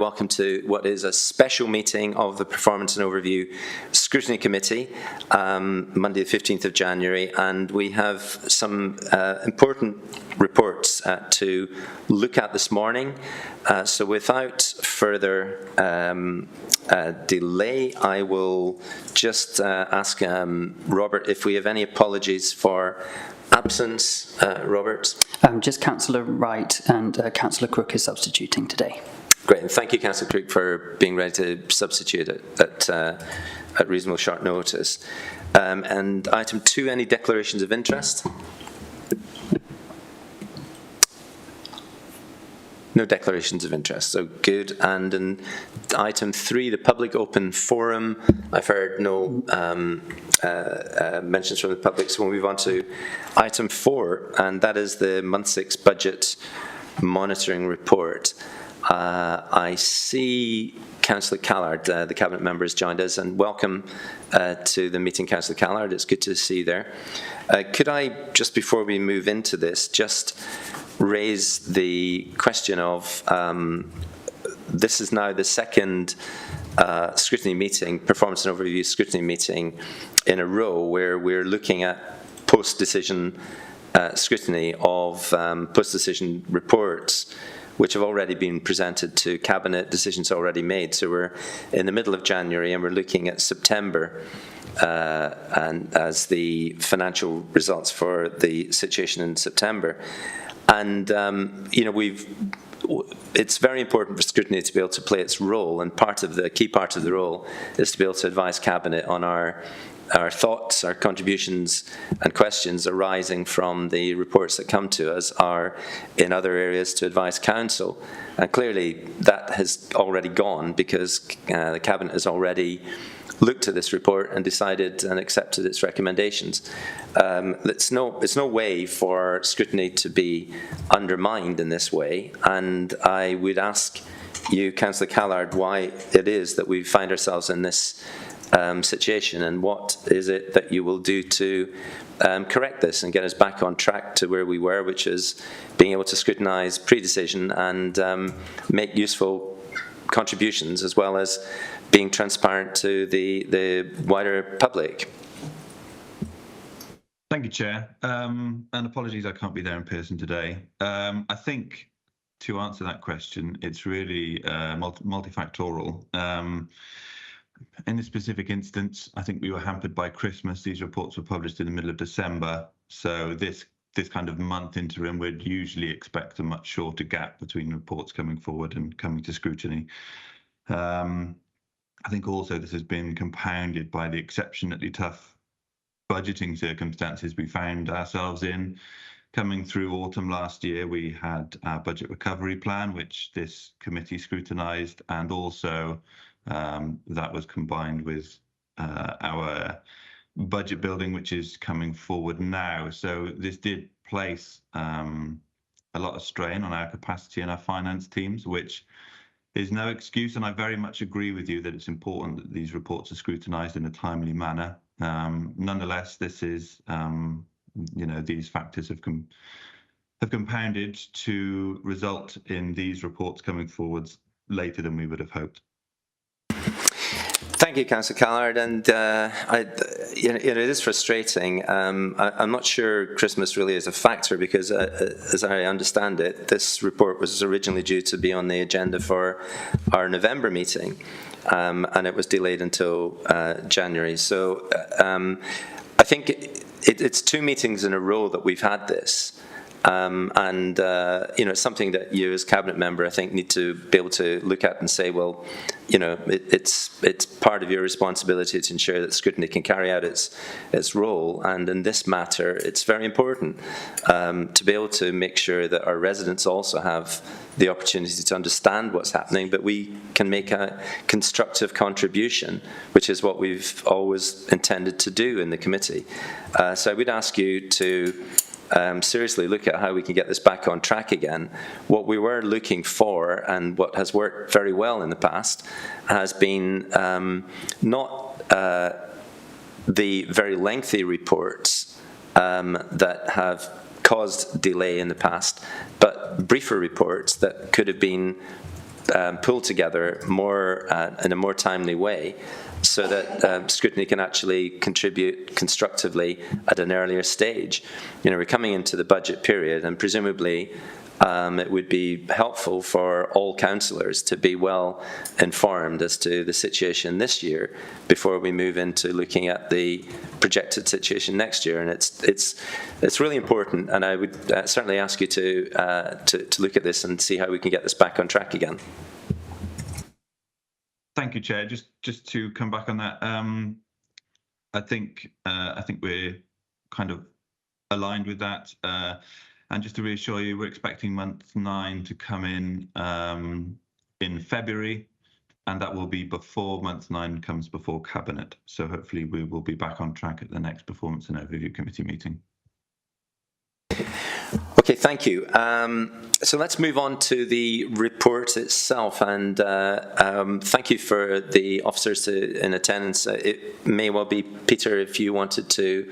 Welcome to what is a special meeting of the Performance and Overview Scrutiny Committee, Monday the 15th of January, and we have some important reports to look at this morning. So without further delay, I will just ask Robert if we have any apologies for absence. Robert? Just Councillor Wright and Councillor Crook is substituting today. Great, and thank you, Councillor Crook, for being ready to substitute at reasonable short notice. And item 2, any declarations of interest? No declarations of interest, so good. And in item 3, the public open forum, I've heard no mentions from the public, so we'll move on to item 4, and that is the month 6 budget monitoring report. I see Councillor Callard, the Cabinet member, has joined us, and welcome to the meeting, Councillor Callard. It's good to see you there. Could I, just before we move into this, just raise the question of this is now the second scrutiny meeting, Performance and Overview Scrutiny meeting in a row where we're looking at post-decision scrutiny of post-decision reports which have already been presented to Cabinet, decisions already made. So we're in the middle of January and we're looking at September and as the financial results for the situation in September. And, you know, it's very important for scrutiny to be able to play its role, and key part of the role is to be able to advise Cabinet on our thoughts, our contributions and questions arising from the reports that come to us are in other areas to advise Council. And clearly that has already gone because the Cabinet has already looked at this report and decided and accepted its recommendations. It's no way for scrutiny to be undermined in this way, and I would ask you, Councillor Callard, why it is that we find ourselves in this situation, and what is it that you will do to correct this and get us back on track to where we were, which is being able to scrutinise pre-decision and make useful contributions as well as being transparent to the wider public. Thank you, Chair. And apologies I can't be there in person today. I think to answer that question, it's really multifactorial. In this specific instance, I think we were hampered by Christmas. These reports were published in the middle of December. So this kind of month interim, we'd usually expect a much shorter gap between reports coming forward and coming to scrutiny. I think also this has been compounded by the exceptionally tough budgeting circumstances we found ourselves in. Coming through autumn last year, we had our budget recovery plan, which this committee scrutinised, and also that was combined with our budget building, which is coming forward now. So this did place a lot of strain on our capacity and our finance teams, which is no excuse, and I very much agree with you that it's important that these reports are scrutinised in a timely manner. Nonetheless, this is, you know, these factors have compounded to result in these reports coming forwards later than we would have hoped. Thank you, Councillor Callard, and it is frustrating. I'm not sure Christmas really is a factor because, as I understand it, this report was originally due to be on the agenda for our November meeting, and it was delayed until January. So I think it's 2 meetings in a row that we've had this. And you know, it's something that you as Cabinet member, I think, need to be able to look at and say, well, you know, it's part of your responsibility to ensure that scrutiny can carry out its role, and in this matter it's very important to be able to make sure that our residents also have the opportunity to understand what's happening, but we can make a constructive contribution, which is what we've always intended to do in the committee. So I would ask you to seriously look at how we can get this back on track again. What we were looking for, and what has worked very well in the past, has been not the very lengthy reports that have caused delay in the past, but briefer reports that could have been pulled together more in a more timely way, so that Scrutiny can actually contribute constructively at an earlier stage. We're coming into the budget period, and presumably it would be helpful for all councillors to be well informed as to the situation this year before we move into looking at the projected situation next year. And it's really important, and I would certainly ask you to look at this and see how we can get this back on track again. Thank you, Chair. Just to come back on that, I think we're kind of aligned with that. And just to reassure you, we're expecting month 9 to come in February, and that will be before month 9 comes before Cabinet. So hopefully we will be back on track at the next Performance and Overview Committee meeting. Okay, thank you. So let's move on to the report itself, and thank you for the officers in attendance. It may well be Peter Davis, if you wanted to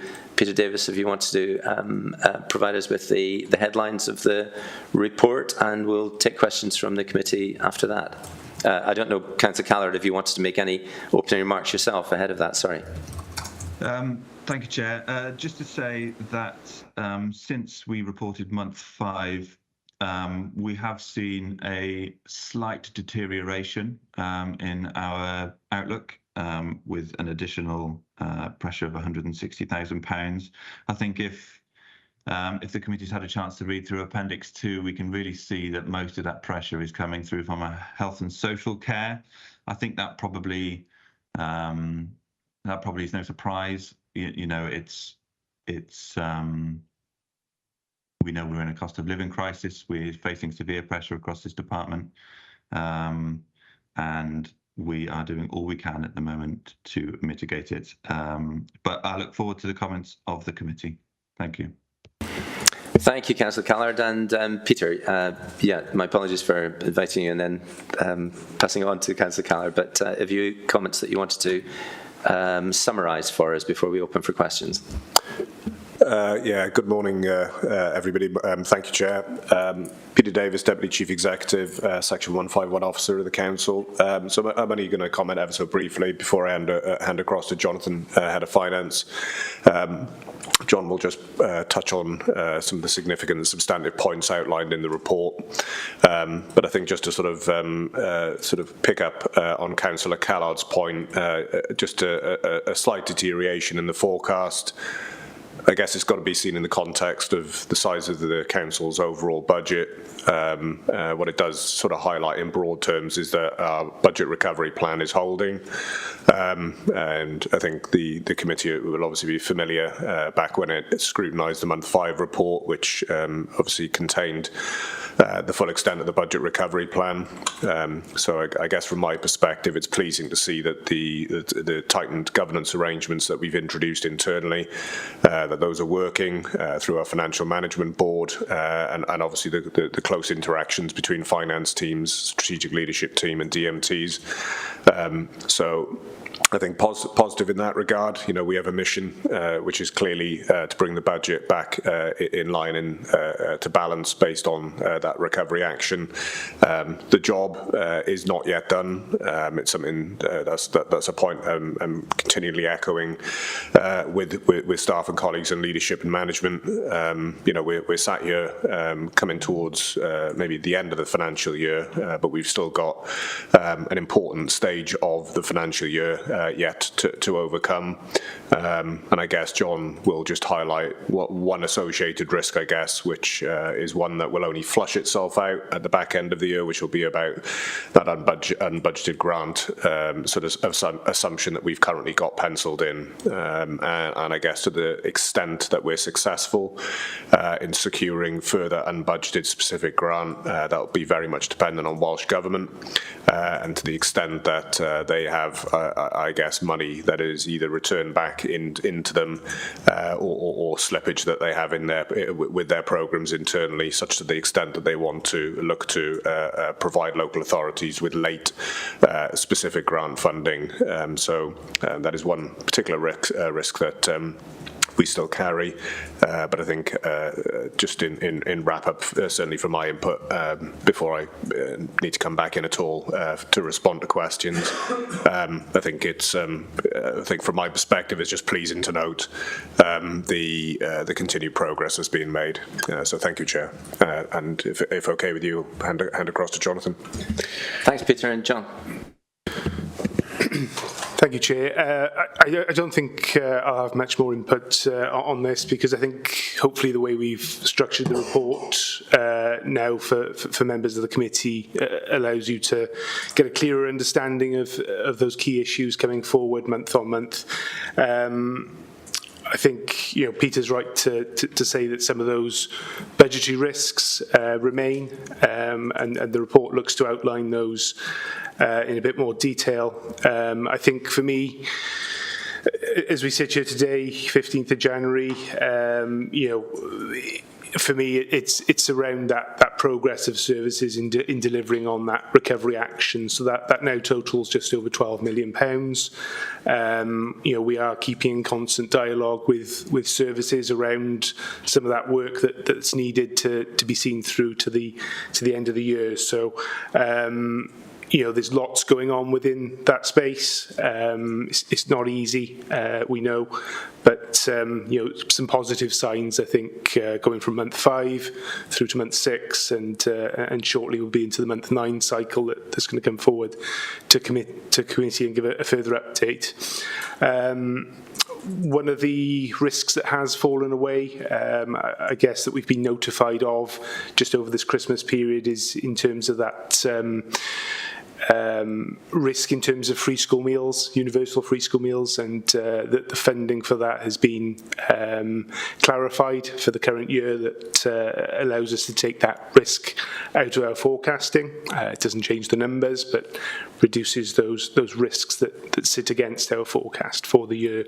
provide us with the headlines of the report, and we'll take questions from the committee after that. I don't know, Councillor Callard, if you wanted to make any opening remarks yourself ahead of that. Sorry. Thank you, Chair. Just to say that since we reported month 5, we have seen a slight deterioration in our outlook, with an additional pressure of £160,000. I think if the committee's had a chance to read through Appendix 2, we can really see that most of that pressure is coming through from our health and social care. I think that probably is no surprise. We know we're in a cost of living crisis. We're facing severe pressure across this department, and we are doing all we can at the moment to mitigate it. But I look forward to the comments of the committee. Thank you. Thank you, Councillor Callard. And Peter, my apologies for inviting you and then passing on to Councillor Callard, but have you comments that you wanted to summarise for us before we open for questions? Good morning, everybody. Thank you, Chair. Peter Davis, Deputy Chief Executive, Section 151 Officer of the Council. So I'm only going to comment ever so briefly before I hand across to Jonathan, Head of Finance. John will just touch on some of the significant and substantive points outlined in the report. But I think just to sort of pick up on Councillor Callard's point, just a slight deterioration in the forecast. I guess it's got to be seen in the context of the size of the council's overall budget. What it does sort of highlight in broad terms is that our budget recovery plan is holding. And I think the committee will obviously be familiar back when it scrutinised the month 5 report, which obviously contained the full extent of the budget recovery plan. So I guess from my perspective, it's pleasing to see that the tightened governance arrangements that we've introduced internally, that those are working through our financial management board, and obviously the close interactions between finance teams, strategic leadership team and DMTs. So I think positive in that regard. We have a mission which is clearly to bring the budget back in line and to balance based on that recovery action. The job is not yet done. It's something that's a point I'm continually echoing with staff and colleagues and leadership and management. We're sat here coming towards maybe the end of the financial year, but we've still got an important stage of the financial year yet to overcome. And I guess John will just highlight one associated risk, I guess, which is one that will only flush itself out at the back end of the year, which will be about that unbudgeted grant sort of assumption that we've currently got penciled in. And I guess to the extent that we're successful in securing further unbudgeted specific grant, that will be very much dependent on Welsh Government, and to the extent that they have, I guess, money that is either returned back into them or slippage that they have in with their programmes internally, such to the extent that they want to look to provide local authorities with late specific grant funding. So that is one particular risk that we still carry. But I think just in wrap up, certainly from my input, before I need to come back in at all to respond to questions, I think it's I think from my perspective, it's just pleasing to note the continued progress that's being made. So thank you, Chair. And if okay with you, hand across to Jonathan. Thanks, Peter. And John. Thank you, Chair. I don't think I'll have much more input on this, because I think hopefully the way we've structured the report now for members of the committee allows you to get a clearer understanding of those key issues coming forward month on month. I think Peter's right to say that some of those budgetary risks remain, and the report looks to outline those in a bit more detail. I think for me, as we sit here today, 15th of January, for me, it's around that progress of services in delivering on that recovery action. So that now totals just over £12 million. We are keeping in constant dialogue with services around some of that work that's needed to be seen through to the end of the year. So. There's lots going on within that space. It's not easy, we know, but some positive signs, I think, going from month 5 through to month 6, and shortly we'll be into the month 9 cycle that's going to come forward to committee and give a further update. One of the risks that has fallen away, I guess, that we've been notified of just over this Christmas period is in terms of that risk in terms of free school meals, universal free school meals, and that the funding for that has been clarified for the current year, that allows us to take that risk out of our forecasting. It doesn't change the numbers, but reduces those risks that sit against our forecast for the year.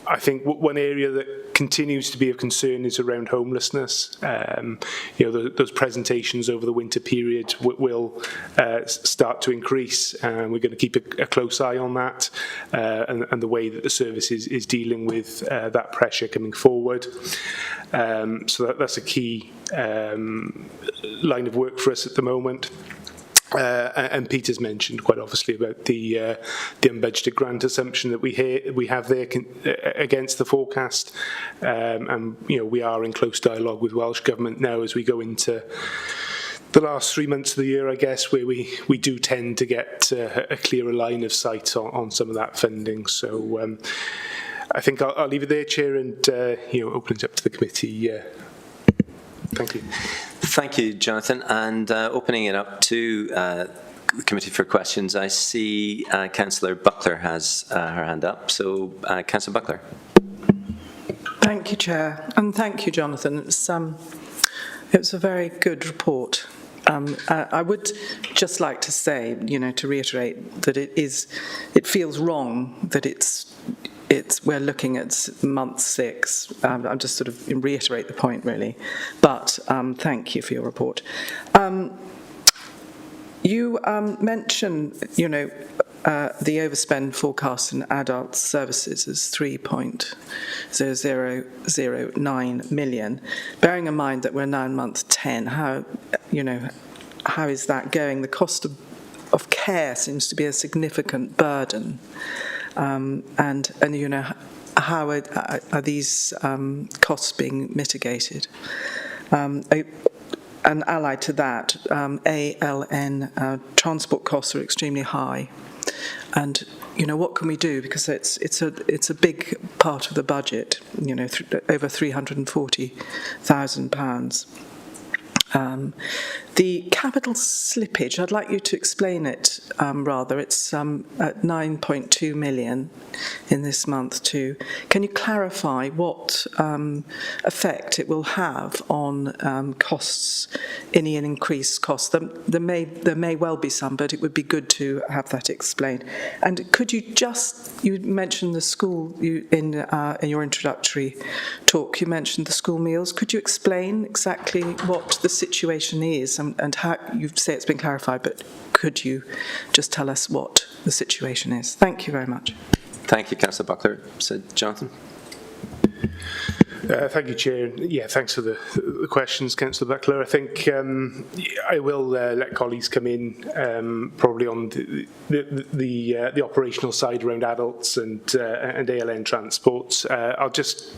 I think one area that continues to be of concern is around homelessness. Those presentations over the winter period will start to increase, and we're going to keep a close eye on that and the way that the service is dealing with that pressure coming forward. So that's a key line of work for us at the moment. And Peter's mentioned quite obviously about the unbudgeted grant assumption that we have there against the forecast, and we are in close dialogue with Welsh Government now as we go into the last 3 months of the year, I guess, where we do tend to get a clearer line of sight on some of that funding. So I think I'll leave it there, Chair, and open it up to the committee. Thank you. Thank you, Jonathan. And opening it up to the committee for questions, I see Councillor Buckler has her hand up. So, Councillor Buckler. Thank you, Chair, and thank you, Jonathan. It was a very good report. I would just like to say, to reiterate that it feels wrong that we're looking at month 6. I'll just sort of reiterate the point, really. But thank you for your report. You mentioned, the overspend forecast in adult services is 3.0009 million. Bearing in mind that we're now in month 10, how is that going? The cost of care seems to be a significant burden. And how are these costs being mitigated? And allied to that, ALN transport costs are extremely high. And what can we do? Because it's a big part of the budget. Over £340,000. The capital slippage, I'd like you to explain it rather. It's at 9.2 million in this month too. Can you clarify what effect it will have on costs, any increased costs? There may well be some, but it would be good to have that explained. And could you you mentioned the school, in your introductory talk, you mentioned the school meals. Could you explain exactly what the situation is and how, you say it's been clarified, but could you just tell us what the situation is? Thank you very much. Thank you, Councillor Buckler. So, Jonathan. Thank you, Chair. Yeah, thanks for the questions, Councillor Buckler. I think I will let colleagues come in probably on the operational side around adults and ALN transport. I'll just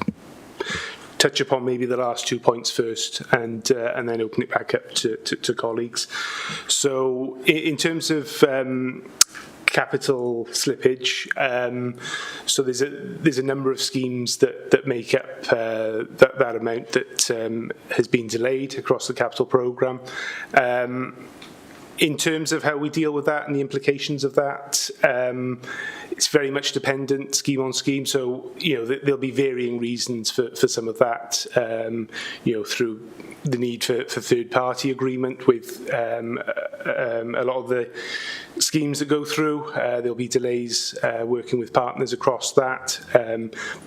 touch upon maybe the last 2 points first, and then open it back up to colleagues. So, in terms of capital slippage, so there's a number of schemes that make up that amount that has been delayed across the capital programme. In terms of how we deal with that and the implications of that, it's very much dependent scheme on scheme. So, there'll be varying reasons for some of that, through the need for third-party agreement with a lot of the schemes that go through. There'll be delays working with partners across that.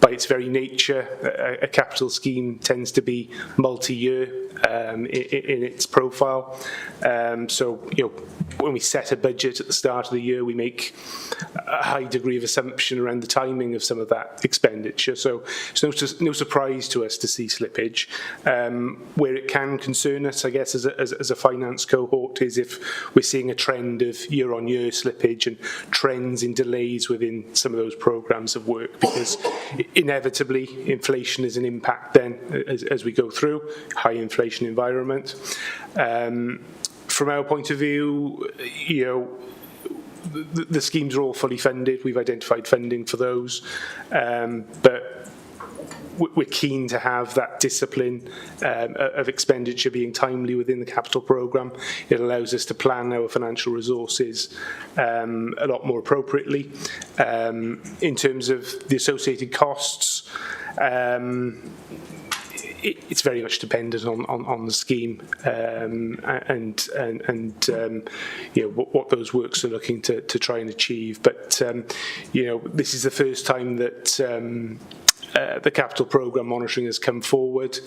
By its very nature, a capital scheme tends to be multi-year in its profile. So, when we set a budget at the start of the year, we make a high degree of assumption around the timing of some of that expenditure. So it's no surprise to us to see slippage. Where it can concern us, I guess, as a finance cohort, is if we're seeing a trend of year-on-year slippage and trends in delays within some of those programmes of work, because inevitably inflation is an impact then as we go through high inflation environment. From our point of view, the schemes are all fully funded. We've identified funding for those, but we're keen to have that discipline of expenditure being timely within the capital programme. It allows us to plan our financial resources a lot more appropriately. In terms of the associated costs, it's very much dependent on the scheme and what those works are looking to try and achieve. But this is the first time that the capital programme monitoring has come forward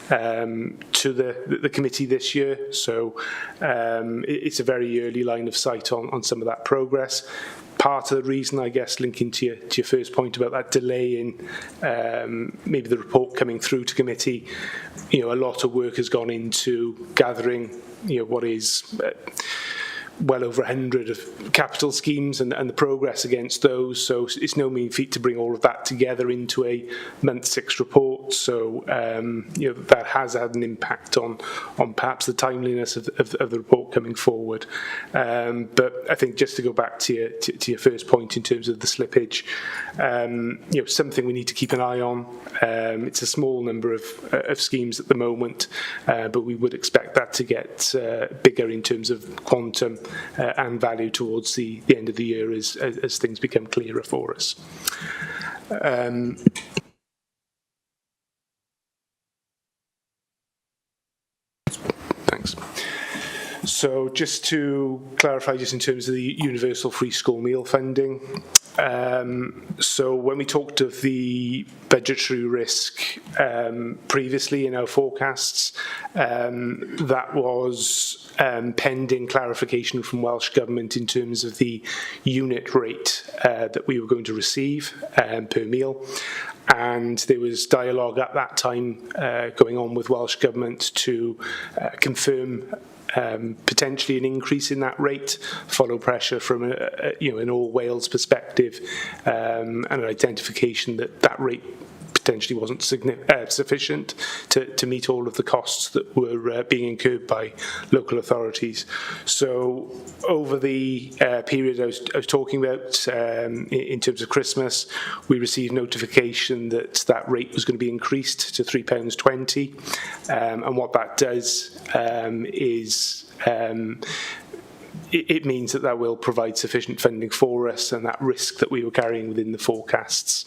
to the committee this year. So it's a very early line of sight on some of that progress. Part of the reason, I guess, linking to your first point about that delay in maybe the report coming through to committee, a lot of work has gone into gathering, what is well over 100 of capital schemes and the progress against those. So it's no mean feat to bring all of that together into a month 6 report. So that has had an impact on perhaps the timeliness of the report coming forward. But I think just to go back to your first point in terms of the slippage, something we need to keep an eye on. It's a small number of schemes at the moment, but we would expect that to get bigger in terms of quantum and value towards the end of the year as things become clearer for us. Thanks. So just to clarify, just in terms of the universal free school meal funding, so when we talked of the budgetary risk previously in our forecasts, that was pending clarification from Welsh Government in terms of the unit rate that we were going to receive per meal. And there was dialogue at that time going on with Welsh Government to confirm potentially an increase in that rate, follow pressure from an all Wales perspective, and an identification that rate potentially wasn't sufficient to meet all of the costs that were being incurred by local authorities. So over the period I was talking about, in terms of Christmas, we received notification that rate was going to be increased to £3.20, and what that does is it means that will provide sufficient funding for us, and that risk that we were carrying within the forecasts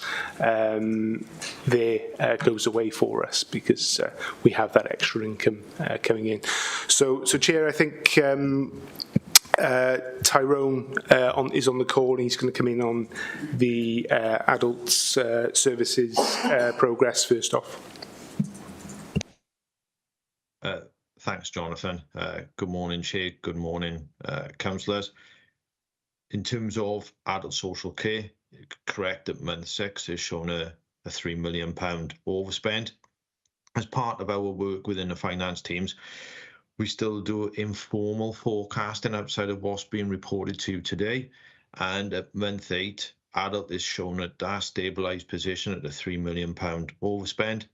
goes away for us, because we have that extra income coming in. So Chair, I think Tyrone is on the call, and he's going to come in on the adults services progress first off. Thanks, Jonathan. Good morning, Chair. Good morning, councillors. In terms of adult social care, correct that month 6 has shown a a £3 million overspend. As part of our work within the finance teams, we still do informal forecasting outside of what's being reported to you today. And at month 8, adult is shown at that stabilised position at a £3 million overspend.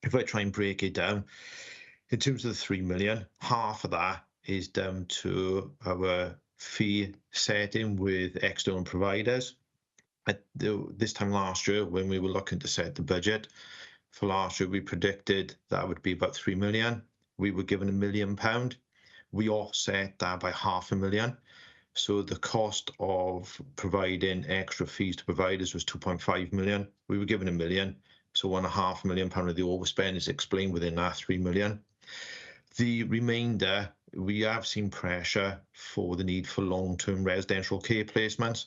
If I try and break it down, in terms of the 3 million, half of that is down to our fee setting with external providers. At this time last year, when we were looking to set the budget for last year, we predicted that would be about 3 million. We were given £1 million. We offset that by £500,000. So the cost of providing extra fees to providers was 2.5 million. We were given £1 million. So £1.5 million of the overspend is explained within that 3 million. The remainder, we have seen pressure for the need for long-term residential care placements.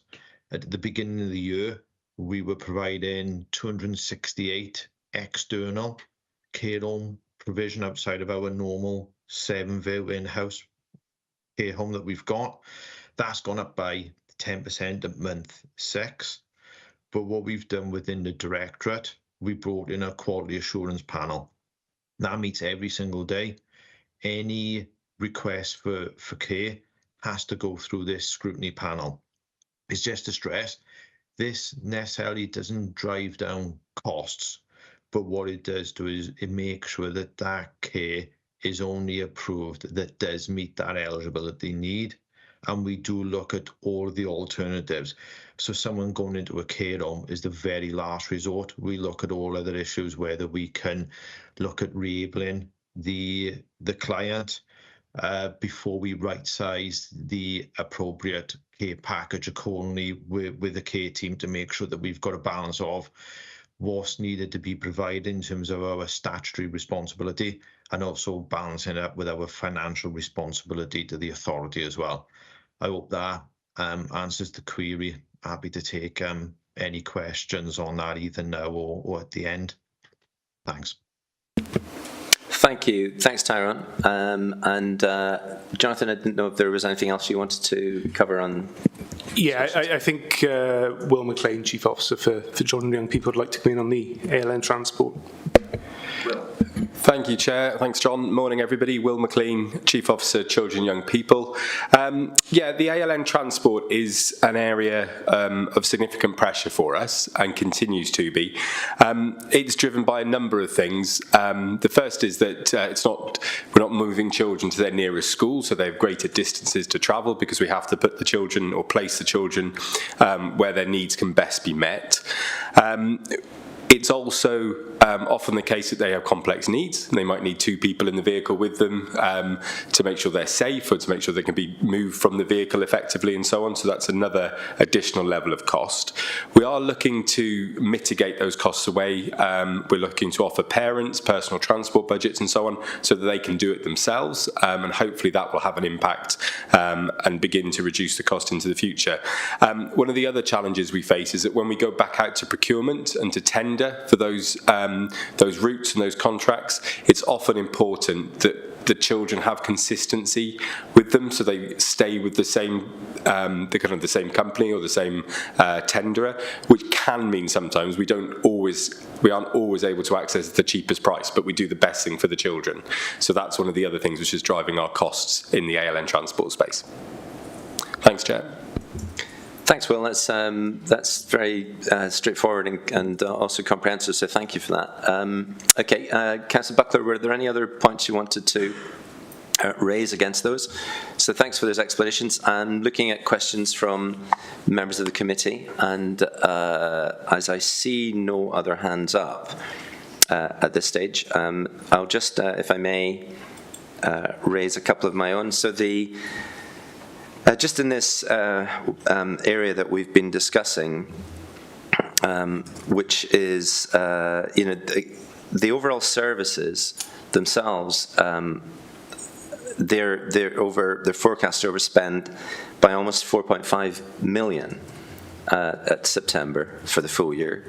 At the beginning of the year, we were providing 268 external care home provision outside of our normal 7-view in-house care home that we've got. That's gone up by 10% at month 6. But what we've done within the directorate, we brought in a quality assurance panel. That meets every single day. Any request for care has to go through this scrutiny panel. It's just to stress, this necessarily doesn't drive down costs, but what it does do is it makes sure that that care is only approved that does meet that eligibility need. And we do look at all the alternatives. So someone going into a care home is the very last resort. We look at all other issues, whether we can look at reabling the client before we right-size the appropriate care package accordingly with the care team to make sure that we've got a balance of what's needed to be provided in terms of our statutory responsibility and also balancing it up with our financial responsibility to the authority as well. I hope that answers the query. Happy to take any questions on that either now or at the end. Thanks. Thank you. Thanks, Tyrone. Jonathan, I didn't know if there was anything else you wanted to cover on. Yeah, I think Will McLean, Chief Officer for Children and Young People, would like to come in on the ALN transport. Will. Thank you, Chair. Thanks, John. Morning, everybody. Will McLean, Chief Officer, Children and Young People. The ALN transport is an area of significant pressure for us and continues to be. It's driven by a number of things. The first is that we're not moving children to their nearest school, so they have greater distances to travel because we have to put the children or place the children where their needs can best be met. It's also often the case that they have complex needs. They might need 2 people in the vehicle with them to make sure they're safe or to make sure they can be moved from the vehicle effectively and so on. So that's another additional level of cost. We are looking to mitigate those costs away. We're looking to offer parents personal transport budgets and so on so that they can do it themselves. And hopefully that will have an impact and begin to reduce the cost into the future. One of the other challenges we face is that when we go back out to procurement and to tender for those routes and those contracts, it's often important that the children have consistency with them, so they stay with the same the same company or the same tenderer, which can mean sometimes we aren't always able to access the cheapest price, but we do the best thing for the children. So that's one of the other things which is driving our costs in the ALN transport space. Thanks, Chair. Thanks, Will. That's very straightforward and also comprehensive, so thank you for that. Councillor Buckler, were there any other points you wanted to raise against those? So thanks for those explanations. I'm looking at questions from members of the committee, and as I see no other hands up at this stage, I'll just, if I may, raise a couple of my own. So just in this area that we've been discussing, which is, the overall services themselves, they're forecast to overspend by almost 4.5 million at September for the full year.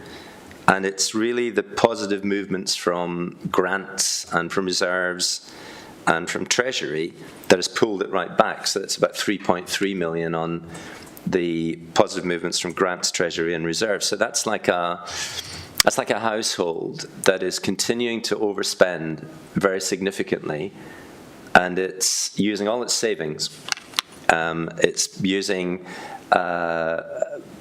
And it's really the positive movements from grants and from reserves and from Treasury that has pulled it right back. So it's about 3.3 million on the positive movements from grants, Treasury and reserves. So that's like That's like a household that is continuing to overspend very significantly, and it's using all its savings. It's using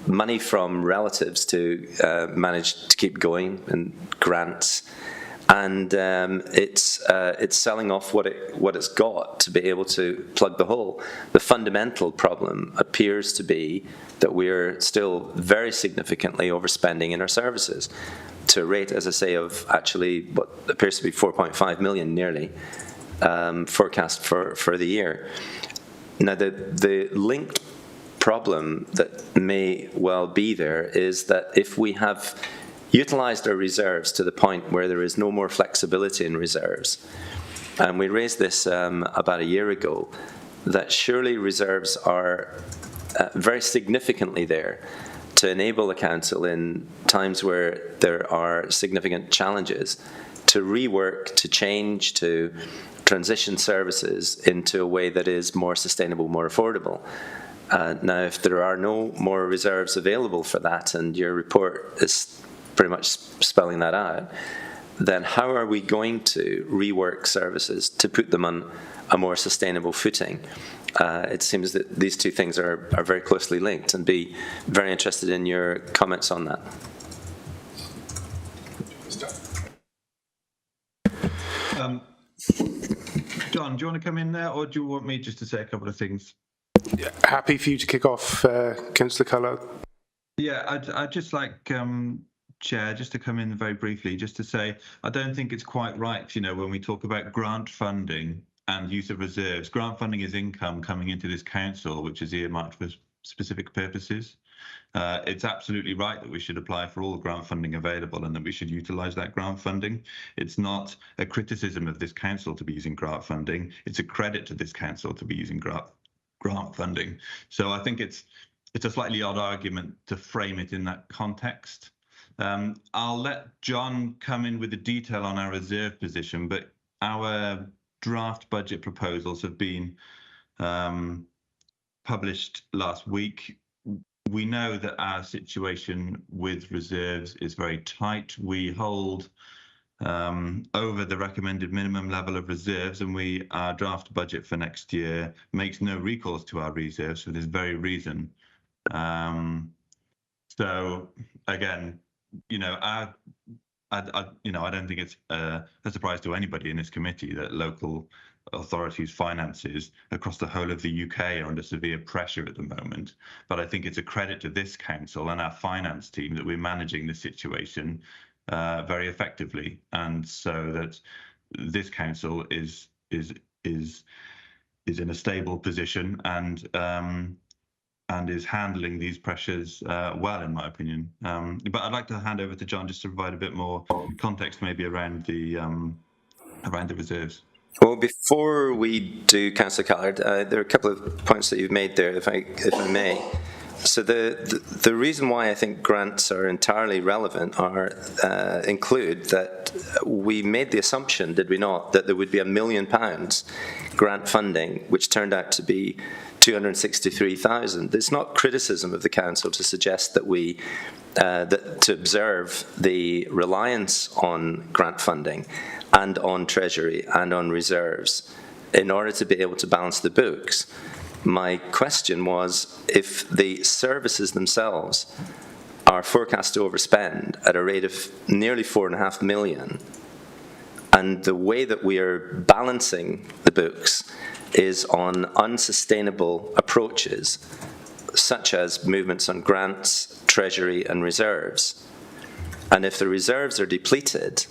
money from relatives to manage to keep going, and grants, and it's selling off what it's got to be able to plug the hole. The fundamental problem appears to be that we're still very significantly overspending in our services, to a rate, as I say, of actually what appears to be 4.5 million nearly forecast for the year. Now, the linked problem that may well be there is that if we have utilised our reserves to the point where there is no more flexibility in reserves, and we raised this about a year ago, that surely reserves are very significantly there to enable the council in times where there are significant challenges to rework, to change, to transition services into a way that is more sustainable, more affordable. Now, if there are no more reserves available for that, and your report is pretty much spelling that out, then how are we going to rework services to put them on a more sustainable footing? It seems that these two things are very closely linked, and be very interested in your comments on that. John, do you want to come in there, or do you want me just to say a couple of things? Yeah, happy for you to kick off, Councillor Callard. Yeah, I'd just like, Chair, just to come in very briefly, just to say, I don't think it's quite right, when we talk about grant funding and use of reserves. Grant funding is income coming into this council, which is earmarked for specific purposes. It's absolutely right that we should apply for all the grant funding available, and that we should utilise that grant funding. It's not a criticism of this council to be using grant funding. It's a credit to this council to be using grant funding. So I think it's a slightly odd argument to frame it in that context. I'll let John come in with the detail on our reserve position, but our draft budget proposals have been published last week. We know that our situation with reserves is very tight. We hold over the recommended minimum level of reserves, and our draft budget for next year makes no recourse to our reserves for this very reason. So again, I don't think it's a surprise to anybody in this committee that local authorities' finances across the whole of the UK are under severe pressure at the moment. But I think it's a credit to this council and our finance team that we're managing the situation very effectively, and so that this council is in a stable position and is handling these pressures well, in my opinion. But I'd like to hand over to John just to provide a bit more context, maybe around the reserves. Well, before we do, Councillor Callard, there are a couple of points that you've made there, if I may. So the reason why I think grants are entirely relevant include that we made the assumption, did we not, that there would be £1 million grant funding, which turned out to be 263,000. It's not criticism of the council to suggest that to observe the reliance on grant funding and on Treasury and on reserves in order to be able to balance the books. My question was, if the services themselves are forecast to overspend at a rate of nearly 4.5 million, and the way that we are balancing the books is on unsustainable approaches, such as movements on grants, Treasury and reserves, and if the reserves are depleted,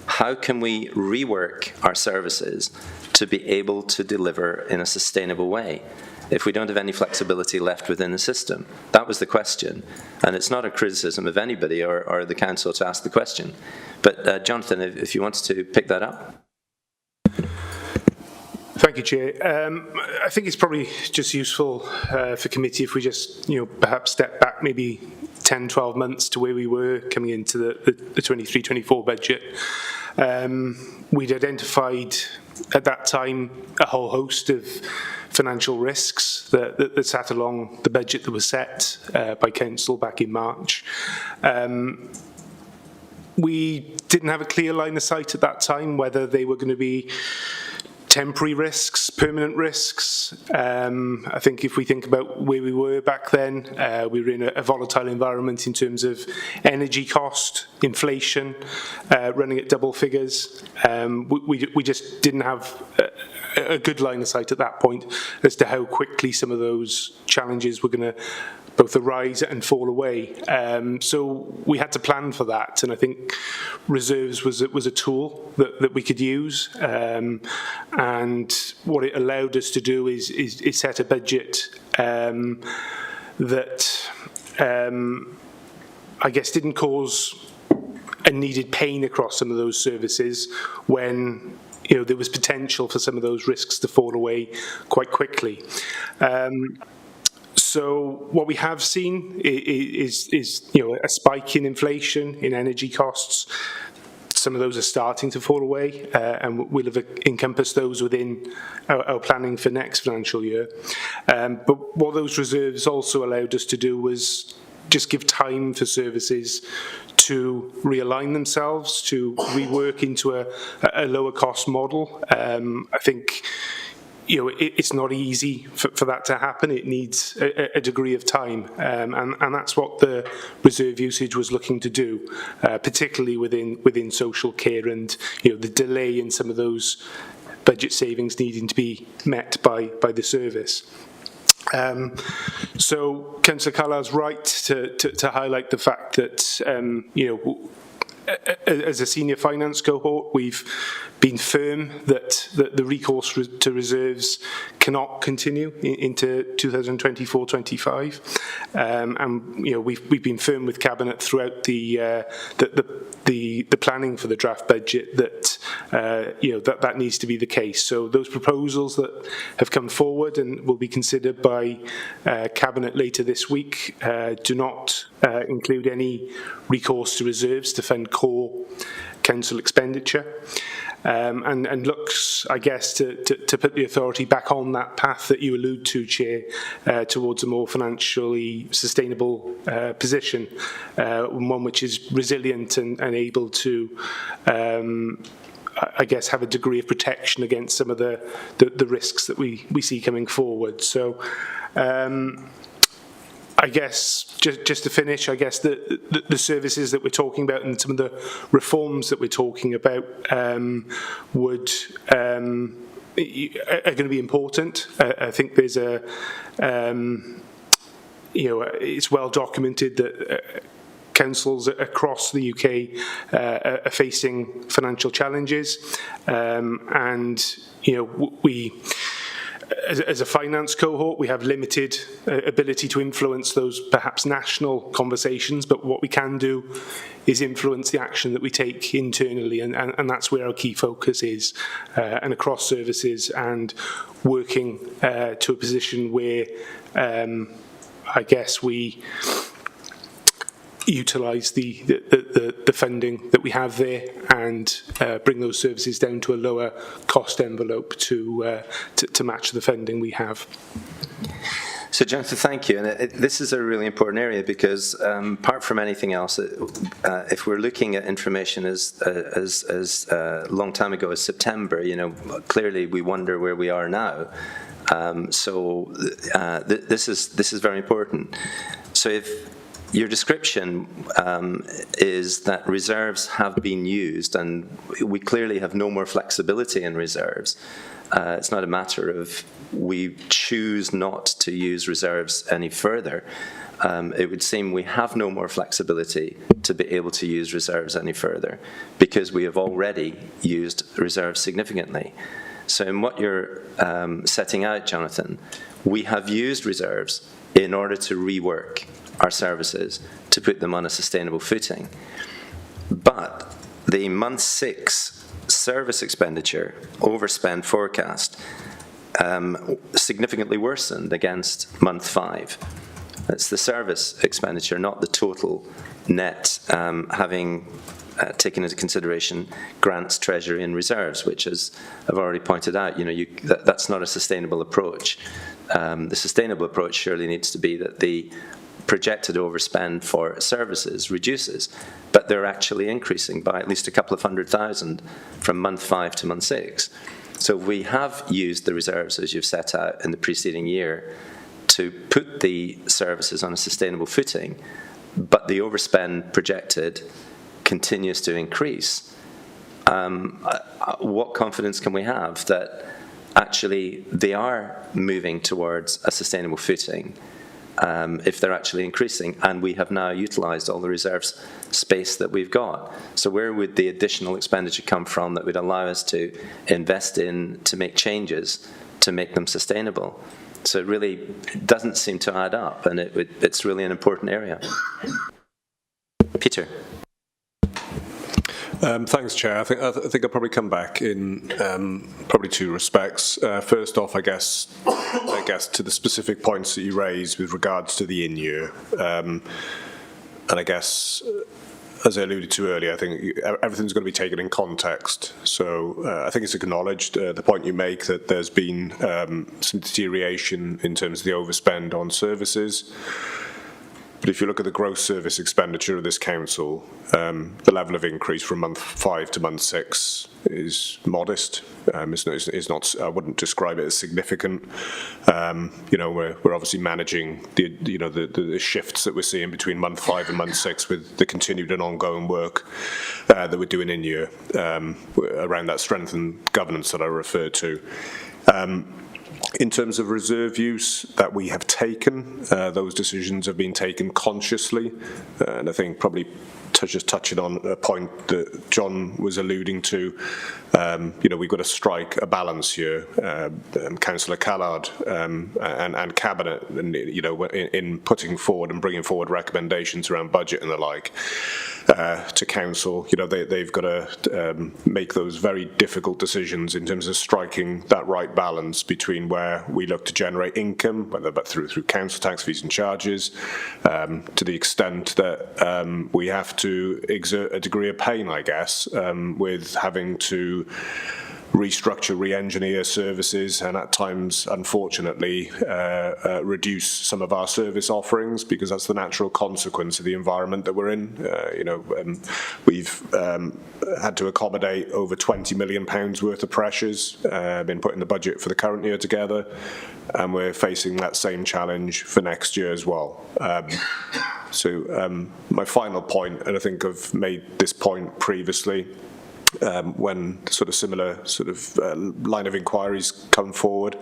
how can we rework our services to be able to deliver in a sustainable way if we don't have any flexibility left within the system? That was the question, and it's not a criticism of anybody or the council to ask the question. But Jonathan, if you wanted to pick that up. Thank you, Chair. I think it's probably just useful for committee if we just, perhaps step back maybe 10, 12 months to where we were coming into the 23-24 budget. We'd identified at that time a whole host of financial risks that sat along the budget that was set by Council back in March. We didn't have a clear line of sight at that time whether they were going to be temporary risks, permanent risks. I think if we think about where we were back then, we were in a volatile environment in terms of energy cost, inflation, running at double figures. We just didn't have a good line of sight at that point as to how quickly some of those challenges were going to both arise and fall away. So we had to plan for that, and I think reserves was a tool that we could use. And what it allowed us to do is set a budget that I guess didn't cause unneeded pain across some of those services when there was potential for some of those risks to fall away quite quickly. So what we have seen is a spike in inflation, in energy costs. Some of those are starting to fall away, and we'll have encompassed those within our planning for next financial year. But what those reserves also allowed us to do was just give time for services to realign themselves, to rework into a lower cost model. I think it's not easy for that to happen. It needs a degree of time, and that's what the reserve usage was looking to do, particularly within social care, and the delay in some of those budget savings needing to be met by the service. So Councillor Carlisle's right to highlight the fact that as a senior finance cohort, we've been firm that the recourse to reserves cannot continue into 2024-25, and we've been firm with Cabinet throughout the planning for the draft budget that that needs to be the case. So those proposals that have come forward and will be considered by Cabinet later this week do not include any recourse to reserves to fund core council expenditure, and looks, I guess, to put the authority back on that path that you allude to, Chair, towards a more financially sustainable position, one which is resilient and able to I guess have a degree of protection against some of the risks that we see coming forward. So I guess just to finish, I guess the services that we're talking about and some of the reforms that we're talking about are going to be important. I think there's it's well documented that councils across the UK are facing financial challenges, and we, as a finance cohort, we have limited ability to influence those perhaps national conversations, but what we can do is influence the action that we take internally, and that's where our key focus is, and across services, and working to a position where I guess we utilise the funding that we have there and bring those services down to a lower cost envelope to match the funding we have. So, Jonathan, thank you. And this is a really important area because, apart from anything else, if we're looking at information as long time ago as September, clearly we wonder where we are now. This is very important. So, if your description is that reserves have been used, and we clearly have no more flexibility in reserves. It's not a matter of we choose not to use reserves any further. It would seem we have no more flexibility to be able to use reserves any further because we have already used reserves significantly. So in what you're setting out, Jonathan, we have used reserves in order to rework our services to put them on a sustainable footing. But the month 6 service expenditure overspend forecast significantly worsened against month 5. It's the service expenditure, not the total net, having taken into consideration grants, treasury and reserves, which, as I've already pointed out, that's not a sustainable approach. The sustainable approach surely needs to be that the projected overspend for services reduces, but they're actually increasing by at least a couple of 100,000 from month 5 to month 6. So we have used the reserves, as you've set out, in the preceding year to put the services on a sustainable footing, but the overspend projected continues to increase. What confidence can we have that actually they are moving towards a sustainable footing if they're actually increasing, and we have now utilised all the reserves space that we've got? So where would the additional expenditure come from that would allow us to invest in, to make changes, to make them sustainable? So it really doesn't seem to add up, and it's really an important area. Peter. Thanks, Chair. I think I'll probably come back in probably 2 respects. First off, I guess to the specific points that you raised with regards to the in-year, and I guess, as I alluded to earlier, I think everything's going to be taken in context. So I think it's acknowledged, the point you make, that there's been some deterioration in terms of the overspend on services. But if you look at the gross service expenditure of this council, the level of increase from month 5 to month 6 is modest. It's not. I wouldn't describe it as significant. We're obviously managing the shifts that we're seeing between month 5 and month 6 with the continued and ongoing work that we're doing in year around that strength and governance that I referred to. In terms of reserve use that we have taken, those decisions have been taken consciously, and I think probably just touching on a point that John was alluding to, we've got to strike a balance here. Councillor Callard and Cabinet, in putting forward and bringing forward recommendations around budget and the like to Council, they've got to make those very difficult decisions in terms of striking that right balance between where we look to generate income, whether through council tax, fees and charges, to the extent that we have to exert a degree of pain, I guess, with having to restructure, re-engineer services, and at times, unfortunately, reduce some of our service offerings, because that's the natural consequence of the environment that we're in. We've had to accommodate over £20 million worth of pressures, been put in the budget for the current year together, and we're facing that same challenge for next year as well. So my final point, and I think I've made this point previously, when sort of similar line of inquiries come forward,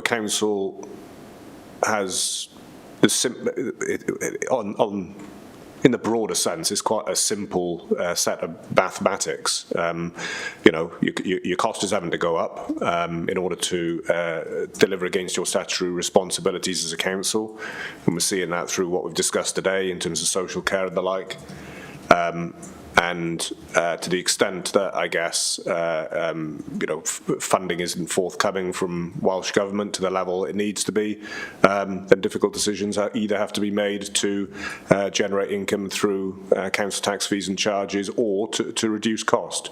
council has in the broader sense, it's quite a simple set of mathematics. Your cost is having to go up in order to deliver against your statutory responsibilities as a council, and we're seeing that through what we've discussed today in terms of social care and the like. And to the extent that, I guess, funding isn't forthcoming from Welsh Government to the level it needs to be, then difficult decisions either have to be made to generate income through council tax, fees and charges, or to reduce cost.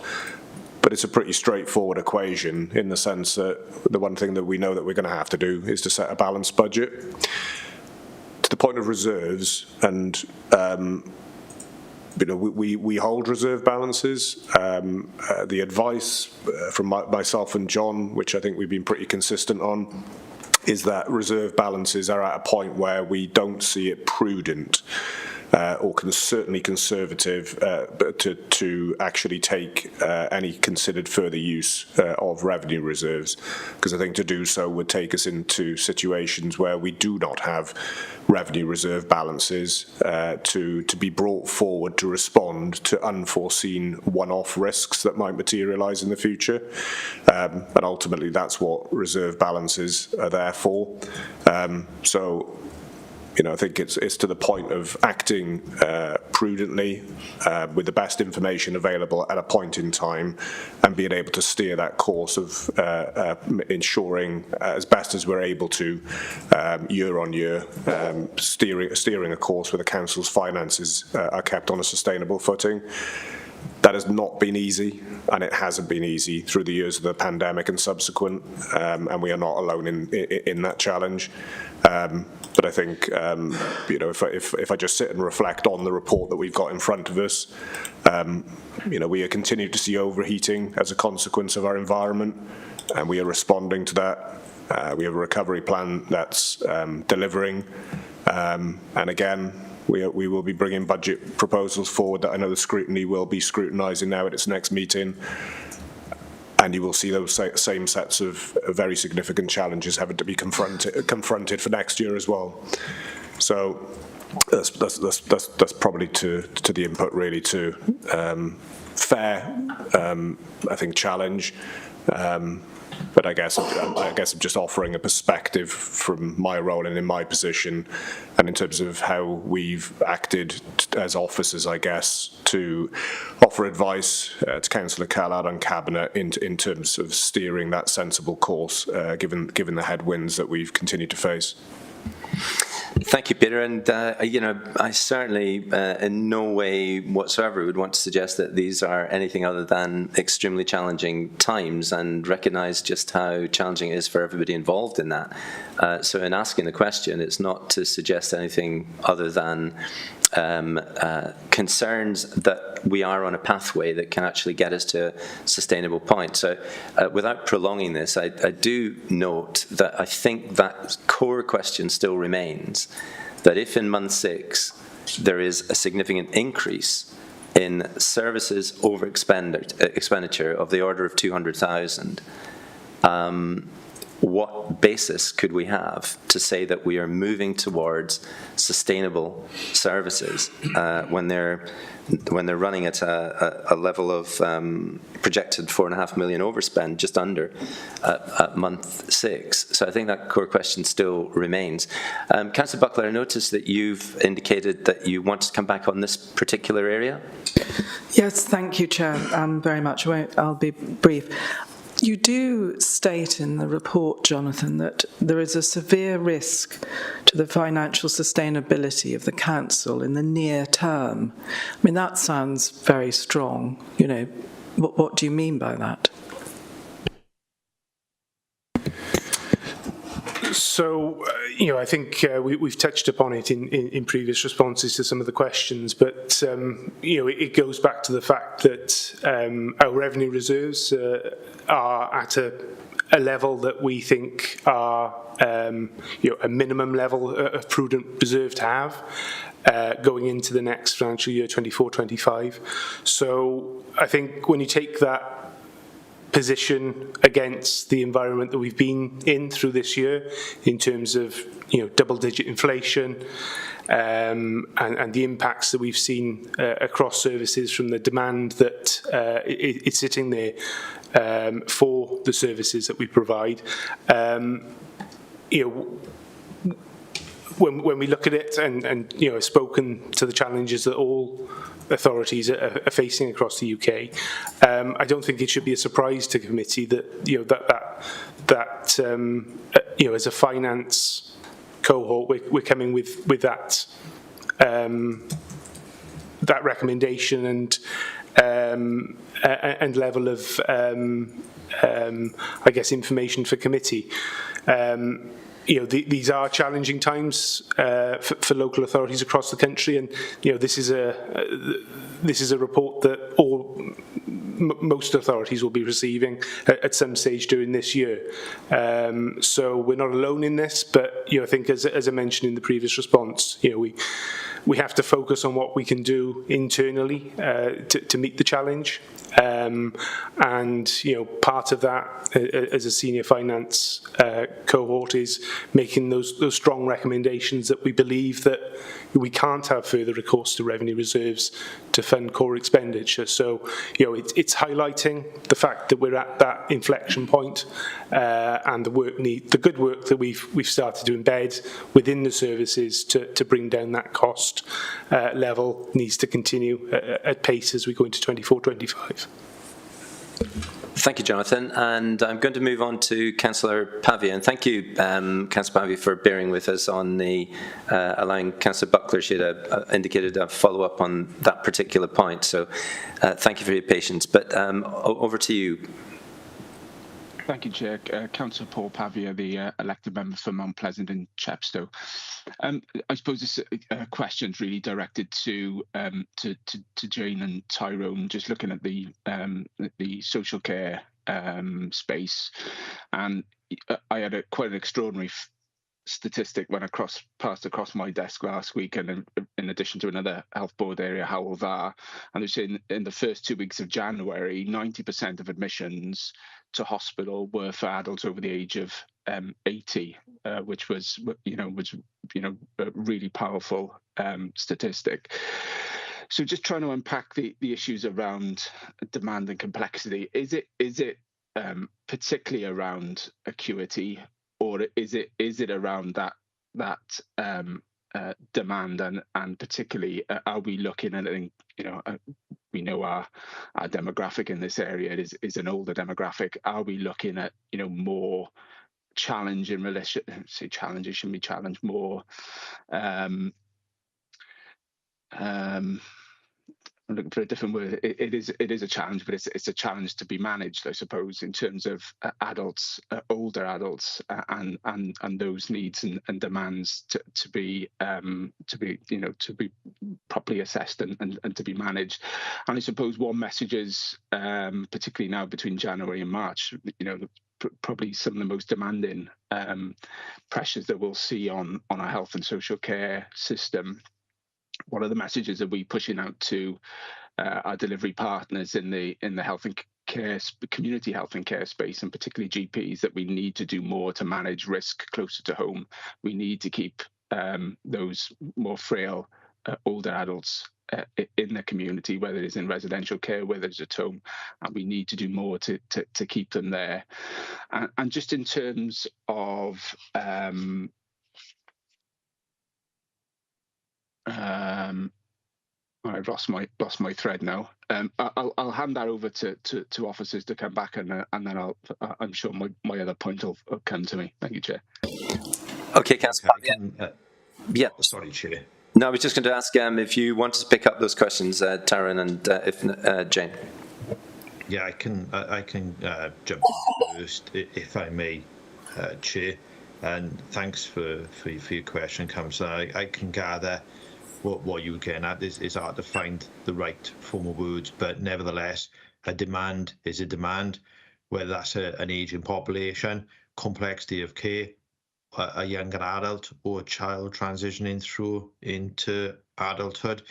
But it's a pretty straightforward equation in the sense that the one thing that we know that we're going to have to do is to set a balanced budget. To the point of reserves, and we hold reserve balances. The advice from myself and John, which I think we've been pretty consistent on, is that reserve balances are at a point where we don't see it prudent or certainly conservative to actually take any considered further use of revenue reserves, because I think to do so would take us into situations where we do not have revenue reserve balances to be brought forward to respond to unforeseen one-off risks that might materialise in the future. And ultimately that's what reserve balances are there for. I think it's to the point of acting prudently with the best information available at a point in time, and being able to steer that course of ensuring as best as we're able to year on year, steering a course where the council's finances are kept on a sustainable footing. That has not been easy, and it hasn't been easy through the years of the pandemic and subsequent, and we are not alone in that challenge. But I think, if I just sit and reflect on the report that we've got in front of us, we are continuing to see overheating as a consequence of our environment, and we are responding to that. We have a recovery plan that's delivering, and again, we will be bringing budget proposals forward that I know the Scrutiny will be scrutinising now at its next meeting. And you will see those same sets of very significant challenges having to be confronted for next year as well. So that's probably to the input really to fair, I think, challenge. But I guess I'm just offering a perspective from my role and in my position, and in terms of how we've acted as officers, I guess, to offer advice to Councillor Callard and Cabinet in terms of steering that sensible course, given the headwinds that we've continued to face. Thank you, Peter. And, I certainly in no way whatsoever would want to suggest that these are anything other than extremely challenging times, and recognise just how challenging it is for everybody involved in that. So in asking the question, it's not to suggest anything other than concerns that we are on a pathway that can actually get us to a sustainable point. So without prolonging this, I do note that I think that core question still remains, that if in month 6 there is a significant increase in services over expenditure of the order of 200,000, what basis could we have to say that we are moving towards sustainable services when they're running at a level of projected 4.5 million overspend, just under at month 6? So I think that core question still remains. Councillor Buckler, I noticed that you've indicated that you want to come back on this particular area. Yes, thank you, Chair, very much. I'll be brief. You do state in the report, Jonathan, that there is a severe risk to the financial sustainability of the council in the near term. I mean, that sounds very strong. What do you mean by that? So, I think we've touched upon it in previous responses to some of the questions, but, it goes back to the fact that our revenue reserves are at a level that we think are, a minimum level of prudent reserve to have going into the next financial year, 24-25. So I think when you take that position against the environment that we've been in through this year, in terms of double-digit inflation and the impacts that we've seen across services from the demand that it's sitting there for the services that we provide. When we look at it and I've spoken to the challenges that all authorities are facing across the UK, I don't think it should be a surprise to committee that as a finance cohort we're coming with that that recommendation and level of I guess information for committee. These are challenging times for local authorities across the country, and this is a report that most authorities will be receiving at some stage during this year. So we're not alone in this, but I think as I mentioned in the previous response, we have to focus on what we can do internally to meet the challenge. And part of that as a senior finance cohort is making those strong recommendations that we believe that we can't have further recourse to revenue reserves to fund core expenditure. So it's highlighting the fact that we're at that inflection point, and the good work that we've started to embed within the services to bring down that cost level needs to continue at pace as we go into 24-25. Thank you, Jonathan. And I'm going to move on to Councillor Pavia. And thank you, Councillor Pavia, for bearing with us on the allowing Councillor Buckler. She had indicated a follow-up on that particular point. So thank you for your patience. But over to you. Thank you, Chair. Councillor Paul Pavia, the elected member for Mount Pleasant and Chepstow. I suppose this question's really directed to Jane and Tyrone. Just looking at the social care space, and I had quite an extraordinary statistic when I passed across my desk last week, and in addition to another health board area, Howell Var, and they're saying in the first 2 weeks of January, 90% of admissions to hospital were for adults over the age of 80, which was a really powerful statistic. So just trying to unpack the issues around demand and complexity. Is it particularly around acuity, or is it around that demand, and particularly are we looking at, we know our demographic in this area is an older demographic. Are we looking at more challenge in relation? Say challenges shouldn't be challenge, more. I'm looking for a different word. It is a challenge, but it's a challenge to be managed, I suppose, in terms of adults, older adults, and those needs and demands to be properly assessed and to be managed. And I suppose one message is, particularly now between January and March, probably some of the most demanding pressures that we'll see on our health and social care system. What are the messages are we pushing out to our delivery partners in the health and care, community health and care space, and particularly GPs, that we need to do more to manage risk closer to home? We need to keep those more frail older adults in the community, whether it's in residential care, whether it's at home, and we need to do more to keep them there. And just in terms of I've lost my thread now. I'll hand that over to officers to come back, and then I'm sure my other point will come to me. Thank you, Chair. Okay, Councillor. Yeah. Sorry, Chair. No, I was just going to ask if you wanted to pick up those questions, Taryn, and if Jane. Yeah, I can jump in first, if I may, Chair. And thanks for your question, Councillor. I can gather what you're getting at is hard to find the right form of words, but nevertheless, a demand is a demand, whether that's an ageing population, complexity of care, a younger adult, or a child transitioning through into adulthood.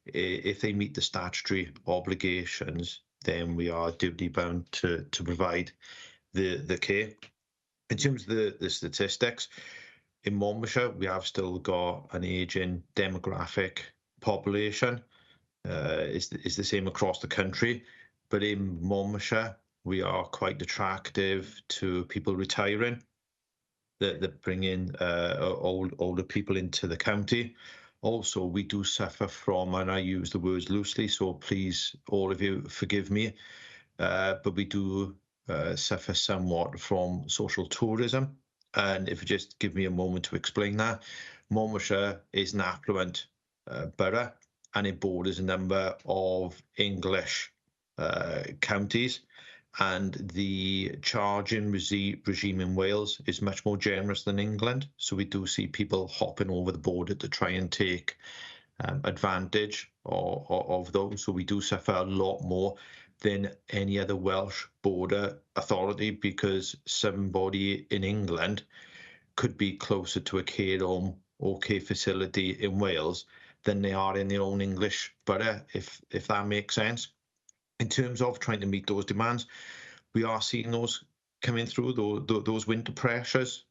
If they meet the statutory obligations, then we are duty bound to provide the care. In terms of the statistics, in Monmouthshire, we have still got an ageing demographic population. It's the same across the country, but in Monmouthshire, we are quite attractive to people retiring that bring in older people into the county. Also, we do suffer from, and I use the words loosely, so please, all of you, forgive me, but we do suffer somewhat from social tourism. And if you just give me a moment to explain that, Monmouthshire is an affluent borough, and it borders a number of English counties, and the charging regime in Wales is much more generous than England. So we do see people hopping over the border to try and take advantage of those. So we do suffer a lot more than any other Welsh border authority, because somebody in England could be closer to a care home or care facility in Wales than they are in their own English borough, if that makes sense. In terms of trying to meet those demands, we are seeing those coming through, those winter pressures,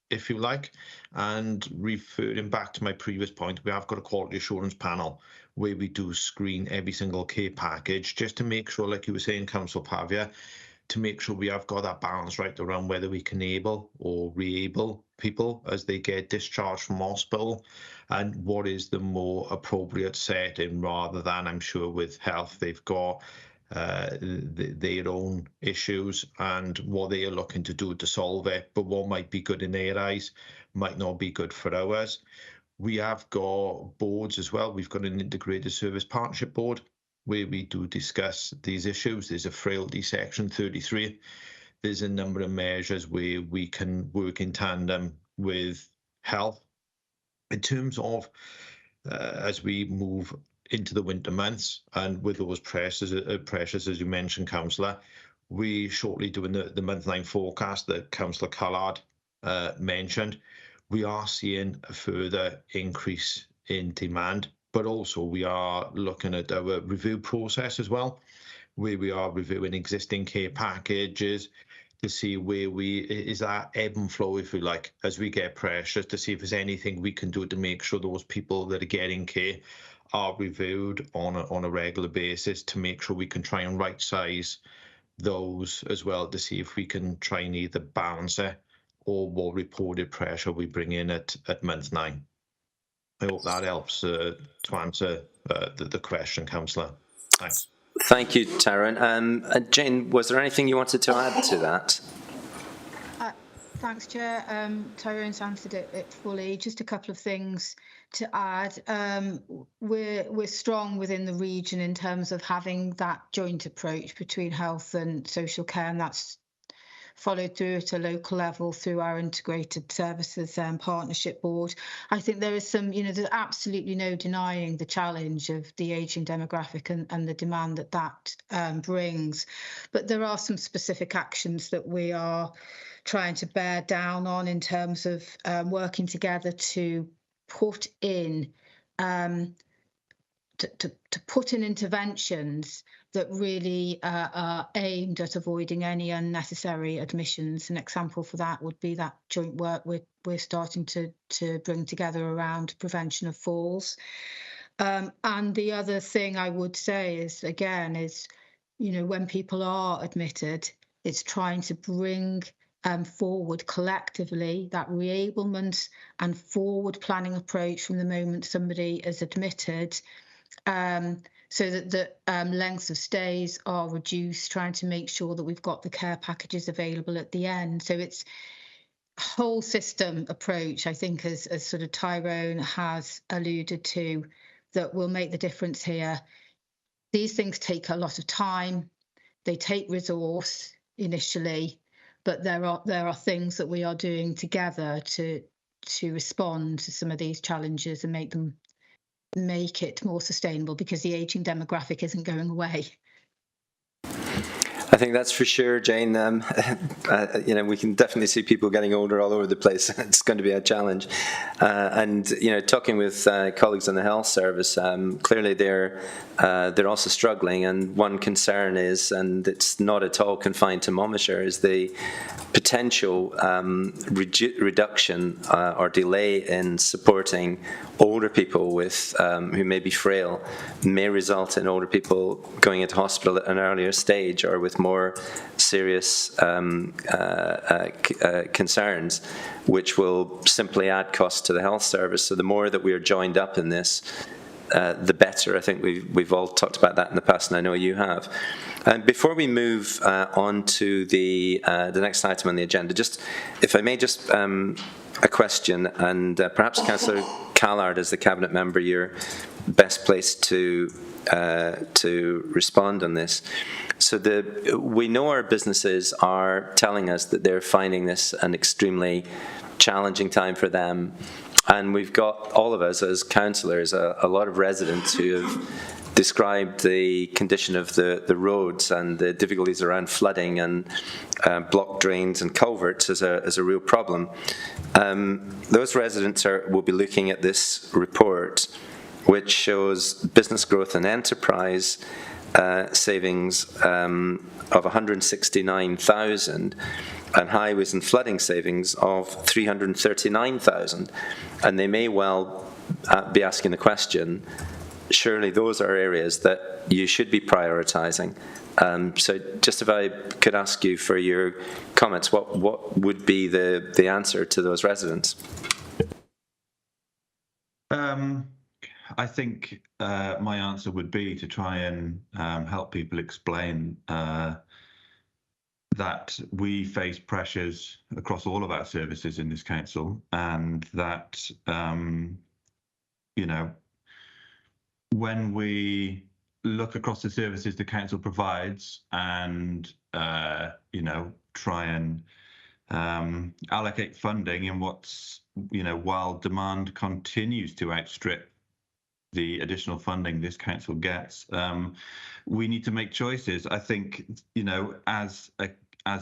if you like. And referring back to my previous point, we have got a quality assurance panel where we do screen every single care package, just to make sure, like you were saying, Councillor Pavia, to make sure we have got that balance right around whether we can able or re-able people as they get discharged from hospital, and what is the more appropriate setting, rather than, I'm sure with health, they've got their own issues and what they are looking to do to solve it, but what might be good in their eyes might not be good for ours. We have got boards as well. We've got an integrated service partnership board where we do discuss these issues. There's a frailty section 33 there's a number of measures where we can work in tandem with health. In terms of as we move into the winter months and with those pressures, as you mentioned, Councillor, we shortly doing the month 9 forecast that Councillor Callard mentioned. We are seeing a further increase in demand, but also we are looking at our review process as well, where we are reviewing existing care packages to see where is that ebb and flow, if you like, as we get pressures, to see if there's anything we can do to make sure those people that are getting care are reviewed on a regular basis, to make sure we can try and right size those as well, to see if we can try and either balance it or what reported pressure we bring in at month 9. I hope that helps to answer the question, Councillor. Thanks. Thank you, Tyrone. Jane, was there anything you wanted to add to that? Thanks, Chair. Tyrone's answered it fully. Just a couple of things to add. We're strong within the region in terms of having that joint approach between health and social care, and that's followed through at a local level through our integrated services partnership board. I think there is some, there's absolutely no denying the challenge of the ageing demographic and the demand that brings. But there are some specific actions that we are trying to bear down on in terms of working together to put in to put in interventions that really are aimed at avoiding any unnecessary admissions. An example for that would be that joint work we're starting to bring together around prevention of falls. And the other thing I would say is, again, when people are admitted, it's trying to bring forward collectively that reablement and forward planning approach from the moment somebody is admitted, so that the lengths of stays are reduced, trying to make sure that we've got the care packages available at the end. So it's a whole system approach, I think, as sort of Tyrone has alluded to, that will make the difference here. These things take a lot of time. They take resource initially, but there are things that we are doing together to respond to some of these challenges and make it more sustainable, because the ageing demographic isn't going away. I think that's for sure, Jane. We can definitely see people getting older all over the place. It's going to be a challenge. And talking with colleagues in the health service, clearly they're also struggling. And one concern is, and it's not at all confined to Monmouthshire, is the potential reduction or delay in supporting older people with who may be frail, may result in older people going into hospital at an earlier stage or with more serious concerns, which will simply add cost to the health service. So the more that we are joined up in this, the better. I think we've all talked about that in the past, and I know you have. Before we move on to the next item on the agenda, just if I may, just a question, and perhaps Councillor Callard, as the Cabinet member, you're best placed to respond on this. So we know our businesses are telling us that they're finding this an extremely challenging time for them. And we've got, all of us as councillors, a lot of residents who have described the condition of the roads and the difficulties around flooding and blocked drains and culverts as a real problem. Those residents will be looking at this report, which shows business growth and enterprise savings of 169,000 and highways and flooding savings of 339,000. And they may well be asking the question, surely those are areas that you should be prioritising. So just if I could ask you for your comments, what would be the answer to those residents? I think my answer would be to try and help people explain that we face pressures across all of our services in this council, and that when we look across the services the council provides and try and allocate funding in what's, while demand continues to outstrip the additional funding this council gets, we need to make choices. I think, as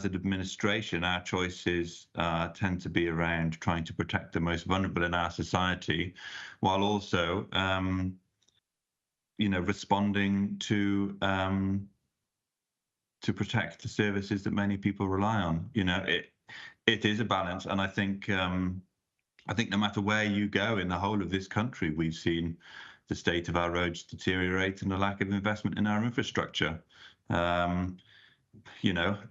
an administration, our choices tend to be around trying to protect the most vulnerable in our society, while also, responding to protect the services that many people rely on. It is a balance, and I think no matter where you go in the whole of this country, we've seen the state of our roads deteriorate and the lack of investment in our infrastructure. The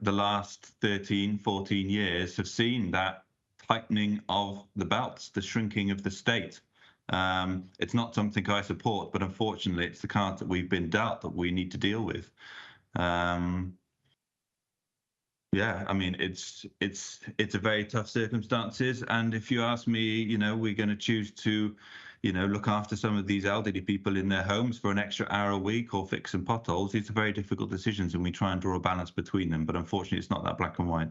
last 13, 14 years have seen that tightening of the belts, the shrinking of the state. It's not something I support, but unfortunately, it's the cards that we've been dealt that we need to deal with. It's a very tough circumstances, and if you ask me, we're going to choose to, look after some of these elderly people in their homes for an extra hour a week or fix some potholes. These are very difficult decisions, and we try and draw a balance between them. But unfortunately, it's not that black and white.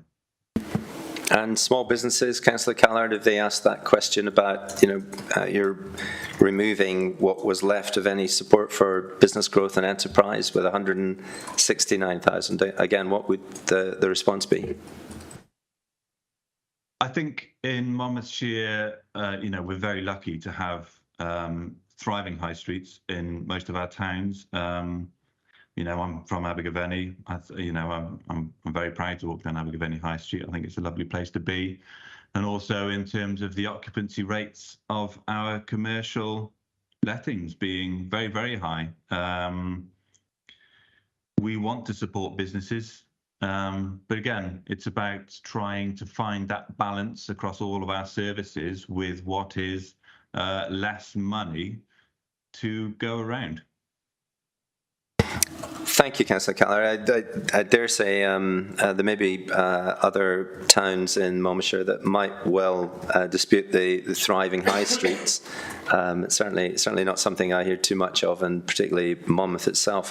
And small businesses, Councillor Callard, have they asked that question about, you're removing what was left of any support for business growth and enterprise with 169,000? Again, what would the response be? I think in Monmouthshire, we're very lucky to have thriving high streets in most of our towns. I'm from Abergavenny. I'm very proud to walk down Abergavenny High Street. I think it's a lovely place to be. And also in terms of the occupancy rates of our commercial lettings being very, very high. We want to support businesses. But again, it's about trying to find that balance across all of our services with what is less money to go around. Thank you, Councillor Callard. I dare say there may be other towns in Monmouthshire that might well dispute the thriving high streets. It's certainly not something I hear too much of, and particularly Monmouth itself.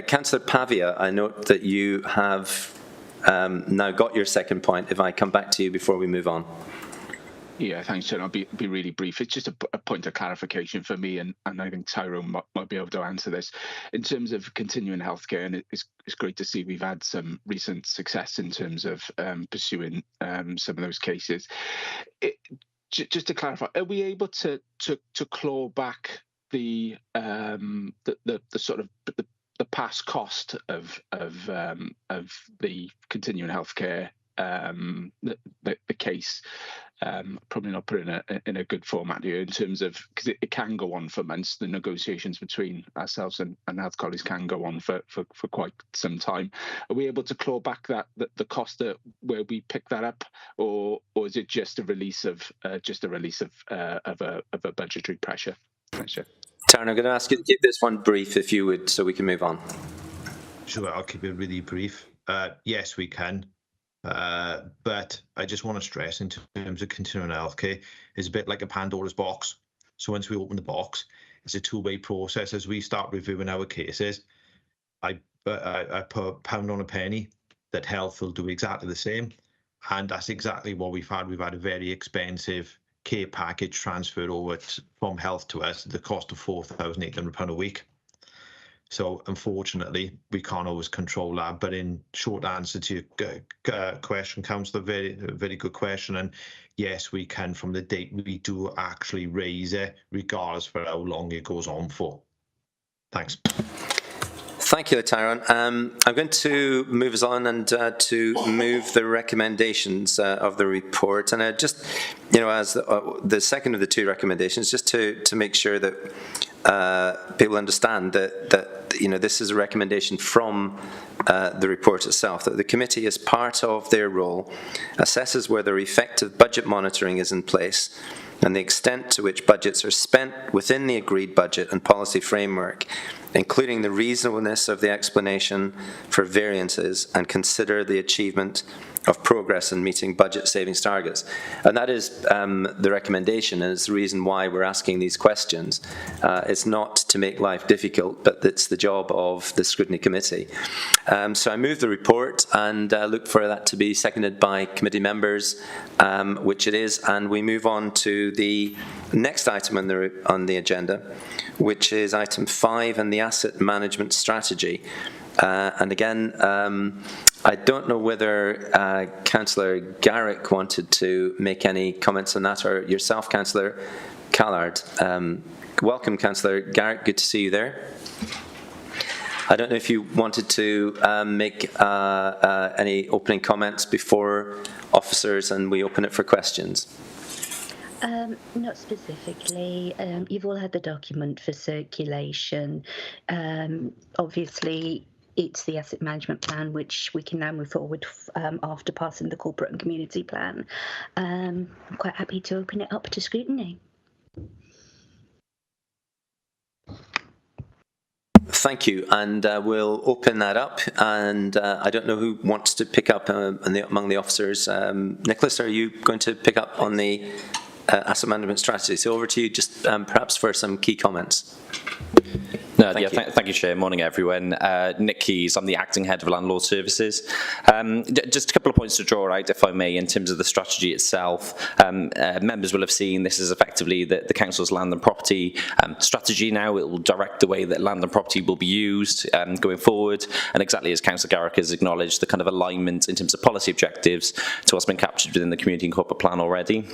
Councillor Pavia, I note that you have now got your second point. If I come back to you before we move on. Yeah, thanks, John. I'll be really brief. It's just a point of clarification for me, and I think Tyrone might be able to answer this. In terms of continuing healthcare, and it's great to see we've had some recent success in terms of pursuing some of those cases. Just to clarify, are we able to claw back the sort of the past cost of the continuing healthcare, the case? Probably not put in a good format here in terms of, because it can go on for months. The negotiations between ourselves and health colleagues can go on for quite some time. Are we able to claw back the cost where we pick that up, or is it just a release of a budgetary pressure? Thanks, Jeff. Taryn, I'm going to ask you to keep this one brief, if you would, so we can move on. Sure, I'll keep it really brief. Yes, we can. But I just want to stress, in terms of continuing healthcare, it's a bit like a Pandora's box. So once we open the box, it's a two-way process. As we start reviewing our cases, I put pound on a penny that health will do exactly the same. And that's exactly what we've had. We've had a very expensive care package transferred over from health to us at the cost of £4,800 a week. So unfortunately, we can't always control that. But in short answer to your question, Councillor, very good question. And yes, we can, from the date we do actually raise it, regardless for how long it goes on for. Thanks. Thank you, Tyrone. I'm going to move us on and to move the recommendations of the report. And just, as the second of the two recommendations, just to make sure that people understand that this is a recommendation from the report itself, that the committee, as part of their role, assesses whether effective budget monitoring is in place and the extent to which budgets are spent within the agreed budget and policy framework, including the reasonableness of the explanation for variances, and consider the achievement of progress in meeting budget savings targets. And that is the recommendation, and it's the reason why we're asking these questions. It's not to make life difficult, but it's the job of the Scrutiny Committee. So I move the report and look for that to be seconded by committee members, which it is, and we move on to the next item on the agenda, which is item 5 and the asset management strategy. And again, I don't know whether Councillor Garrick wanted to make any comments on that, or yourself, Councillor Callard. Welcome, Councillor Garrick. Good to see you there. I don't know if you wanted to make any opening comments before officers and we open it for questions. Not specifically. You've all had the document for circulation. Obviously, it's the asset management plan, which we can now move forward after passing the corporate and community plan. I'm quite happy to open it up to scrutiny. Thank you, and we'll open that up, and I don't know who wants to pick up among the officers. Nicholas, are you going to pick up on the asset management strategy? So over to you, just perhaps for some key comments. Thank you, Chair. Morning, everyone. Nick Keys, I'm the Acting Head of Landlord Services. Just a couple of points to draw out, if I may, in terms of the strategy itself. Members will have seen this is effectively the Council's land and property strategy now. It will direct the way that land and property will be used going forward, and exactly as Councillor Garrick has acknowledged, the kind of alignment in terms of policy objectives to what's been captured within the community and corporate plan already.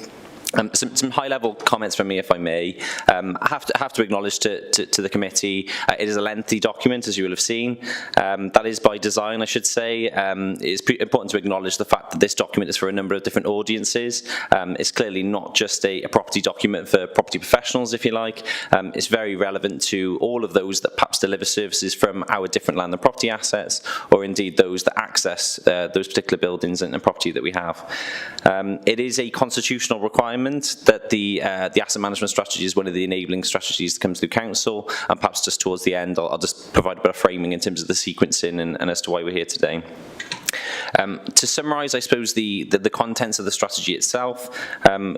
Some high-level comments from me, if I may. I have to acknowledge to the committee, it is a lengthy document, as you will have seen. That is by design, I should say. It's important to acknowledge the fact that this document is for a number of different audiences. It's clearly not just a property document for property professionals, if you like. It's very relevant to all of those that perhaps deliver services from our different land and property assets, or indeed those that access those particular buildings and property that we have. It is a constitutional requirement that the asset management strategy is one of the enabling strategies that comes through Council, and perhaps just towards the end I'll just provide a bit of framing in terms of the sequencing and as to why we're here today. To summarise, I suppose, the contents of the strategy itself,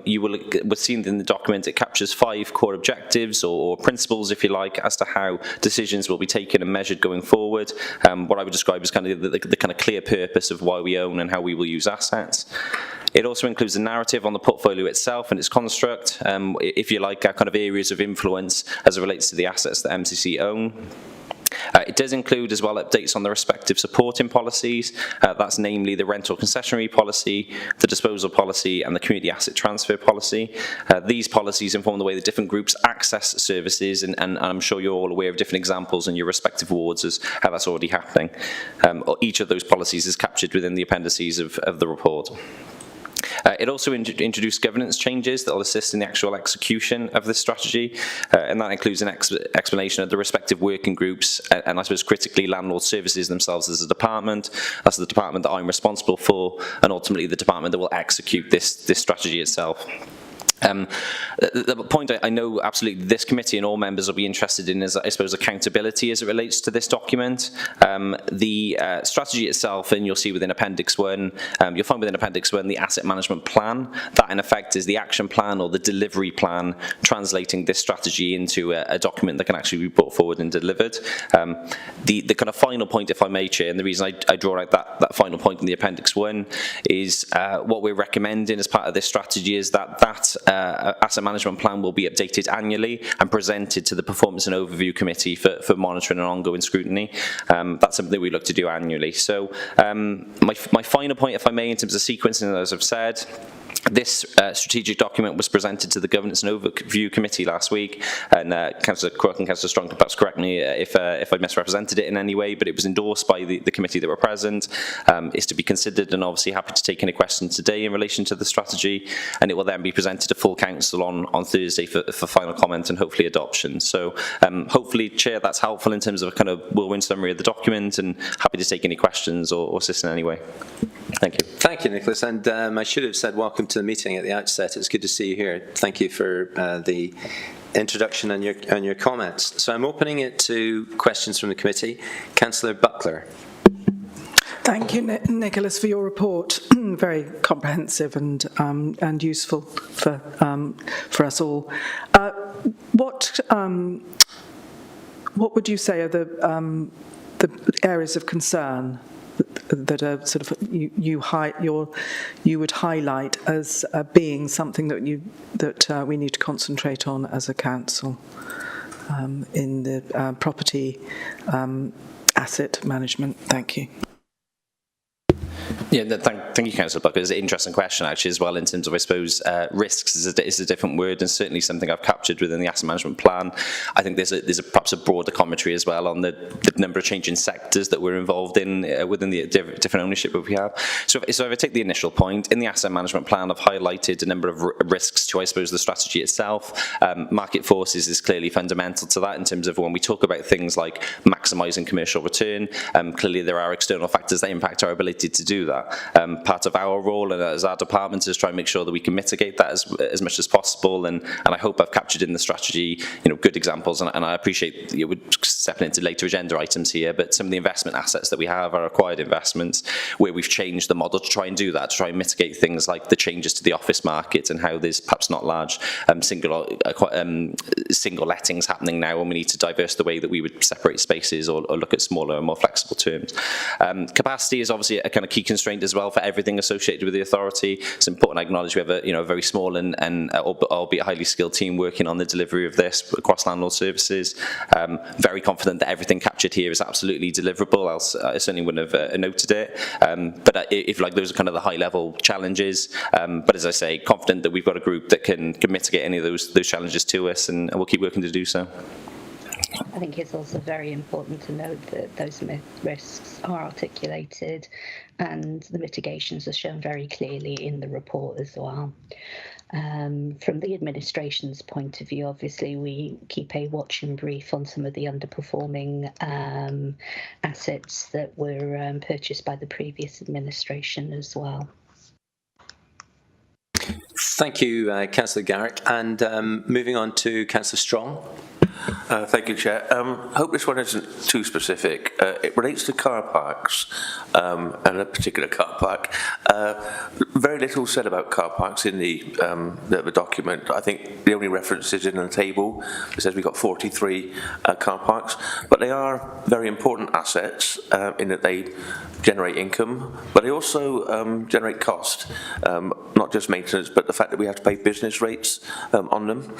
you will have seen in the document it captures 5 core objectives or principles, if you like, as to how decisions will be taken and measured going forward. What I would describe as kind of the kind of clear purpose of why we own and how we will use assets. It also includes a narrative on the portfolio itself and its construct, if you like, our kind of areas of influence as it relates to the assets that MCC own. It does include as well updates on the respective supporting policies. That's namely the rental concessionary policy, the disposal policy, and the community asset transfer policy. These policies inform the way that different groups access services, and I'm sure you're all aware of different examples in your respective wards as how that's already happening. Each of those policies is captured within the appendices of the report. It also introduced governance changes that will assist in the actual execution of this strategy, and that includes an explanation of the respective working groups and I suppose critically landlord services themselves as a department. That's the department that I'm responsible for, and ultimately the department that will execute this strategy itself. The point I know absolutely this committee and all members will be interested in is, I suppose, accountability as it relates to this document. The strategy itself, and you'll see within Appendix 1, you'll find within Appendix 1 the asset management plan. That in effect is the action plan or the delivery plan, translating this strategy into a document that can actually be brought forward and delivered. The kind of final point, if I may, Chair, and the reason I draw out that final point in the Appendix 1 is what we're recommending as part of this strategy is that asset management plan will be updated annually and presented to the Performance and Overview Committee for monitoring and ongoing scrutiny. That's something we look to do annually. So my final point, if I may, in terms of sequencing, as I've said, this strategic document was presented to the Governance and Overview Committee last week, and Councillor Quirk and Councillor Strong can perhaps correct me if I misrepresented it in any way, but it was endorsed by the committee that were present. Is to be considered, and obviously happy to take any questions today in relation to the strategy, and it will then be presented to full Council on Thursday for final comment and hopefully adoption. So hopefully, Chair, that's helpful in terms of a kind of whirlwind summary of the document, and happy to take any questions or assist in any way. Thank you. Thank you, Nicholas. And I should have said welcome to the meeting at the outset. It's good to see you here. Thank you for the introduction and your comments. So I'm opening it to questions from the committee. Councillor Buckler. Thank you, Nicholas, for your report. Very comprehensive and useful for us all. What would you say are the areas of concern that are sort of you would highlight as being something that we need to concentrate on as a council in the property asset management? Thank you. Yeah, thank you, Councillor Buck. It's an interesting question, actually, as well, in terms of, I suppose, risks is a different word, and certainly something I've captured within the asset management plan. I think there's perhaps a broader commentary as well on the number of changing sectors that we're involved in within the different ownership that we have. So if I take the initial point, in the asset management plan, I've highlighted a number of risks to, I suppose, the strategy itself. Market forces is clearly fundamental to that in terms of when we talk about things like maximising commercial return. Clearly, there are external factors that impact our ability to do that. Part of our role as our department is try and make sure that we can mitigate that as much as possible, and I hope I've captured in the strategy, good examples, and I appreciate you would step into later agenda items here, but some of the investment assets that we have are acquired investments where we've changed the model to try and do that, to try and mitigate things like the changes to the office market and how there's perhaps not large single lettings happening now, and we need to diverse the way that we would separate spaces or look at smaller and more flexible terms. Capacity is obviously a kind of key constraint as well for everything associated with the authority. It's important to acknowledge we have a very small and albeit highly skilled team working on the delivery of this across landlord services. Very confident that everything captured here is absolutely deliverable, else I certainly wouldn't have noted it. But if those are kind of the high level challenges. But as I say, confident that we've got a group that can mitigate any of those challenges to us, and we'll keep working to do so. I think it's also very important to note that those risks are articulated and the mitigations are shown very clearly in the report as well. From the administration's point of view, obviously, we keep a watch and brief on some of the underperforming assets that were purchased by the previous administration as well. Thank you, Councillor Garrick. And moving on to Councillor Strong. Thank you, Chair. I hope this one isn't too specific. It relates to car parks and a particular car park. Very little said about car parks in the document. I think the only reference is in the table. It says we've got 43 car parks, but they are very important assets in that they generate income, but they also generate cost, not just maintenance, but the fact that we have to pay business rates on them.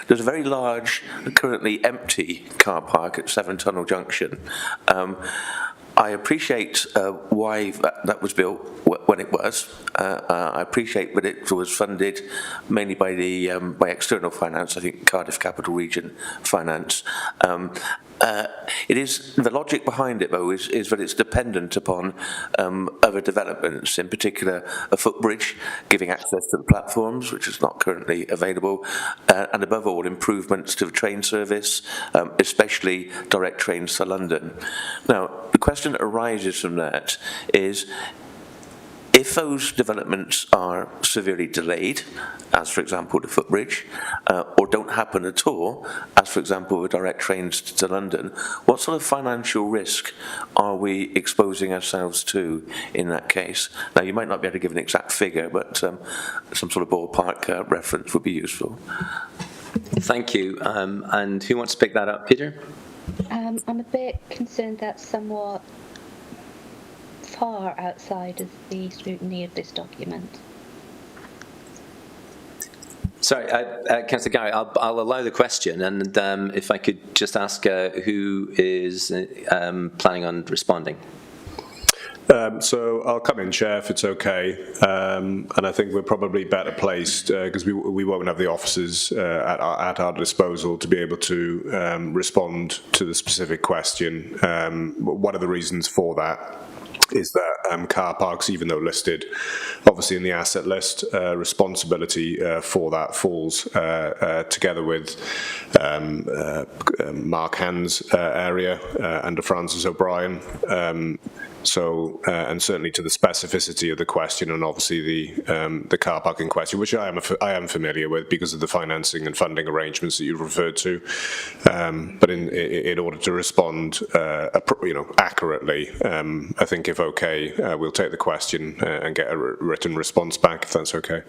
There's a very large, currently empty car park at 7 Tunnel Junction. I appreciate why that was built when it was. I appreciate that it was funded mainly by external finance. I think Cardiff Capital Region Finance. It is the logic behind it, though, is that it's dependent upon other developments, in particular a footbridge giving access to the platforms, which is not currently available, and above all improvements to the train service, especially direct trains to London. Now, the question that arises from that is, if those developments are severely delayed, as for example the footbridge, or don't happen at all, as for example the direct trains to London, what sort of financial risk are we exposing ourselves to in that case? Now, you might not be able to give an exact figure, but some sort of ballpark reference would be useful. Thank you. And who wants to pick that up? Peter? I'm a bit concerned that's somewhat far outside of the scrutiny of this document. Sorry, Councillor Gary, I'll allow the question, and if I could just ask who is planning on responding. So I'll come in, Chair, if it's okay, and I think we're probably better placed because we won't have the officers at our disposal to be able to respond to the specific question. One of the reasons for that is that car parks, even though listed obviously in the asset list, responsibility for that falls together with Mark Hand's area under Francis O'Brien. And certainly to the specificity of the question, and obviously the car parking question, which I am familiar with because of the financing and funding arrangements that you've referred to. But in order to respond, accurately, I think if okay, we'll take the question and get a written response back, if that's okay.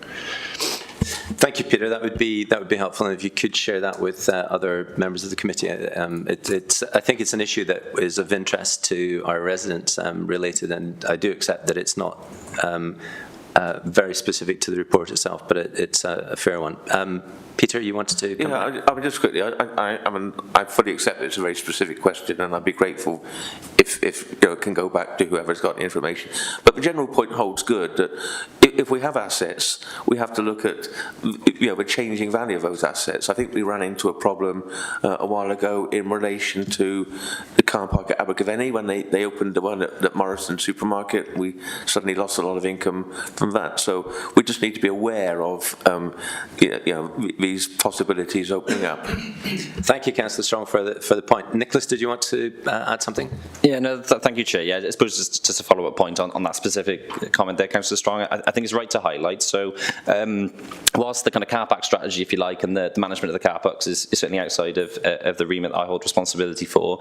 Thank you, Peter. That would be helpful, and if you could share that with other members of the committee. I think it's an issue that is of interest to our residents related, and I do accept that it's not very specific to the report itself, but it's a fair one. Peter, you wanted to come back? I mean, just quickly, I fully accept that it's a very specific question, and I'd be grateful if it can go back to whoever's got the information. But the general point holds good that if we have assets, we have to look at the changing value of those assets. I think we ran into a problem a while ago in relation to the car park at Abergavenny when they opened the one at Morrison Supermarket. We suddenly lost a lot of income from that. So we just need to be aware of these possibilities opening up. Thank you, Councillor Strong, for the point. Nicholas, did you want to add something? Yeah, no, thank you, Chair. Yeah, I suppose just a follow-up point on that specific comment there, Councillor Strong. I think it's right to highlight. So, whilst the kind of car park strategy, if you like, and the management of the car parks is certainly outside of the remit that I hold responsibility for,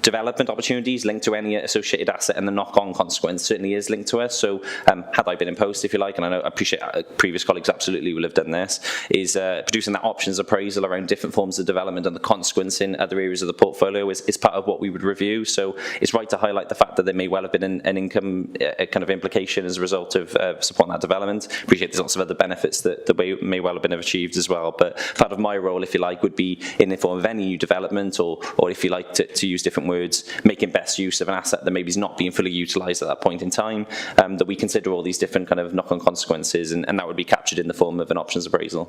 development opportunities linked to any associated asset and the knock-on consequence certainly is linked to us. So, had I been in post, if you like, and I appreciate previous colleagues absolutely will have done this, is producing that options appraisal around different forms of development and the consequence in other areas of the portfolio is part of what we would review. So it's right to highlight the fact that there may well have been an income kind of implication as a result of supporting that development. Appreciate there's lots of other benefits that may well have been achieved as well. But part of my role, if you like, would be in the form of any new development or if you like to use different words, making best use of an asset that maybe is not being fully utilised at that point in time, that we consider all these different kind of knock-on consequences, and that would be captured in the form of an options appraisal.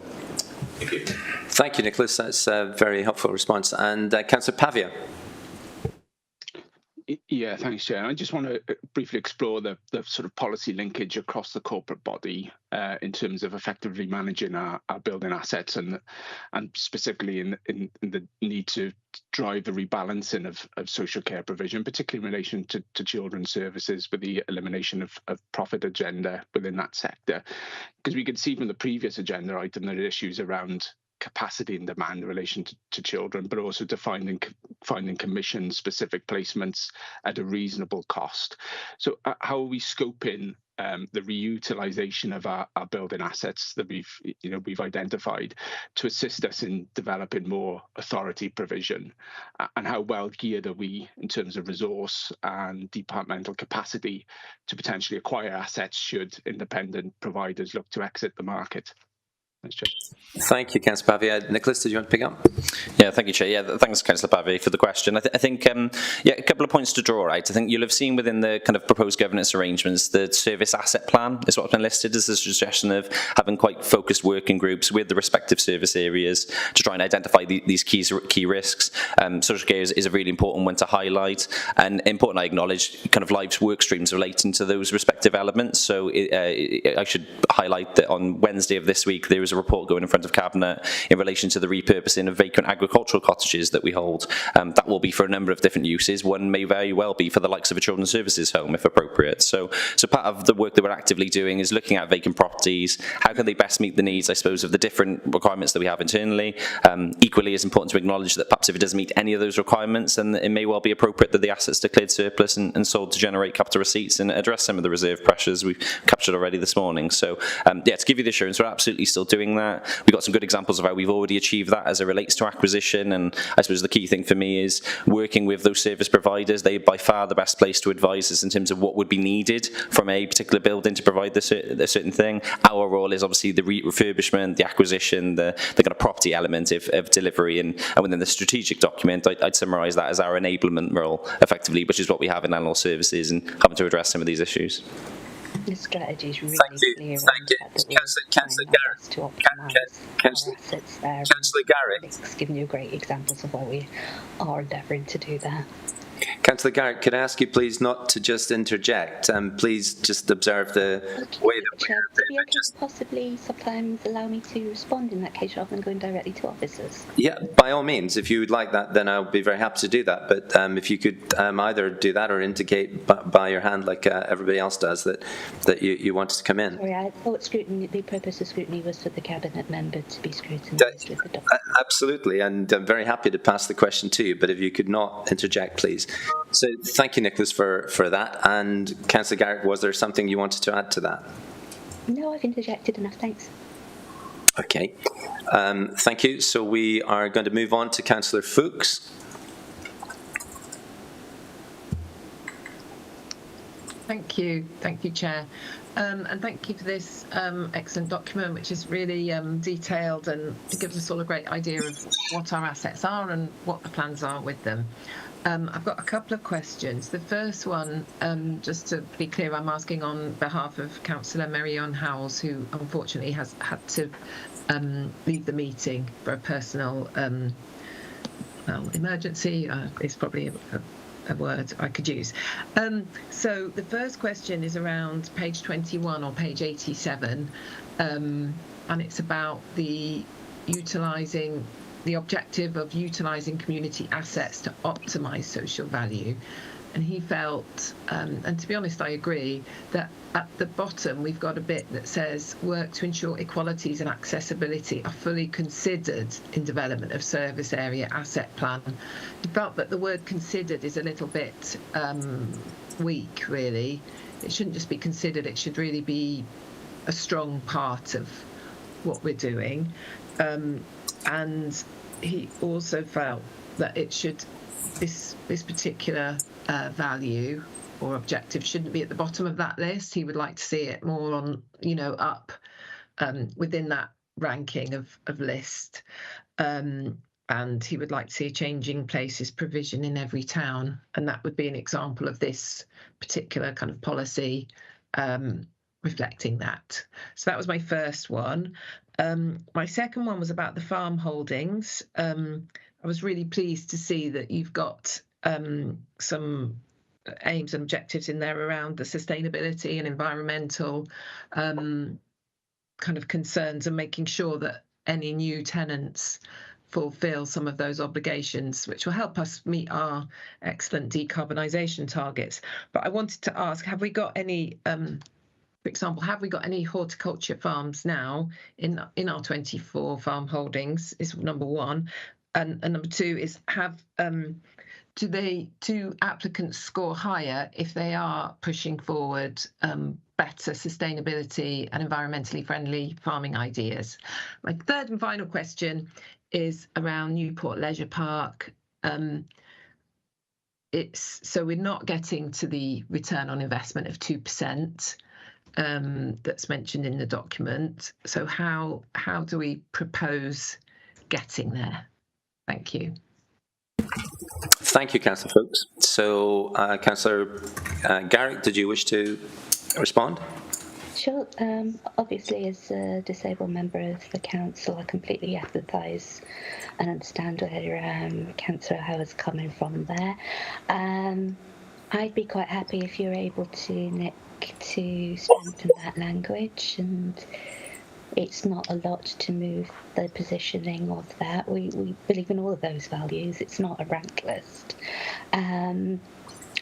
Thank you, Nicholas. That's a very helpful response. And Councillor Pavia. Yeah, thanks, Chair. I just want to briefly explore the sort of policy linkage across the corporate body in terms of effectively managing our building assets and specifically in the need to drive the rebalancing of social care provision, particularly in relation to children's services with the elimination of profit agenda within that sector. Because we could see from the previous agenda item there are issues around capacity and demand in relation to children, but also to finding commission-specific placements at a reasonable cost. So how are we scoping the reutilization of our building assets that we've identified to assist us in developing more authority provision, and how well geared are we in terms of resource and departmental capacity to potentially acquire assets should independent providers look to exit the market? Thank you, Councillor Pavia. Nicholas, did you want to pick up? Yeah, thank you, Chair. Yeah, thanks, Councillor Pavia, for the question. I think, a couple of points to draw out. I think you'll have seen within the kind of proposed governance arrangements, the service asset plan is what's been listed as a suggestion of having quite focused working groups with the respective service areas to try and identify these key risks. Social care is a really important one to highlight, and important I acknowledge kind of LIVE's work streams relating to those respective elements. So I should highlight that on Wednesday of this week, there is a report going in front of Cabinet in relation to the repurposing of vacant agricultural cottages that we hold. That will be for a number of different uses. One may very well be for the likes of a children's services home, if appropriate. So part of the work that we're actively doing is looking at vacant properties. How can they best meet the needs, I suppose, of the different requirements that we have internally? Equally, it's important to acknowledge that perhaps if it doesn't meet any of those requirements, then it may well be appropriate that the assets declared surplus and sold to generate capital receipts and address some of the reserve pressures we've captured already this morning. So, to give you the assurance, we're absolutely still doing that. We've got some good examples of how we've already achieved that as it relates to acquisition, and I suppose the key thing for me is working with those service providers. They're by far the best place to advise us in terms of what would be needed from a particular building to provide a certain thing. Our role is obviously the refurbishment, the acquisition, the kind of property element of delivery, and within the strategic document, I'd summarise that as our enablement role, effectively, which is what we have in landlord services and having to address some of these issues. The strategy is really clear. Thank you. Councillor Garrett. Councillor Garrett. It's giving you great examples of why we are endeavouring to do that. Councillor Garrett, could I ask you please not to just interject? Please just observe the way that Chair, would it be okay to possibly sometimes allow me to respond in that case rather than going directly to officers? Yeah, by all means. If you would like that, then I'll be very happy to do that. But if you could either do that or indicate by your hand, like everybody else does, that you wanted to come in. Sorry, I thought scrutiny. The purpose of scrutiny was for the cabinet member to be scrutinised with the document. Absolutely, and I'm very happy to pass the question to you. But if you could not interject, please. So thank you, Nicholas, for that. And Councillor Garrett, was there something you wanted to add to that? No, I've interjected enough. Thanks. Okay, thank you. So we are going to move on to Councillor Fuchs. Thank you, Chair. And thank you for this excellent document, which is really detailed, and it gives us all a great idea of what our assets are and what the plans are with them. I've got a couple of questions. The first one, just to be clear, I'm asking on behalf of Councillor Mary-Ann Howells, who unfortunately has had to leave the meeting for a personal emergency. Is probably a word I could use. So the first question is around page 21 or page 87, and it's about the objective of utilising community assets to optimise social value. And he felt, and to be honest, I agree, that at the bottom we've got a bit that says work to ensure equalities and accessibility are fully considered in development of service area asset plan. He felt that the word considered is a little bit weak, really. It shouldn't just be considered, it should really be a strong part of what we're doing. And he also felt that it should, this particular value or objective shouldn't be at the bottom of that list. He would like to see it more on, up within that ranking of list. And he would like to see a changing places provision in every town. And that would be an example of this particular kind of policy reflecting that. So that was my first one. My second one was about the farm holdings. I was really pleased to see that you've got some aims and objectives in there around the sustainability and environmental kind of concerns, and making sure that any new tenants fulfil some of those obligations, which will help us meet our excellent decarbonisation targets. But I wanted to ask, have we got any for example, have we got any horticulture farms now in our 24 farm holdings, is number one. And number two is, do applicants score higher if they are pushing forward better sustainability and environmentally friendly farming ideas? My third and final question is around Newport Leisure Park. So we're not getting to the return on investment of 2%. That's mentioned in the document. So how do we propose getting there? Thank you. Thank you, Councillor Fuchs. So, Councillor Garrett, did you wish to respond? Sure. Obviously, as a disabled member of the council, I completely empathise and understand where Councillor Howard's coming from there. I'd be quite happy if you're able to, Nick, to strengthen that language, and it's not a lot to move the positioning of that. We believe in all of those values. It's not a rank list.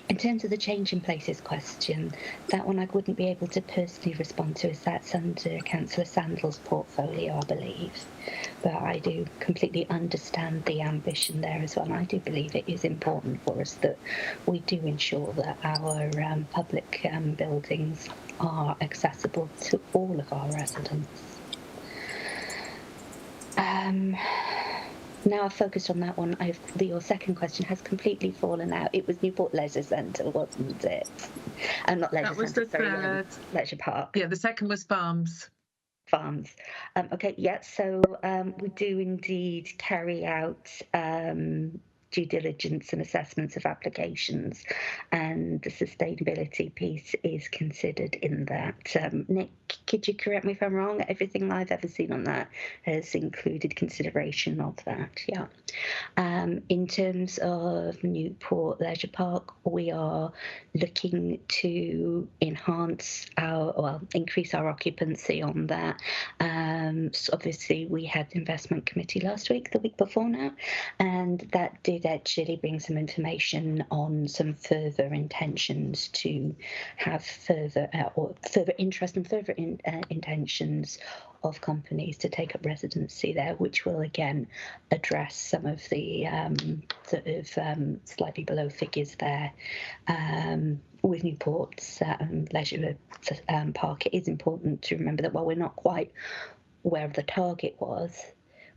In terms of the change in places question, that one I wouldn't be able to personally respond to, as that's under Councillor Sandal's portfolio, I believe. But I do completely understand the ambition there as well. And I do believe it is important for us that we do ensure that our public buildings are accessible to all of our residents. Now I've focused on that one. Your second question has completely fallen out. It was Newport Leisure Centre, wasn't it? Not Leisure Centre, sorry, Leisure Park. Yeah, the second was farms. Farms. Okay, yeah, so we do indeed carry out due diligence and assessments of applications, and the sustainability piece is considered in that. Nick, could you correct me if I'm wrong? Everything I've ever seen on that has included consideration of that, yeah. In terms of Newport Leisure Park, we are looking to increase our occupancy on that. So obviously we had investment committee last week, the week before now, and that did actually bring some information on some further intentions to have further interest and further intentions of companies to take up residency there, which will again address some of the slightly below figures there. With Newport's leisure park, it is important to remember that while we're not quite where the target was,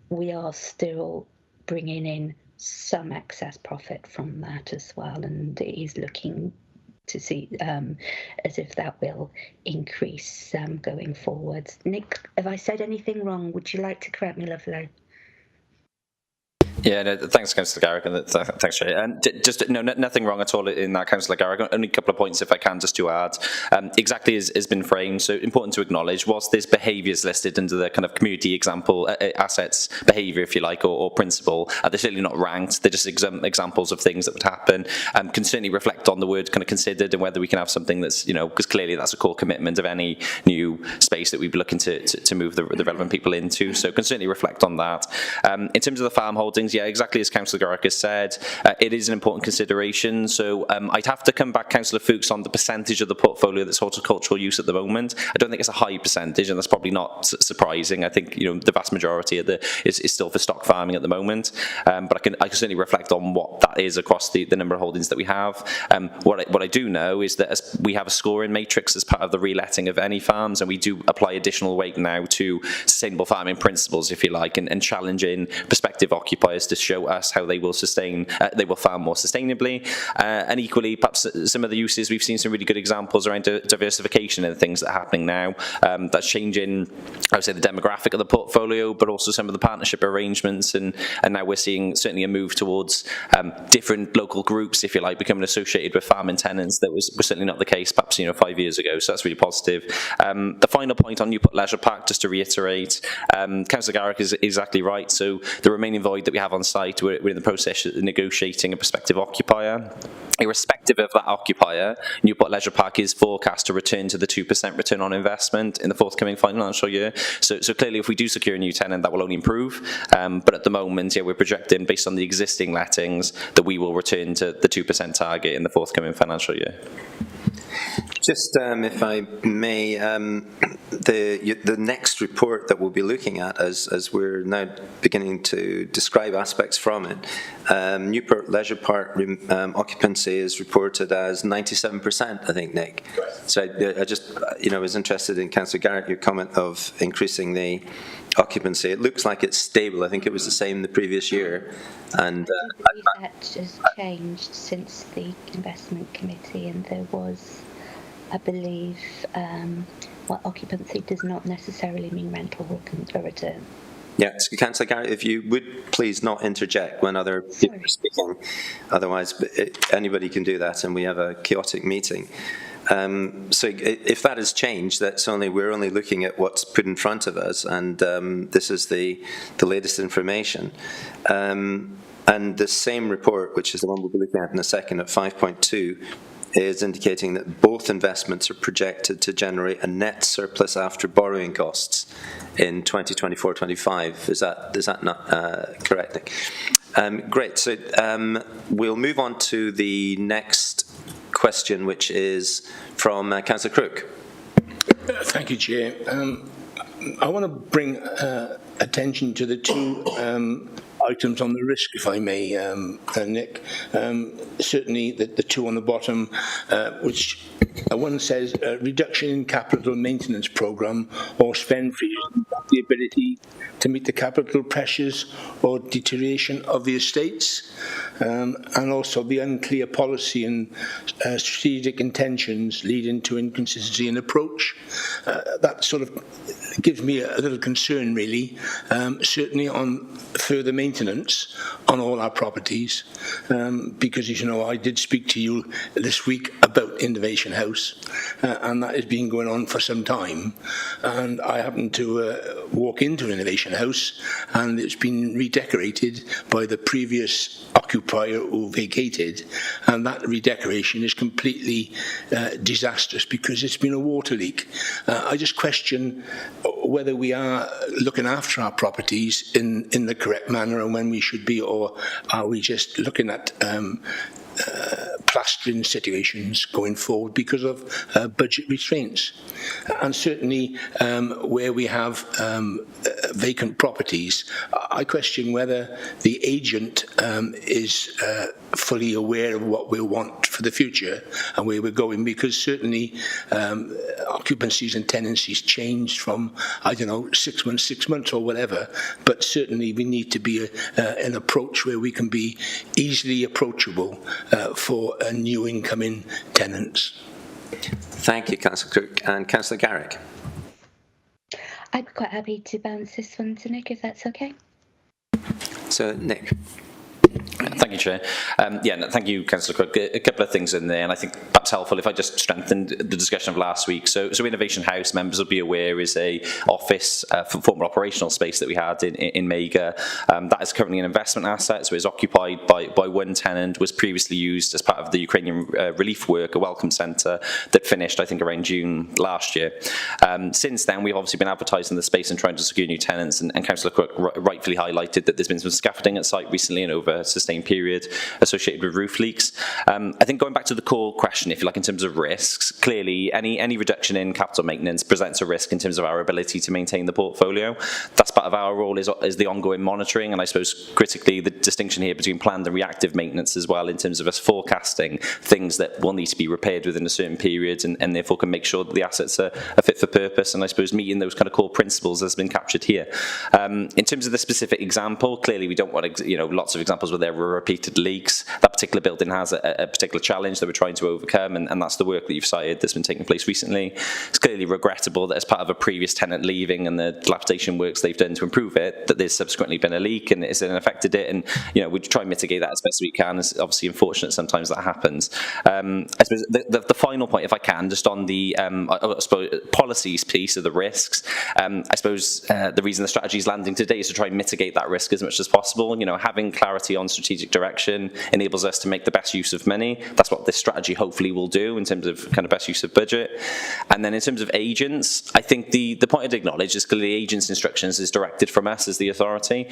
we are still bringing in some excess profit from that as well, and it is looking to see as if that will increase going forwards. Nick, have I said anything wrong? Would you like to correct me, lovely? Yeah, no, thanks, Councillor Garrick, and thanks, Jay. And just nothing wrong at all in that, Councillor Garrick. Only a couple of points, if I can, just to add. Exactly as has been framed. So important to acknowledge. Whilst there's behaviours listed under the kind of community example assets behaviour, if you like, or principle, they're certainly not ranked. They're just examples of things that would happen. Can certainly reflect on the word kind of considered and whether we can have something that's, because clearly that's a core commitment of any new space that we'd be looking to move the relevant people into. So can certainly reflect on that. In terms of the farm holdings, yeah, exactly as Councillor Garrick has said, it is an important consideration. So I'd have to come back, Councillor Fuchs, on the percentage of the portfolio that's horticultural use at the moment. I don't think it's a high percentage, and that's probably not surprising. I think the vast majority of is still for stock farming at the moment. But I can certainly reflect on what that is across the number of holdings that we have. What I do know is that as we have a scoring matrix as part of the reletting of any farms, and we do apply additional weight now to sustainable farming principles, if you like, and challenging prospective occupiers to show us how they will farm more sustainably. And equally, perhaps some of the uses, we've seen some really good examples around diversification and things that are happening now. That's changing, I would say, the demographic of the portfolio, but also some of the partnership arrangements. And now we're seeing certainly a move towards different local groups, if you like, becoming associated with farming tenants. That was certainly not the case, perhaps 5 years ago. So that's really positive. The final point on Newport Leisure Park, just to reiterate, Councillor Garrick is exactly right. So the remaining void that we have on site, we're in the process of negotiating a prospective occupier. Irrespective of that occupier, Newport Leisure Park is forecast to return to the 2% return on investment in the forthcoming financial year. So clearly, if we do secure a new tenant, that will only improve. But at the moment, we're projecting, based on the existing lettings, that we will return to the 2% target in the forthcoming financial year. Just, if I may, the next report that we'll be looking at, as we're now beginning to describe aspects from it, Newport Leisure Park occupancy is reported as 97%, I think, Nick. So I just, was interested in, Councillor Garrett, your comment of increasing the occupancy. It looks like it's stable. I think it was the same the previous year. And that has changed since the investment committee, and there was, I believe, occupancy does not necessarily mean rental return. Yeah, so Councillor Garrett, if you would please not interject when other people are speaking, otherwise anybody can do that and we have a chaotic meeting. So if that has changed, we're only looking at what's put in front of us, and this is the latest information. And the same report, which is the one we'll be looking at in a second, at 5.2, is indicating that both investments are projected to generate a net surplus after borrowing costs in 2024-25. Is that not correct, Nick? Great. So we'll move on to the next question, which is from Councillor Crook. Thank you, Chair. I want to bring attention to the two items on the risk, if I may, Nick. Certainly the two on the bottom, which one says reduction in capital maintenance programme or spend freeze, the ability to meet the capital pressures or deterioration of the estates, and also the unclear policy and strategic intentions leading to inconsistency in approach. That sort of gives me a little concern, really. Certainly on further maintenance on all our properties, because, as you know, I did speak to you this week about Innovation House, and that has been going on for some time. And I happened to walk into Innovation House, and it's been redecorated by the previous occupier who vacated, and that redecoration is completely disastrous because it's been a water leak. I just question whether we are looking after our properties in the correct manner and when we should be, or are we just looking at plastering situations going forward because of budget restraints. And certainly where we have vacant properties, I question whether the agent is fully aware of what we want for the future and where we're going, because certainly occupancies and tenancies change from, I don't know, 6 months or whatever, but certainly we need to be an approach where we can be easily approachable for new incoming tenants. Thank you, Councillor Cook. And Councillor Garrick. I'd be quite happy to bounce this one to Nick, if that's okay. So, Nick. Thank you, Chair. Thank you, Councillor Cook. A couple of things in there, and I think perhaps helpful if I just strengthened the discussion of last week. So Innovation House, members will be aware, is a office former operational space that we had in Mega. That is currently an investment asset, so it's occupied by one tenant, was previously used as part of the Ukrainian relief work, a welcome centre that finished, I think, around June last year. Since then, we've obviously been advertising the space and trying to secure new tenants, and Councillor Cook rightfully highlighted that there's been some scaffolding at site recently and over a sustained period associated with roof leaks. I think going back to the core question, if you like, in terms of risks, clearly any reduction in capital maintenance presents a risk in terms of our ability to maintain the portfolio. That's part of our role is the ongoing monitoring, and I suppose critically the distinction here between planned and reactive maintenance as well, in terms of us forecasting things that will need to be repaired within a certain period and therefore can make sure that the assets are fit for purpose, and I suppose meeting those kind of core principles has been captured here. In terms of the specific example, clearly we don't want lots of examples where there were repeated leaks. That particular building has a particular challenge that we're trying to overcome, and that's the work that you've cited that's been taking place recently. It's clearly regrettable that as part of a previous tenant leaving and the dilapidation works they've done to improve it, that there's subsequently been a leak and it's affected it, and we try and mitigate that as best we can. It's obviously unfortunate sometimes that happens. I suppose the final point, if I can, just on the I suppose policies piece of the risks, I suppose the reason the strategy is landing today is to try and mitigate that risk as much as possible. Having clarity on strategic direction enables us to make the best use of money. That's what this strategy hopefully will do in terms of kind of best use of budget. And then in terms of agents, I think the point I'd acknowledge is clearly the agent's instructions is directed from us as the authority.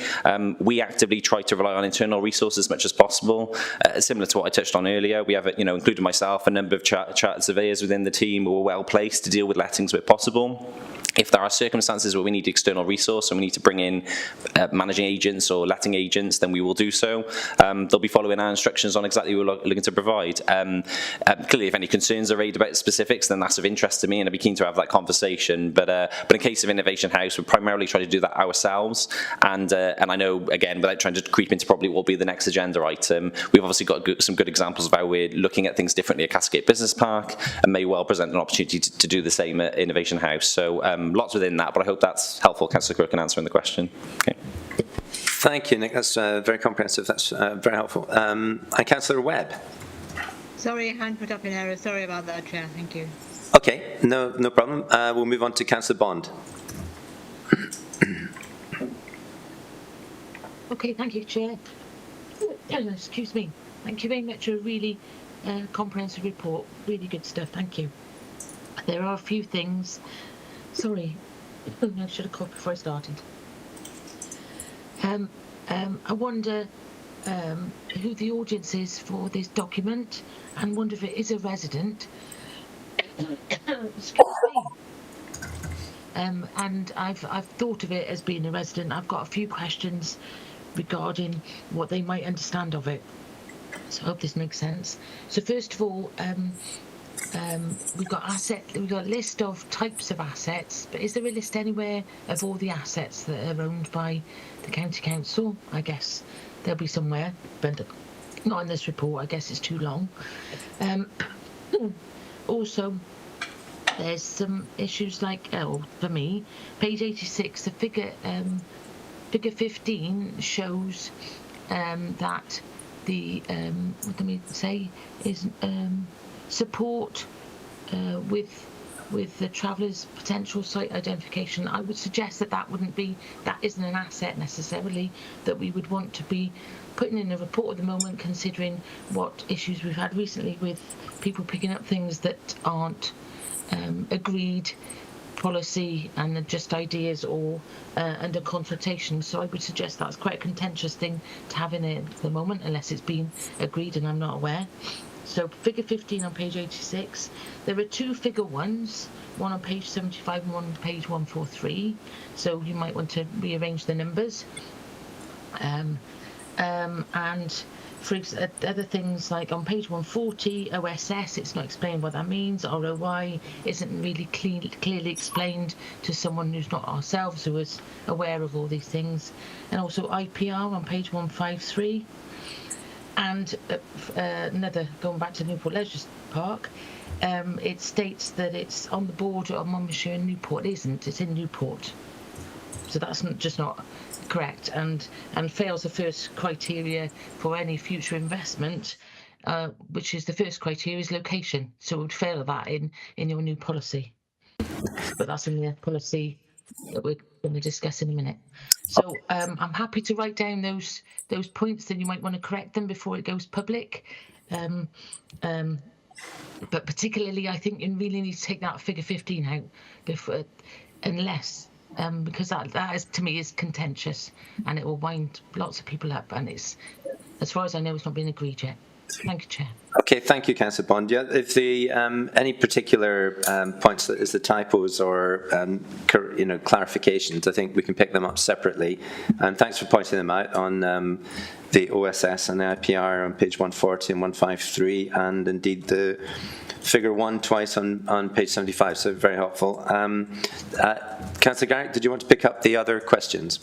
We actively try to rely on internal resources as much as possible. Similar to what I touched on earlier, we have, including myself, a number of chartered surveyors within the team who are well placed to deal with lettings where possible. If there are circumstances where we need external resource and we need to bring in managing agents or letting agents, then we will do so. They'll be following our instructions on exactly what we're looking to provide. Clearly, if any concerns are raised about specifics, then that's of interest to me, and I'd be keen to have that conversation. But in case of Innovation House, we're primarily trying to do that ourselves. And I know, again, without trying to creep into probably what will be the next agenda item, we've obviously got some good examples of how we're looking at things differently at Cascade Business Park, and may well present an opportunity to do the same at Innovation House. So lots within that, but I hope that's helpful, Councillor Cook, in answering the question. Okay. Thank you, Nick. That's very comprehensive. That's very helpful. And Councillor Webb. Sorry, hand put up in error. Sorry about that, Chair. Thank you. Okay, no problem. We'll move on to Councillor Bond. Okay, thank you, Chair. Excuse me. Thank you very much for a really comprehensive report. Really good stuff. Thank you. There are a few things. Sorry, I should have coughed before I started. I wonder who the audience is for this document, and wonder if it is a resident. Excuse me. And I've thought of it as being a resident. I've got a few questions regarding what they might understand of it. So I hope this makes sense. So first of all, we've got a list of types of assets, but is there a list anywhere of all the assets that are owned by the county council? I guess there'll be somewhere, but not in this report. I guess it's too long. Also, there's some issues like, for me, page 86, the figure figure 15 shows that the what do we say is support with the travellers' potential site identification. I would suggest that isn't an asset necessarily that we would want to be putting in a report at the moment, considering what issues we've had recently with people picking up things that aren't agreed policy and are just ideas or under consultation. So I would suggest that's quite a contentious thing to have in it at the moment, unless it's been agreed and I'm not aware. So figure 15 on page 86. There are two figure 1s, one on page 75 and one on page 143. So you might want to rearrange the numbers. And for other things like on page 140, OSS, it's not explained what that means. ROI isn't really clearly explained to someone who's not ourselves, who is aware of all these things. And also IPR on page 153. And another, going back to Newport Leisure Park, it states that it's on the border of Monmouthshire and Newport. It isn't, it's in Newport. So that's just not correct, and fails the first criteria for any future investment, which is the first criteria is location. So it would fail that in your new policy. But that's in the policy that we're going to discuss in a minute. So I'm happy to write down those points, then you might want to correct them before it goes public. But particularly, I think you really need to take that figure 15 out before, unless because that is, to me, is contentious and it will wind lots of people up, and it's, as far as I know, it's not been agreed yet. Thank you, Chair. Okay, thank you, Councillor Bond. Yeah, if the any particular points that is the typos or clarifications, I think we can pick them up separately. And thanks for pointing them out on the OSS and the IPR on page 140 and 153, and indeed the figure 1 twice on page 75. So very helpful. Councillor Garrick, did you want to pick up the other questions?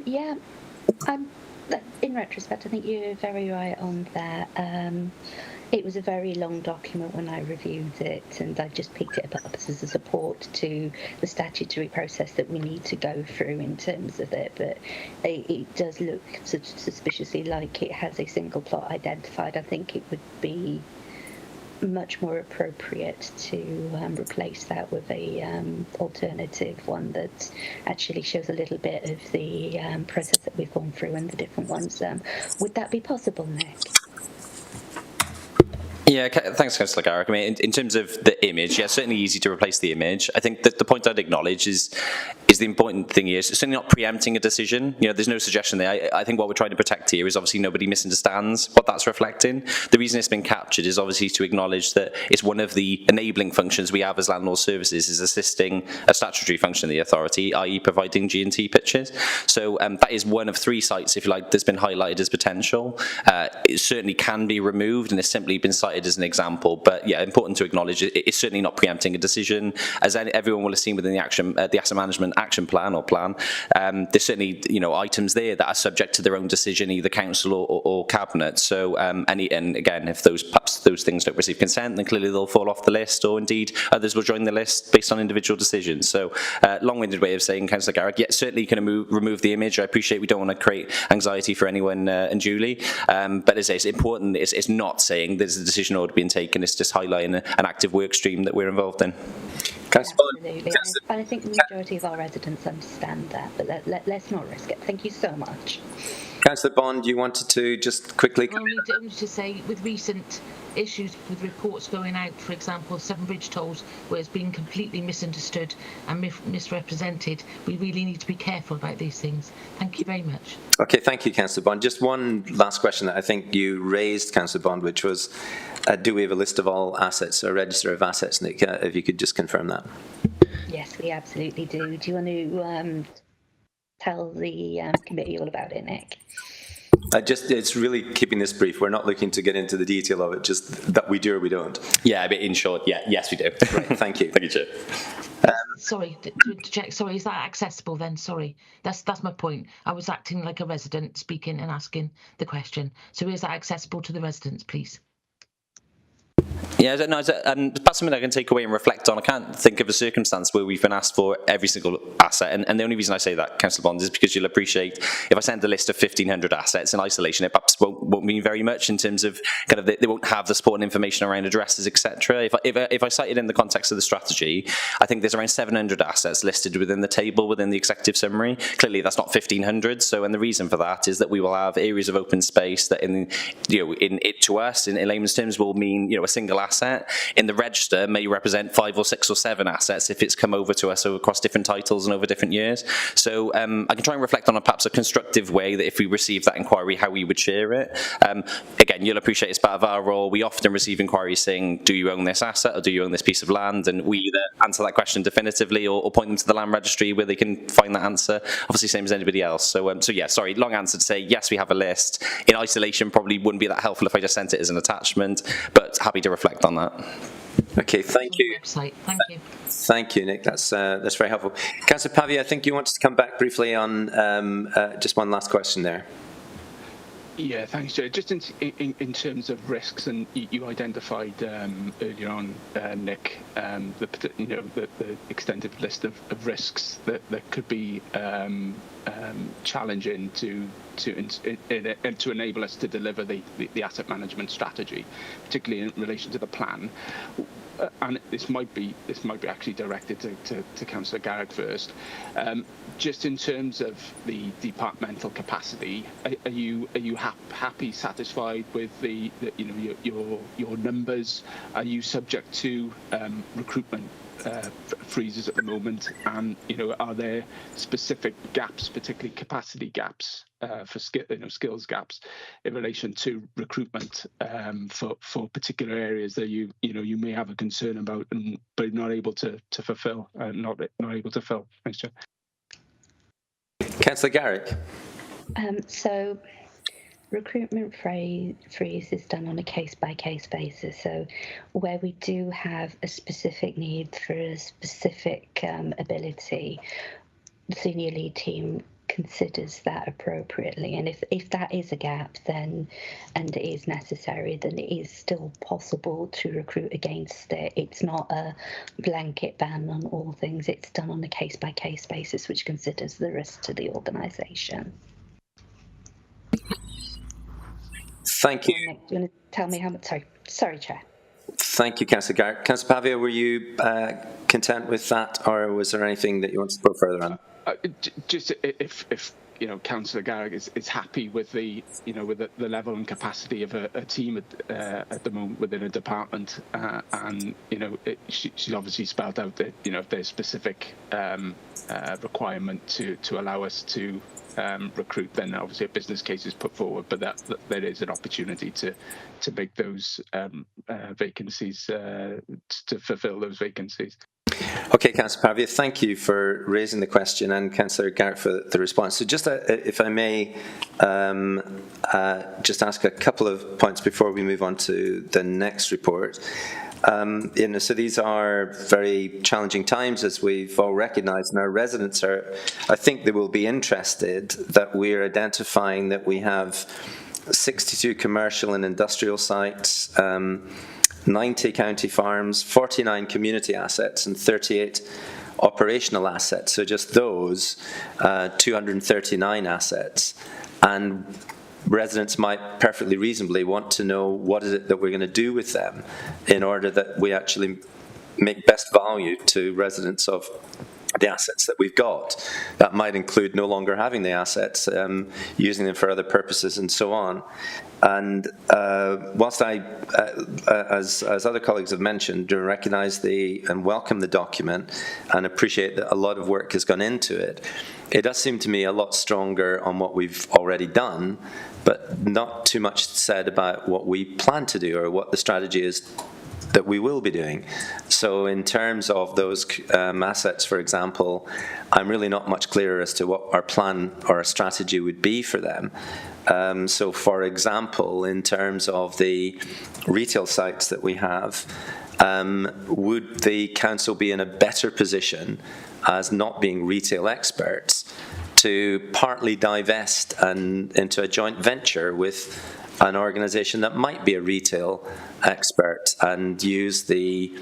Yeah. In retrospect, I think you're very right on that. It was a very long document when I reviewed it, and I just picked it up as a support to the statutory process that we need to go through in terms of it. But it does look suspiciously like it has a single plot identified. I think it would be much more appropriate to replace that with a alternative one that actually shows a little bit of the process that we've gone through and the different ones. Would that be possible, Nick? Yeah, thanks, Councillor Garrick. I mean, in terms of the image, yeah, certainly easy to replace the image. I think that the point I'd acknowledge is the important thing here is certainly not preempting a decision. You know, there's no suggestion there. I think what we're trying to protect here is obviously nobody misunderstands what that's reflecting. The reason it's been captured is obviously to acknowledge that it's one of the enabling functions we have as landlord services, is assisting a statutory function of the authority, i.e. providing G&T pitches. So that is one of 3 sites, if you like, that's been highlighted as potential. It certainly can be removed and has simply been cited as an example, but yeah, important to acknowledge it's certainly not preempting a decision. As everyone will have seen within the asset management action plan or plan, there's certainly items there that are subject to their own decision, either council or cabinet. So and again, if perhaps those things don't receive consent, then clearly they'll fall off the list, or indeed others will join the list based on individual decisions. So long-winded way of saying, Councillor Garrick, yeah, certainly can remove the image. I appreciate we don't want to create anxiety for anyone unduly, but as I say, it's important. It's not saying there's a decision order being taken. It's just highlighting an active work stream that we're involved in. Absolutely, and I think the majority of our residents understand that, but let's not risk it. Thank you so much. Councillor Bond, you wanted to just quickly come in? Only to say, with recent issues with reports going out, for example, Severn Bridge tolls, where it's been completely misunderstood and misrepresented, we really need to be careful about these things. Thank you very much. Okay, thank you, Councillor Bond. Just one last question that I think you raised, Councillor Bond, which was, do we have a list of all assets, or a register of assets, Nick? If you could just confirm that. Yes, we absolutely do. Do you want to tell the committee all about it, Nick? It's really keeping this brief. We're not looking to get into the detail of it, just that we do or we don't. Yeah, but in short, yeah, yes, we do. Right, thank you. Thank you, Chair. Sorry, to check. Sorry, is that accessible then? Sorry, that's my point. I was acting like a resident, speaking and asking the question. So is that accessible to the residents, please? Yeah, no, and that's something I can take away and reflect on. I can't think of a circumstance where we've been asked for every single asset, and the only reason I say that, Councillor Bond, is because you'll appreciate if I send a list of 1,500 assets in isolation, it perhaps won't mean very much in terms of kind of they won't have the support and information around addresses, etc. If I cite it in the context of the strategy, I think there's around 700 assets listed within the table within the executive summary. Clearly, that's not 1,500. So, and the reason for that is that we will have areas of open space that, in it to us, in layman's terms, will mean a single asset. In the register may represent 5 or 6 or 7 assets if it's come over to us across different titles and over different years. So I can try and reflect on perhaps a constructive way that if we receive that inquiry, how we would share it. Again, you'll appreciate it's part of our role. We often receive inquiries saying, do you own this asset or do you own this piece of land? And we either answer that question definitively or point them to the land registry where they can find that answer, obviously same as anybody else. So yeah, sorry, long answer to say, yes, we have a list. In isolation, probably wouldn't be that helpful if I just sent it as an attachment, but happy to reflect on that. Okay, thank you. Thank you. Thank you, Nick. That's very helpful. Councillor Pavia, I think you wanted to come back briefly on just one last question there. Yeah, thanks, Joe. Just in terms of risks, and you identified earlier on, Nick, the extended list of risks that could be challenging to enable us to deliver the asset management strategy, particularly in relation to the plan. And this might be actually directed to Councillor Garrick first. Just in terms of the departmental capacity, are you happy, satisfied with your numbers? Are you subject to recruitment freezes at the moment? And are there specific gaps, particularly capacity gaps, for skills gaps in relation to recruitment for particular areas that you may have a concern about but not able to fulfil, not able to fill? Thanks, Chair. Councillor Garrick. So recruitment freeze is done on a case-by-case basis. So where we do have a specific need for a specific ability, the senior lead team considers that appropriately. And if that is a gap, then, and it is necessary, then it is still possible to recruit against it. It's not a blanket ban on all things. It's done on a case-by-case basis, which considers the risk to the organisation. Thank you. Do you want to tell me how much? Sorry, Chair. Thank you, Councillor Garrick. Councillor Pavia, were you content with that, or was there anything that you wanted to put further on? Just if Councillor Garrick is happy with the level and capacity of a team at the moment within a department, and she's obviously spelled out that if there's specific requirement to allow us to recruit, then obviously a business case is put forward, but that there is an opportunity to make those vacancies, to fulfil those vacancies. Okay, Councillor Pavia, thank you for raising the question, and Councillor Garrett for the response. So just if I may just ask a couple of points before we move on to the next report. So these are very challenging times, as we've all recognised, and our residents I think they will be interested that we're identifying that we have 62 commercial and industrial sites, 90 county farms, 49 community assets, and 38 operational assets. So just those, 239 assets. And residents might perfectly reasonably want to know what is it that we're going to do with them in order that we actually make best value to residents of the assets that we've got. That might include no longer having the assets, using them for other purposes, and so on. And whilst I, as other colleagues have mentioned, do recognise and welcome the document and appreciate that a lot of work has gone into it, it does seem to me a lot stronger on what we've already done, but not too much said about what we plan to do or what the strategy is that we will be doing. So in terms of those assets, for example, I'm really not much clearer as to what our plan or our strategy would be for them. So for example, in terms of the retail sites that we have, would the council be in a better position as not being retail experts to partly divest and into a joint venture with an organisation that might be a retail expert and use the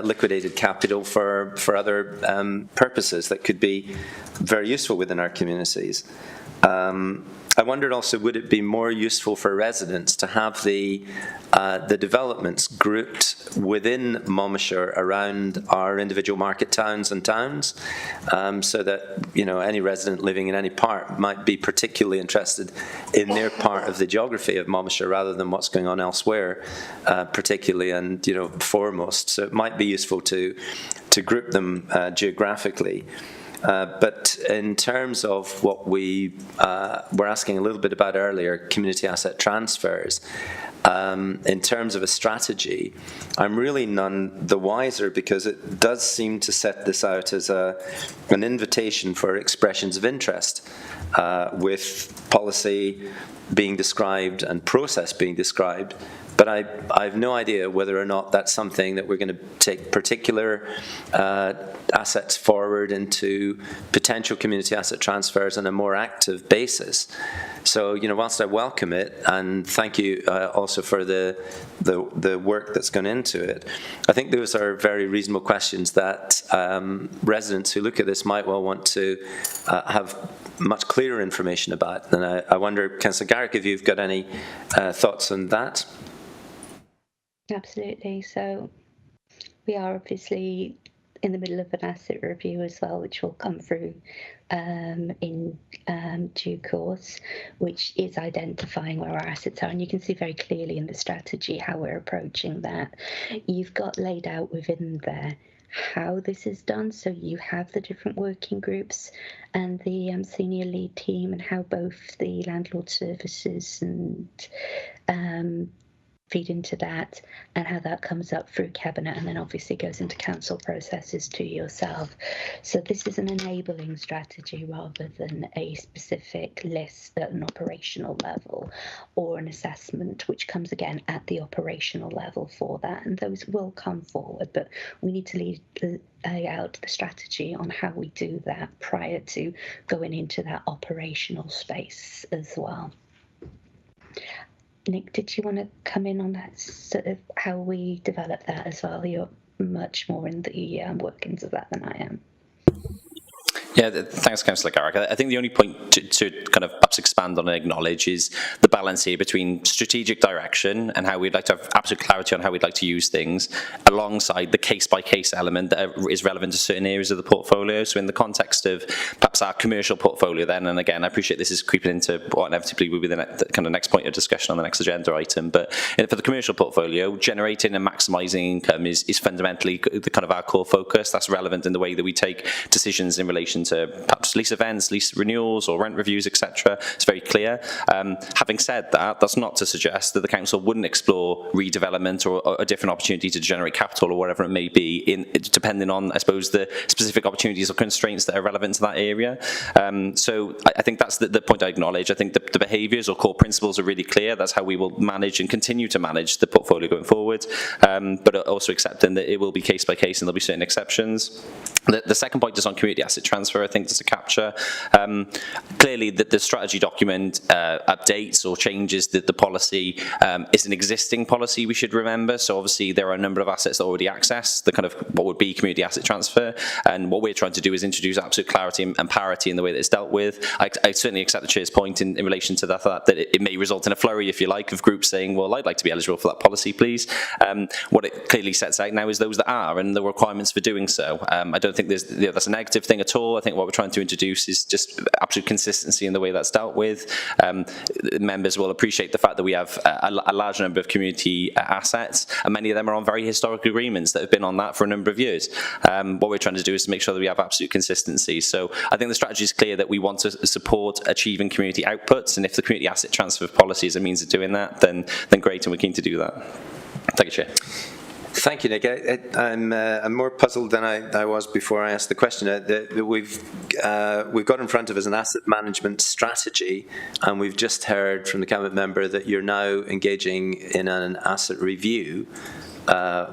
liquidated capital for other purposes that could be very useful within our communities. I wondered also, would it be more useful for residents to have the developments grouped within Monmouthshire around our individual market towns and towns, so that any resident living in any part might be particularly interested in their part of the geography of Monmouthshire rather than what's going on elsewhere, particularly and foremost. So it might be useful to group them geographically. But in terms of what we were asking a little bit about earlier, community asset transfers, in terms of a strategy, I'm really none the wiser, because it does seem to set this out as an invitation for expressions of interest, with policy being described and process being described. But I have no idea whether or not that's something that we're going to take particular assets forward into potential community asset transfers on a more active basis. So, whilst I welcome it, and thank you also for the work that's gone into it, I think those are very reasonable questions that residents who look at this might well want to have much clearer information about. And I wonder, Councillor Garrick, if you've got any thoughts on that? Absolutely. So we are obviously in the middle of an asset review as well, which will come through in due course, which is identifying where our assets are. And you can see very clearly in the strategy how we're approaching that. You've got laid out within there how this is done. So you have the different working groups and the senior lead team, and how both the landlord services and feed into that, and how that comes up through cabinet and then obviously goes into council processes to yourself. So this is an enabling strategy rather than a specific list at an operational level, or an assessment which comes again at the operational level for that, and those will come forward, but we need to lay out the strategy on how we do that prior to going into that operational space as well. Nick, did you want to come in on that, sort of how we develop that as well? You're much more in the workings of that than I am. Yeah, thanks, Councillor Garrick. I think the only point to kind of perhaps expand on and acknowledge is the balance here between strategic direction and how we'd like to have absolute clarity on how we'd like to use things, alongside the case-by-case element that is relevant to certain areas of the portfolio. So in the context of perhaps our commercial portfolio then, and again, I appreciate this is creeping into what inevitably will be the kind of next point of discussion on the next agenda item, but for the commercial portfolio, generating and maximising income is fundamentally the kind of our core focus. That's relevant in the way that we take decisions in relation to perhaps lease events, lease renewals or rent reviews, etc. It's very clear. Having said that, that's not to suggest that the council wouldn't explore redevelopment or a different opportunity to generate capital or whatever it may be, depending on, I suppose, the specific opportunities or constraints that are relevant to that area. So I think that's the point I acknowledge. I think the behaviours or core principles are really clear. That's how we will manage and continue to manage the portfolio going forward, but also accepting that it will be case by case and there'll be certain exceptions. The second point is on community asset transfer, I think, to capture. Clearly, the strategy document updates or changes the policy is an existing policy, we should remember. So obviously, there are a number of assets that already access the kind of what would be community asset transfer. And what we're trying to do is introduce absolute clarity and parity in the way that it's dealt with. I certainly accept the Chair's point in relation to that it may result in a flurry, if you like, of groups saying, well, I'd like to be eligible for that policy, please. What it clearly sets out now is those that are and the requirements for doing so. I don't think that's a negative thing at all. I think what we're trying to introduce is just absolute consistency in the way that's dealt with. Members will appreciate the fact that we have a large number of community assets, and many of them are on very historic agreements that have been on that for a number of years. What we're trying to do is to make sure that we have absolute consistency. So I think the strategy is clear that we want to support achieving community outputs, and if the community asset transfer policy is a means of doing that, then great, and we're keen to do that. Thank you, Chair. Thank you, Nick. I'm more puzzled than I was before I asked the question. We've got in front of us an asset management strategy, and we've just heard from the Cabinet member that you're now engaging in an asset review.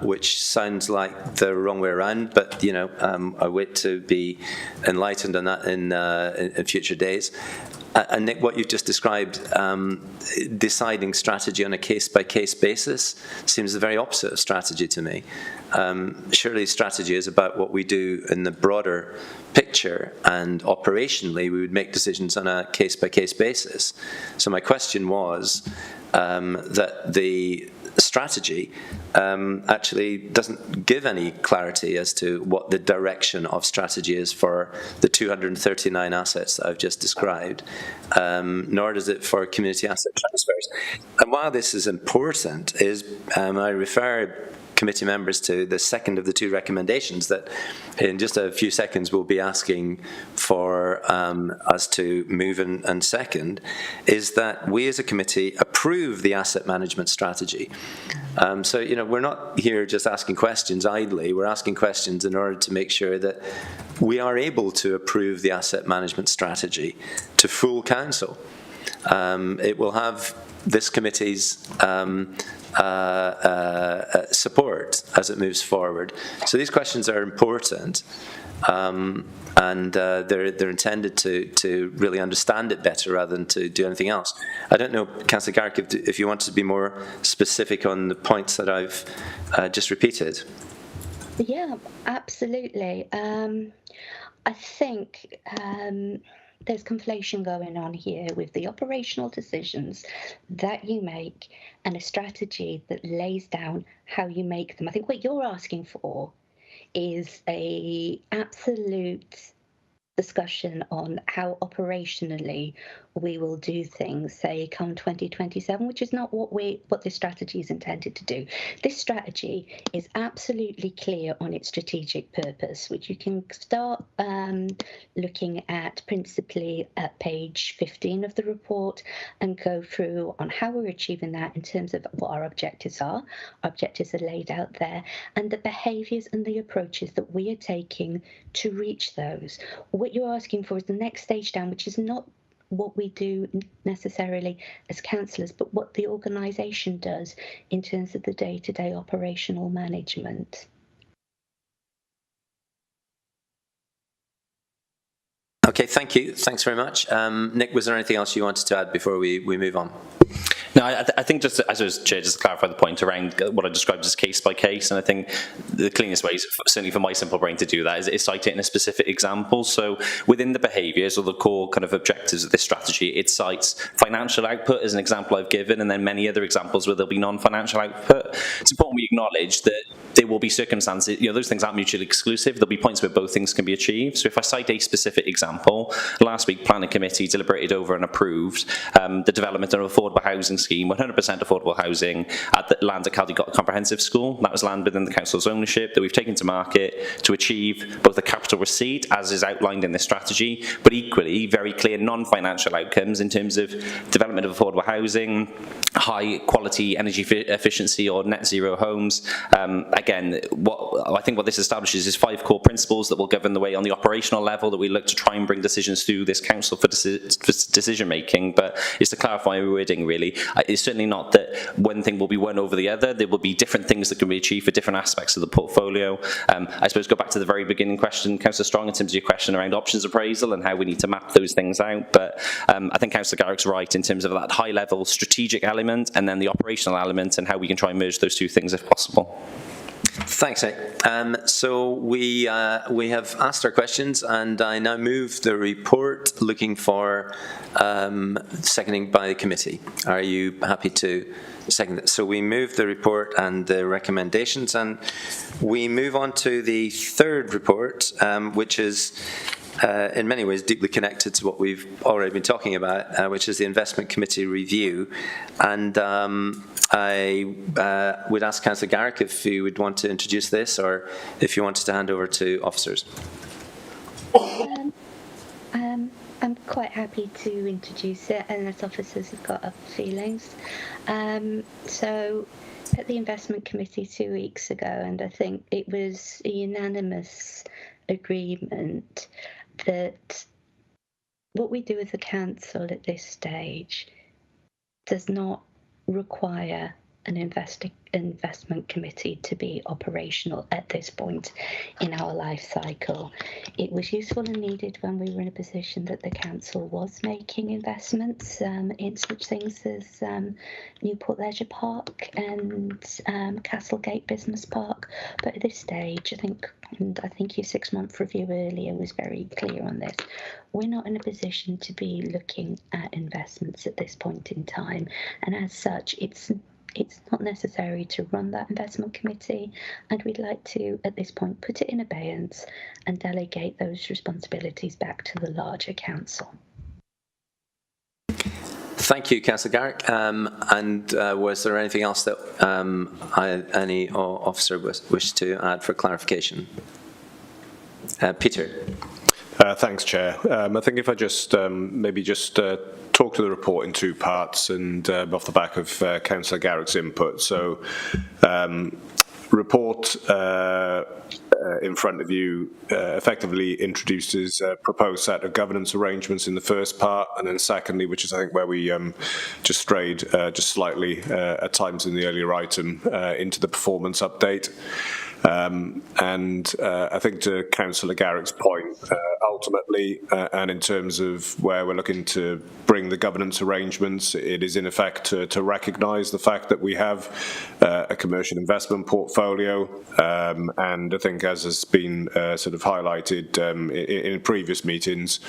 which sounds like the wrong way around, but I wait to be enlightened on that in future days. And Nick, what you've just described, deciding strategy on a case-by-case basis, seems the very opposite of strategy to me. Surely strategy is about what we do in the broader picture, and operationally we would make decisions on a case-by-case basis. So my question was that the strategy actually doesn't give any clarity as to what the direction of strategy is for the 239 assets that I've just described, nor does it for community asset transfers. And while this is important, I refer committee members to the second of the two recommendations that in just a few seconds we'll be asking for us to move and second, is that we as a committee approve the asset management strategy. So we're not here just asking questions idly, we're asking questions in order to make sure that we are able to approve the asset management strategy to full council. It will have this committee's support as it moves forward. So these questions are important, and they're intended to really understand it better rather than to do anything else. I don't know, Councillor Garrick, if you want to be more specific on the points that I've just repeated. Yeah, absolutely. I think there's conflation going on here with the operational decisions that you make and a strategy that lays down how you make them. I think what you're asking for is a absolute discussion on how operationally we will do things, say, come 2027, which is not what this strategy is intended to do. This strategy is absolutely clear on its strategic purpose, which you can start looking at principally at page 15 of the report and go through on how we're achieving that in terms of what our objectives are. Our objectives are laid out there, and the behaviours and the approaches that we are taking to reach those. What you're asking for is the next stage down, which is not what we do necessarily as councillors, but what the organisation does in terms of the day-to-day operational management. Okay, thank you. Thanks very much. Nick, was there anything else you wanted to add before we move on? No, I think just as I was, Chair, just to clarify the point around what I described as case by case, and I think the cleanest way, certainly for my simple brain, to do that is cite it in a specific example. So within the behaviours or the core kind of objectives of this strategy, it cites financial output as an example I've given, and then many other examples where there'll be non-financial output. It's important we acknowledge that there will be circumstances, those things aren't mutually exclusive. There'll be points where both things can be achieved. So if I cite a specific example, last week Planning Committee deliberated over and approved the development of affordable housing scheme, 100% affordable housing at the land at Caldicott Comprehensive School. That was land within the council's ownership that we've taken to market to achieve both the capital receipt, as is outlined in this strategy, but equally very clear non-financial outcomes in terms of development of affordable housing, high quality energy efficiency or net zero homes. Again, I think what this establishes is 5 core principles that will govern the way on the operational level that we look to try and bring decisions through this council for decision making. But it's to clarify wording really. It's certainly not that one thing will be one over the other. There will be different things that can be achieved for different aspects of the portfolio. I suppose go back to the very beginning question, Councillor Strong, in terms of your question around options appraisal and how we need to map those things out. But I think Councillor Garrick's right in terms of that high level strategic element and then the operational element and how we can try and merge those two things if possible. Thanks, Nick. So we have asked our questions, and I now move the report looking for seconding by the committee. Are you happy to second it? So we move the report and the recommendations, and we move on to the third report, which is in many ways deeply connected to what we've already been talking about, which is the Investment Committee review. And I would ask Councillor Garrick if you would want to introduce this, or if you wanted to hand over to officers. I'm quite happy to introduce it unless officers have got other feelings. So at the Investment Committee 2 weeks ago, and I think it was a unanimous agreement that what we do as a council at this stage does not require an investment committee to be operational at this point in our life cycle. It was useful and needed when we were in a position that the council was making investments in such things as Newport Leisure Park and Castlegate Business Park. But at this stage, I think your 6-month review earlier was very clear on this. We're not in a position to be looking at investments at this point in time, and as such, it's not necessary to run that investment committee, and we'd like to, at this point, put it in abeyance and delegate those responsibilities back to the larger council. Thank you, Councillor Garrick. And was there anything else that any officer wished to add for clarification? Peter. Thanks, Chair. I think if I just maybe just talk to the report in two parts, and off the back of Councillor Garrick's input. So, report in front of you effectively introduces a proposed set of governance arrangements in the first part, and then secondly, which is I think where we just strayed just slightly at times in the earlier item, into the performance update. And I think to Councillor Garrick's point, ultimately, and in terms of where we're looking to bring the governance arrangements, it is in effect to recognise the fact that we have a commercial investment portfolio, and I think as has been sort of highlighted in previous meetings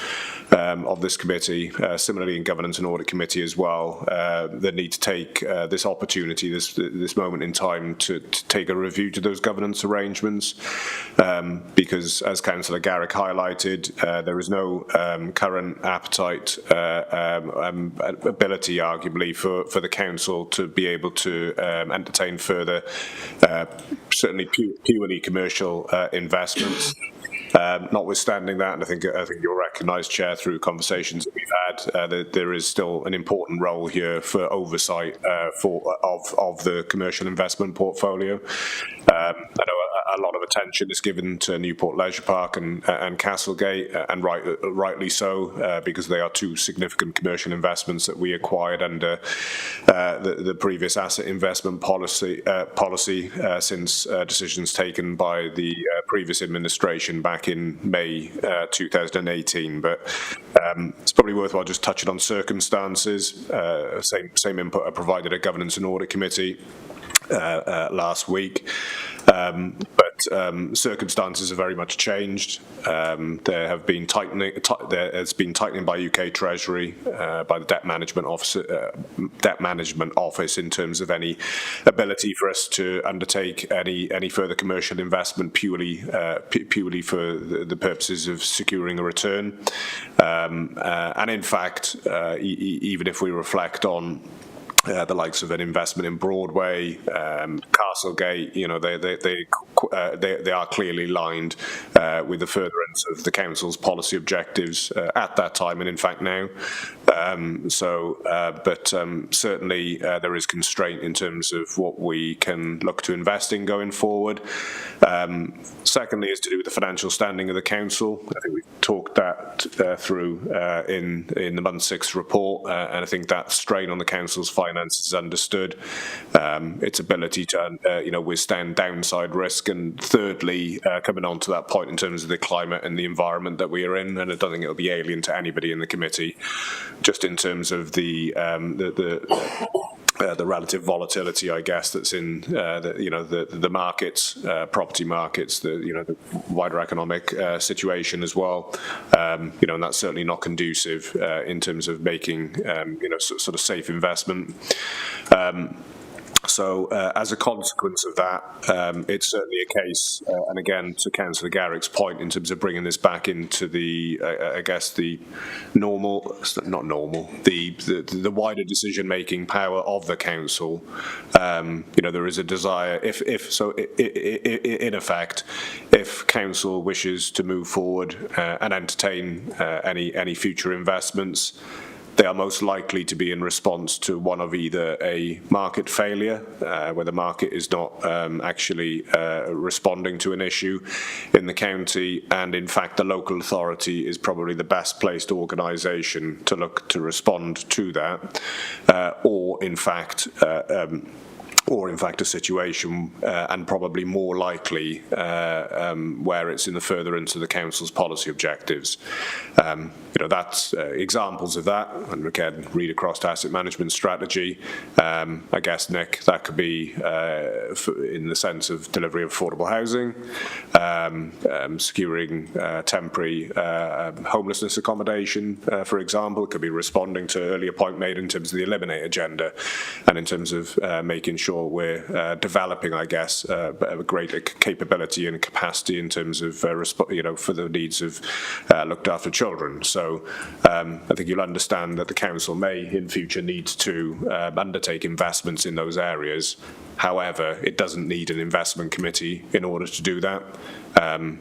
of this committee, similarly in Governance and Audit Committee as well, the need to take this opportunity, this moment in time to take a review to those governance arrangements, because as Councillor Garrick highlighted, there is no current appetite, ability arguably for the council to be able to entertain further certainly purely commercial investments. Notwithstanding that, and I think you'll recognise, Chair, through conversations that we've had, that there is still an important role here for oversight of the commercial investment portfolio. I know a lot of attention is given to Newport Leisure Park and Castlegate, and rightly so, because they are two significant commercial investments that we acquired under the previous asset investment policy since decisions taken by the previous administration back in May 2018. But it's probably worthwhile just touching on circumstances. Same input I provided at Governance and Audit Committee last week. But circumstances have very much changed. There has been tightening by UK Treasury, by the Debt Management Office in terms of any ability for us to undertake any further commercial investment purely for the purposes of securing a return. And in fact, even if we reflect on the likes of an investment in Broadway, Castlegate, they are clearly aligned with the furtherance of the council's policy objectives at that time, and in fact now. But certainly there is constraint in terms of what we can look to invest in going forward. Secondly, is to do with the financial standing of the council. I think we've talked that through in the month 6 report, and I think that strain on the council's finances is understood, its ability to withstand downside risk, and thirdly, coming on to that point in terms of the climate and the environment that we are in, and I don't think it'll be alien to anybody in the committee, just in terms of the relative volatility, I guess, that's in the markets, property markets, the wider economic situation as well, and that's certainly not conducive in terms of making sort of safe investment. So as a consequence of that, it's certainly a case, and again, to Councillor Garrick's point, in terms of bringing this back into the, I guess, the the wider decision-making power of the council. There is a desire, in effect, if council wishes to move forward and entertain any future investments, they are most likely to be in response to one of either a market failure, where the market is not actually responding to an issue in the county, and in fact the local authority is probably the best placed organisation to look to respond to that, or in fact or in fact a situation, and probably more likely where it's in the furtherance of the council's policy objectives. That's examples of that, and again, read across to asset management strategy. I guess, Nick, that could be in the sense of delivery of affordable housing, securing temporary homelessness accommodation, for example. It could be responding to earlier point made in terms of the Eliminate agenda, and in terms of making sure we're developing, I guess, a greater capability and capacity in terms of, for the needs of looked after children. So I think you'll understand that the council may in future need to undertake investments in those areas. However, it doesn't need an investment committee in order to do that.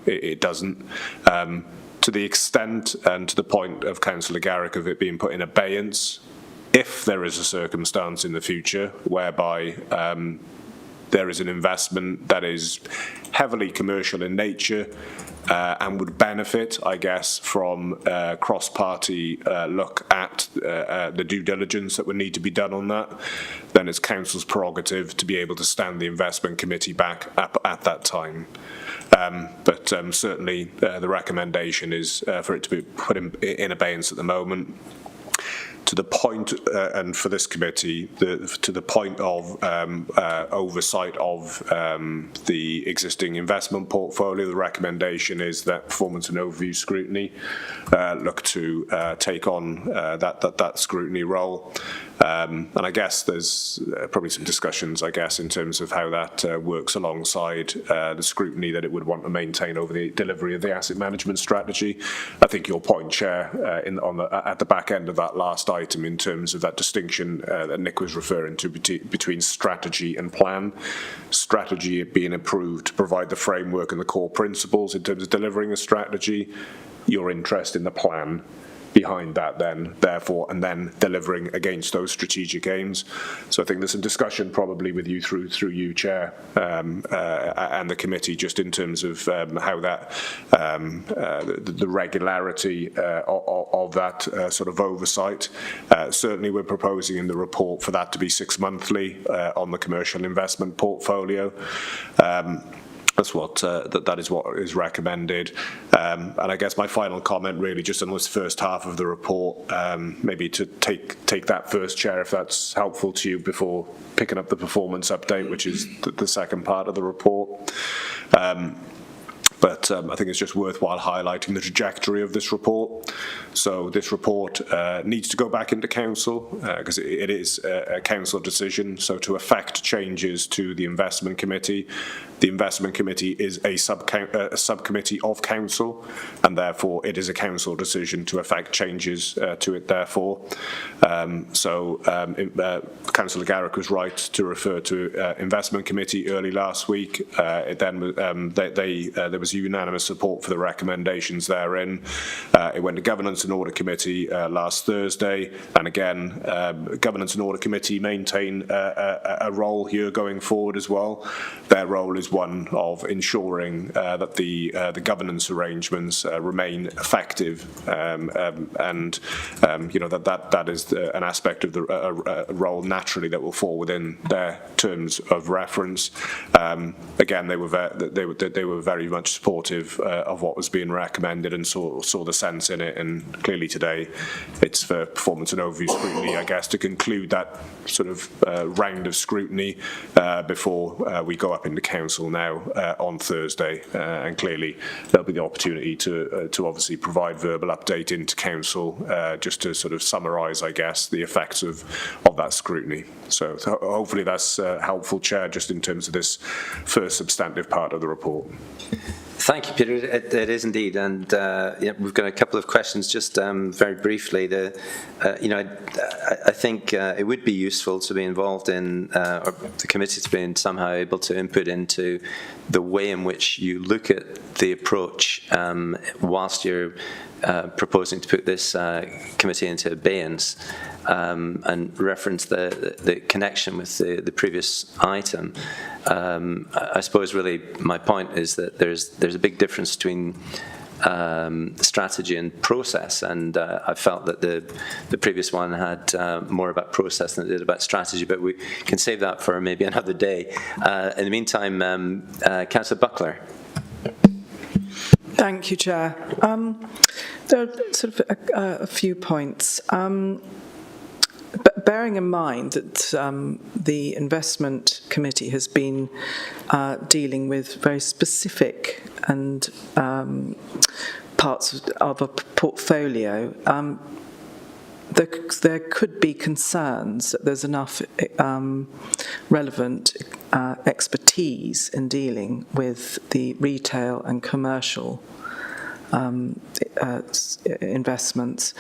It doesn't. To the extent and to the point of Councillor Garrick of it being put in abeyance, if there is a circumstance in the future whereby there is an investment that is heavily commercial in nature and would benefit, I guess, from cross-party look at the due diligence that would need to be done on that, then it's Council's prerogative to be able to stand the investment committee back at that time. But certainly the recommendation is for it to be put in abeyance at the moment. To the point, and for this committee, to the point of oversight of the existing investment portfolio, the recommendation is that performance and overview scrutiny look to take on that scrutiny role. And I guess there's probably some discussions, I guess, in terms of how that works alongside the scrutiny that it would want to maintain over the delivery of the asset management strategy. I think your point, Chair, at the back end of that last item in terms of that distinction that Nick was referring to between strategy and plan. Strategy being approved to provide the framework and the core principles in terms of delivering a strategy. Your interest in the plan behind that then, therefore, and then delivering against those strategic aims. So I think there's some discussion probably with you through you, Chair, and the committee, just in terms of how that, the regularity of that sort of oversight. Certainly we're proposing in the report for that to be 6 monthly on the commercial investment portfolio. That's what that is what is recommended, and I guess my final comment really just on this first half of the report, maybe to take that first, Chair, if that's helpful to you, before picking up the performance update, which is the second part of the report. But I think it's just worthwhile highlighting the trajectory of this report. So this report needs to go back into council because it is a council decision. So to effect changes to the investment committee is a subcommittee of council, and therefore it is a council decision to effect changes to it. Therefore, Councillor Garrick was right to refer to investment committee early last week. There was unanimous support for the recommendations therein. It went to Governance and Audit Committee last Thursday, and again, Governance and Audit Committee maintain a role here going forward as well. Their role is one of ensuring that the governance arrangements remain effective, and that is an aspect of the role naturally that will fall within their terms of reference. Again, they were very much supportive of what was being recommended and saw the sense in it, and clearly today it's for performance and overview scrutiny, I guess, to conclude that sort of round of scrutiny before we go up into council now on Thursday, and clearly there'll be the opportunity to obviously provide verbal update into council just to sort of summarise, I guess, the effects of that scrutiny. So hopefully that's helpful, Chair, just in terms of this first substantive part of the report. Thank you, Peter. It is indeed, and we've got a couple of questions. Just very briefly, I think it would be useful to be involved in, or the committee to be somehow able to input into the way in which you look at the approach whilst you're proposing to put this committee into abeyance, and reference the connection with the previous item. I suppose really my point is that there's a big difference between strategy and process, and I felt that the previous one had more about process than it did about strategy, but we can save that for maybe another day. In the meantime, Councillor Buckler. Thank you, Chair. There are sort of a few points. But bearing in mind that the Investment Committee has been dealing with very specific and parts of a portfolio, there could be concerns that there's enough relevant expertise in dealing with the retail and commercial investments,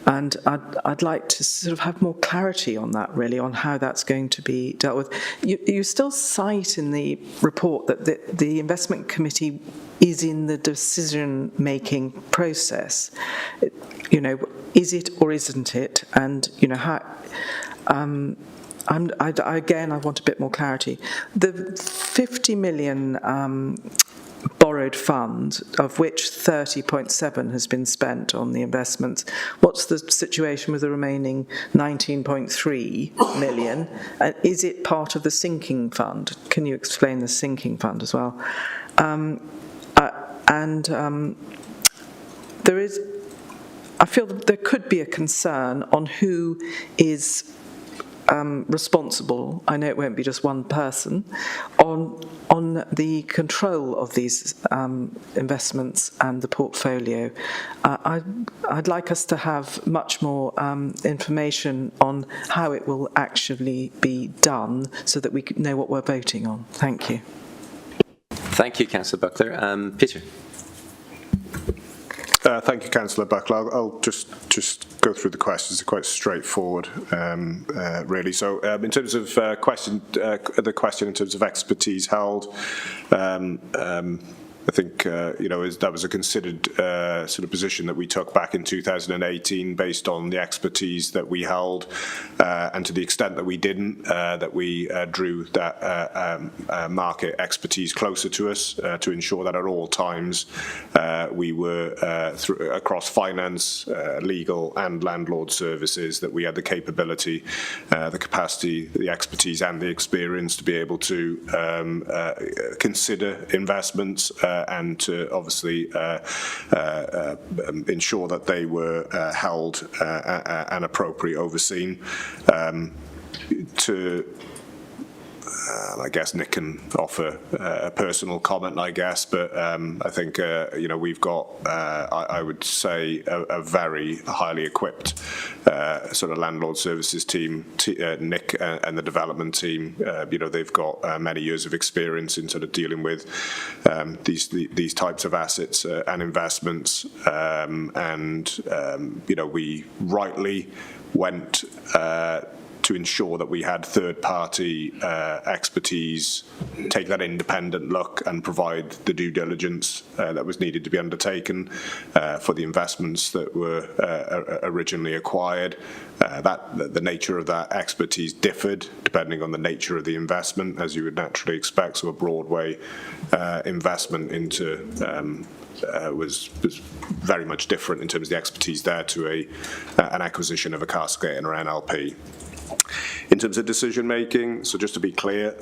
and I'd like to sort of have more clarity on that, really, on how that's going to be dealt with. You still cite in the report that the Investment Committee is in the decision-making process. Is it or isn't it? And how? Again, I want a bit more clarity. The 50 million. Borrowed fund, of which 30.7 has been spent on the investments. What's the situation with the remaining 19.3 million? Is it part of the sinking fund? Can you explain the sinking fund as well? There is, I feel that there could be a concern on who is responsible. I know it won't be just one person on the control of these investments and the portfolio. I'd like us to have much more information on how it will actually be done, so that we know what we're voting on. Thank you. Thank you, Councillor Buckler. Peter. Thank you, Councillor Buckler. I'll just go through the questions. They're quite straightforward, really. So, in terms of the question in terms of expertise held, I think that was a considered sort of position that we took back in 2018, based on the expertise that we held, and to the extent that we didn't, that we drew that market expertise closer to us to ensure that at all times we were across finance, legal, and landlord services, that we had the capability, the capacity, the expertise, and the experience to be able to consider investments. And to obviously ensure that they were held and appropriately overseen. I guess Nick can offer a personal comment, I guess, but I think we've got, I would say, a very highly equipped sort of landlord services team. Nick and the development team, they've got many years of experience in sort of dealing with these types of assets and investments, we rightly went to ensure that we had third-party expertise take that independent look and provide the due diligence that was needed to be undertaken for the investments that were originally acquired. The nature of that expertise differed depending on the nature of the investment, as you would naturally expect. So a Broadway investment into was very much different in terms of the expertise there to an acquisition of a Cascade or NLP. In terms of decision making, so just to be clear,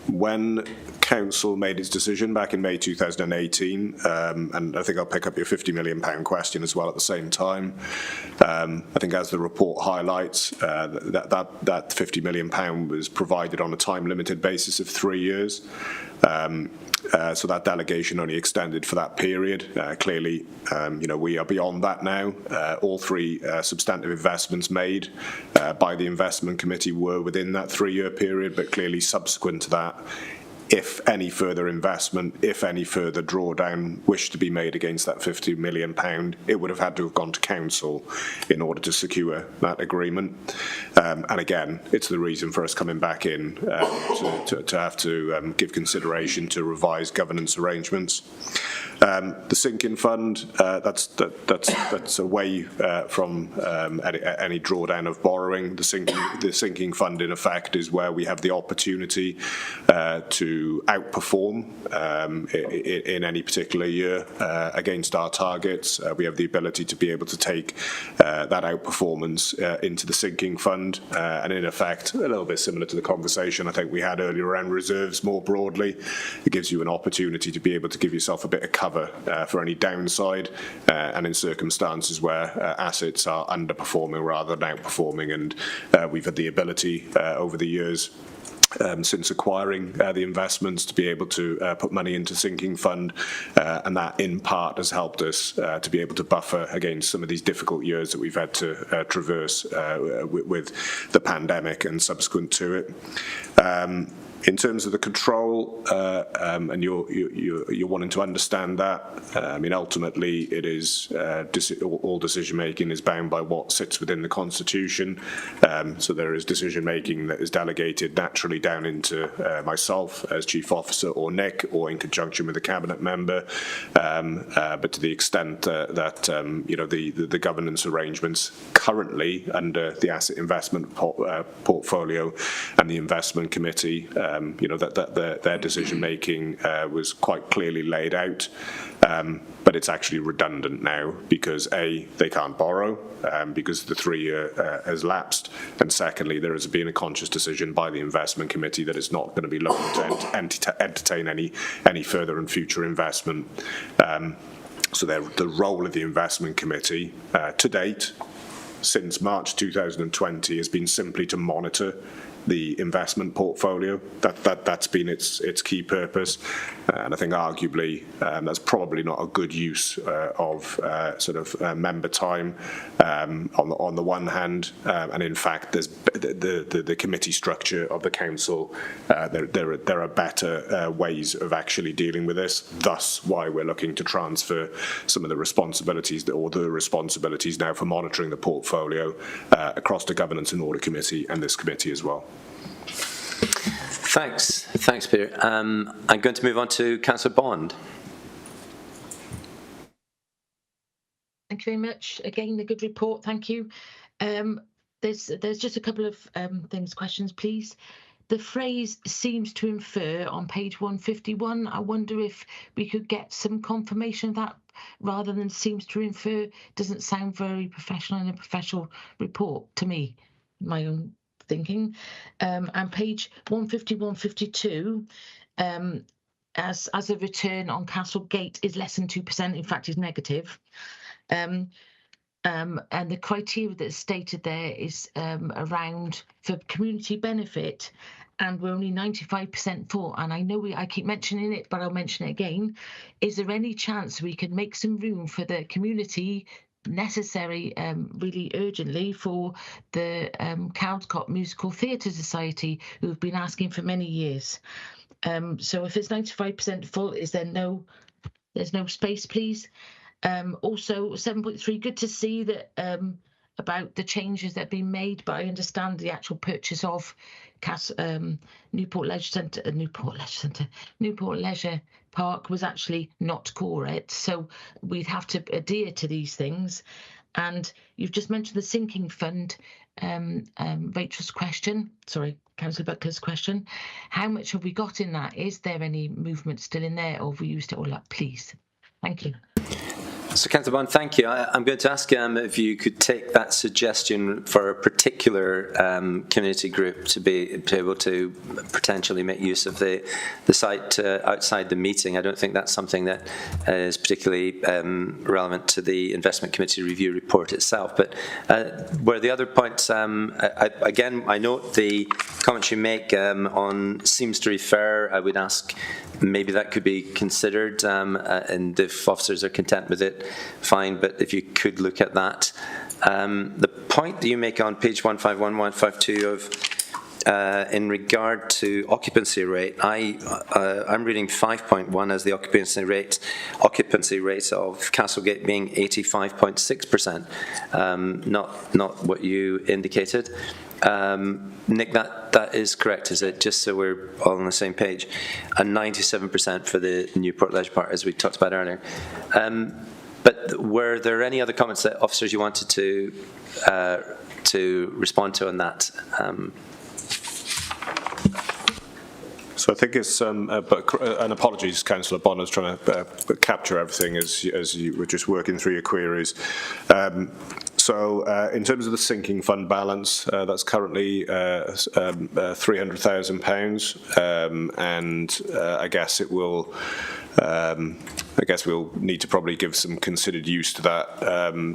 when Council made its decision back in May 2018, and I think I'll pick up your £50 million question as well at the same time. I think, as the report highlights, that £50 million was provided on a time-limited basis of 3 years. So that delegation only extended for that period. Clearly, we are beyond that now. All three substantive investments made by the Investment Committee were within that 3-year period, but clearly subsequent to that, if any further investment, if any further drawdown wished to be made against that £50 million, it would have had to have gone to Council in order to secure that agreement. And again, it's the reason for us coming back in to have to give consideration to revised governance arrangements. The sinking fund, that's away from any drawdown of borrowing. The sinking fund, in effect, is where we have the opportunity to outperform in any particular year against our targets. We have the ability to be able to take that outperformance into the sinking fund, and in effect, a little bit similar to the conversation I think we had earlier around reserves more broadly. It gives you an opportunity to be able to give yourself a bit of cover for any downside, and in circumstances where assets are underperforming rather than outperforming. And we've had the ability over the years since acquiring the investments to be able to put money into sinking fund, and that in part has helped us to be able to buffer against some of these difficult years that we've had to traverse with the pandemic and subsequent to it. In terms of the control, and you're wanting to understand that, I mean, ultimately it is all decision making is bound by what sits within the Constitution. So there is decision making that is delegated naturally down into myself as Chief Officer, or Nick, or in conjunction with a cabinet member. But to the extent that the governance arrangements currently under the asset investment portfolio and the investment committee, that their decision making was quite clearly laid out, but it's actually redundant now because A, they can't borrow because the 3-year has lapsed, and secondly, there has been a conscious decision by the investment committee that it's not going to be looking to entertain any further and future investment. So the role of the investment committee to date, since March 2020, has been simply to monitor the investment portfolio. That's been its key purpose, and I think arguably that's probably not a good use of member time on the one hand, and in fact there's the committee structure of the council. There are better ways of actually dealing with this. Thus, why we're looking to transfer some of the responsibilities now for monitoring the portfolio across the Governance and Audit Committee and this committee as well. Thanks, Peter. I'm going to move on to Councillor Bond. Thank you very much. Again, a good report. Thank you. There's just a couple of questions, please. The phrase seems to infer on page 151. I wonder if we could get some confirmation of that rather than seems to infer. Doesn't sound very professional in a professional report to me, my own thinking. And page 151, 52, as a return on Castlegate is less than 2%, in fact is negative. And the criteria that's stated there is around for community benefit, and we're only 95% for. And I know I keep mentioning it, but I'll mention it again. Is there any chance we can make some room for the community necessary, really urgently, for the Caldecott Musical Theatre Society, who have been asking for many years? So if it's 95% full, there's no space, please? Also 7.3, good to see that about the changes that have been made, but I understand the actual purchase of Newport Leisure Park was actually not correct, so we'd have to adhere to these things. And you've just mentioned the sinking fund, Rachel's question, sorry, Councillor Butler's question. How much have we got in that? Is there any movement still in there, or have we used it all up, please? Thank you. So, Councillor Bond, thank you. I'm going to ask if you could take that suggestion for a particular community group to be able to potentially make use of the site outside the meeting. I don't think that's something that is particularly relevant to the Investment Committee review report itself. But where the other points, again, I note the comments you make on seems to refer. I would ask maybe that could be considered, and if officers are content with it, fine, but if you could look at that. The point that you make on page 151, 152 of in regard to occupancy rate, I'm reading 5.1 as the occupancy rate of Castlegate being 85.6%, not what you indicated. Nick, that is correct, is it? Just so we're all on the same page. And 97% for the Newport Leisure Park, as we talked about earlier. But were there any other comments that officers you wanted to respond to on that? So I think it's, and apologies, Councillor Bond, I was trying to capture everything as you were just working through your queries. So in terms of the sinking fund balance, that's currently £300,000, and I guess it will. I guess we'll need to probably give some considered use to that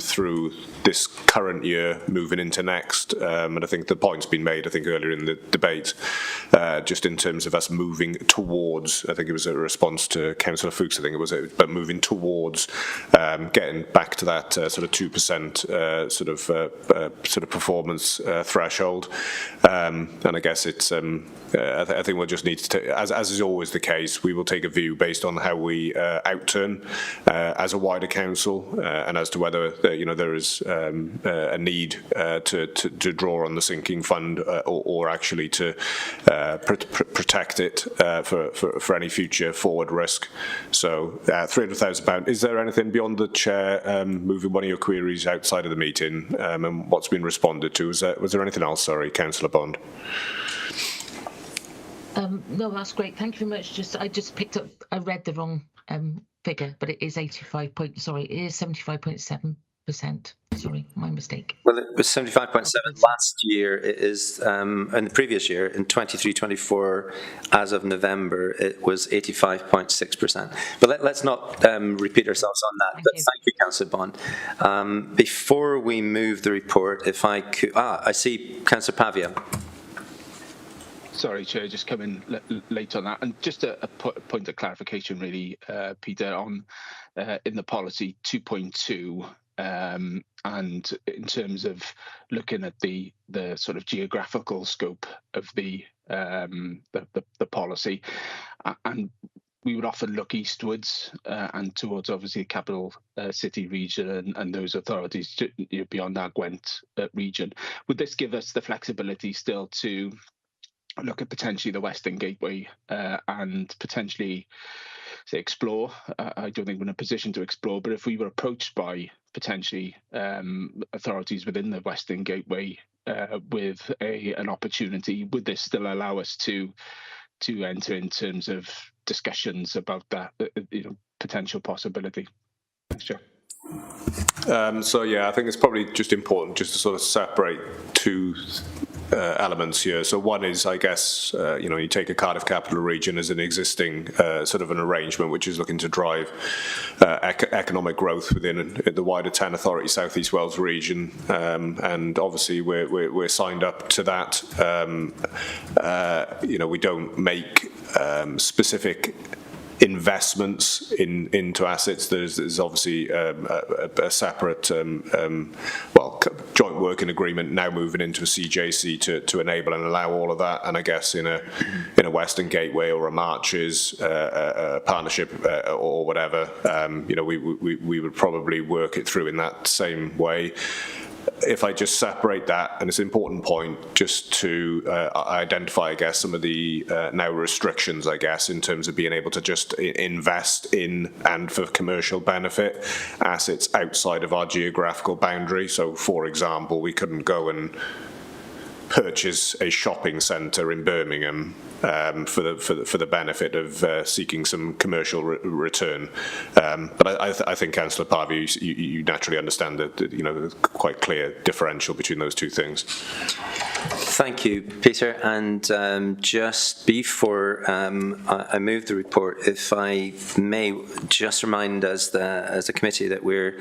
through this current year, moving into next. And I think the point's been made, I think, earlier in the debate, just in terms of us moving towards, I think it was a response to Councillor Fuchs, I think it was, but moving towards getting back to that sort of 2% sort of performance threshold. And I guess it's, I think we'll just need to, as is always the case, we will take a view based on how we outturn as a wider council, and as to whether there is a need to draw on the sinking fund or actually to protect it for any future forward risk. So £300,000. Is there anything beyond the chair moving one of your queries outside of the meeting and what's been responded to? Was there anything else? Sorry, Councillor Bond. No, that's great. Thank you very much. I just picked up. I read the wrong figure, but it is 75.7%. Sorry, my mistake. Well, it was 75.7 last year. It is in the previous year, in 23-24, as of November, it was 85.6%. But let's not repeat ourselves on that. Thank you, Councillor Bond. Before we move the report, if I could, I see Councillor Pavia. Sorry, Chair, just coming late on that. And just a point of clarification, really, Peter, on in the policy 2.2, and in terms of looking at the sort of geographical scope of the policy, and we would often look eastwards and towards, obviously, the capital city region and those authorities beyond our Gwent region. Would this give us the flexibility still to look at potentially the Western Gateway and potentially, say, explore? I don't think we're in a position to explore, but if we were approached by potentially authorities within the Western Gateway with an opportunity, would this still allow us to enter in terms of discussions about that potential possibility? Thanks, Chair. So yeah, I think it's probably just important just to sort of separate two elements here. So one is, I guess, you take a Cardiff Capital Region as an existing sort of an arrangement which is looking to drive economic growth within the wider 10 authority South East Wales region, and obviously we're signed up to that. We don't make specific investments into assets. There's obviously a separate joint working agreement now moving into a CJC to enable and allow all of that. And I guess in a Western Gateway or a Marches a partnership or whatever, we would probably work it through in that same way. If I just separate that, and it's an important point, just to identify, I guess, some of the now restrictions, I guess, in terms of being able to just invest in and for commercial benefit assets outside of our geographical boundary. So, for example, we couldn't go and purchase a shopping centre in Birmingham for the benefit of seeking some commercial return. But I think, Councillor Parvey, you naturally understand that the quite clear differential between those two things. Thank you, Peter. And just before I move the report, if I may just remind us as a committee that we're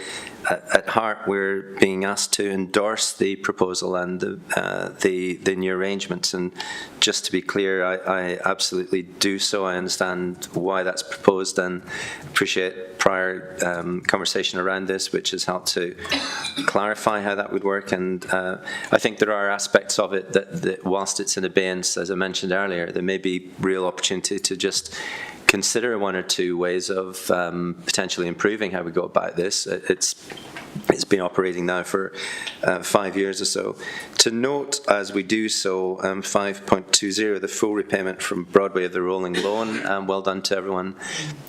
at heart we're being asked to endorse the proposal and the new arrangements. And just to be clear, I absolutely do so. I understand why that's proposed and appreciate prior conversation around this, which has helped to clarify how that would work. And I think there are aspects of it that that whilst it's in abeyance, as I mentioned earlier, there may be real opportunity to just consider one or two ways of potentially improving how we go about this. It's been operating now for 5 years or so. To note, as we do so, 5.20, the full repayment from Broadway of the rolling loan. Well done to everyone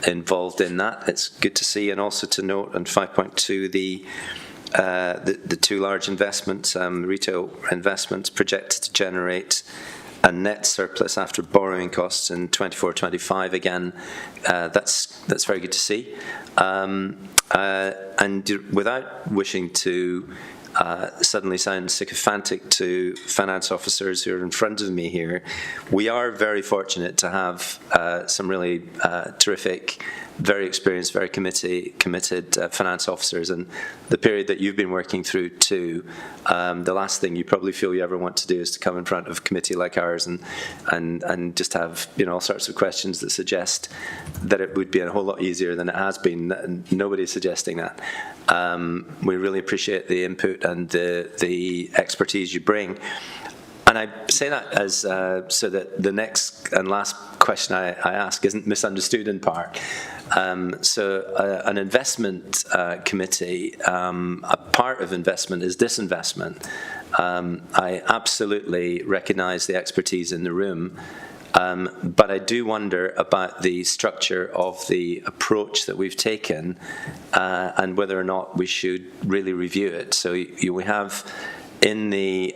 involved in that. It's good to see. And also to note on 5.2, the two large investments, retail investments, projected to generate a net surplus after borrowing costs in 24-25. Again, that's very good to see. And without wishing to suddenly sound sycophantic to finance officers who are in front of me here, we are very fortunate to have some really terrific, very experienced, very committed finance officers. And the period that you've been working through too, the last thing you probably feel you ever want to do is to come in front of a committee like ours and just have all sorts of questions that suggest that it would be a whole lot easier than it has been. Nobody's suggesting that. We really appreciate the input and the expertise you bring. And I say that as so that the next and last question I ask isn't misunderstood in part. An investment committee, a part of investment is disinvestment. I absolutely recognise the expertise in the room, but I do wonder about the structure of the approach that we've taken and whether or not we should really review it. So we have in the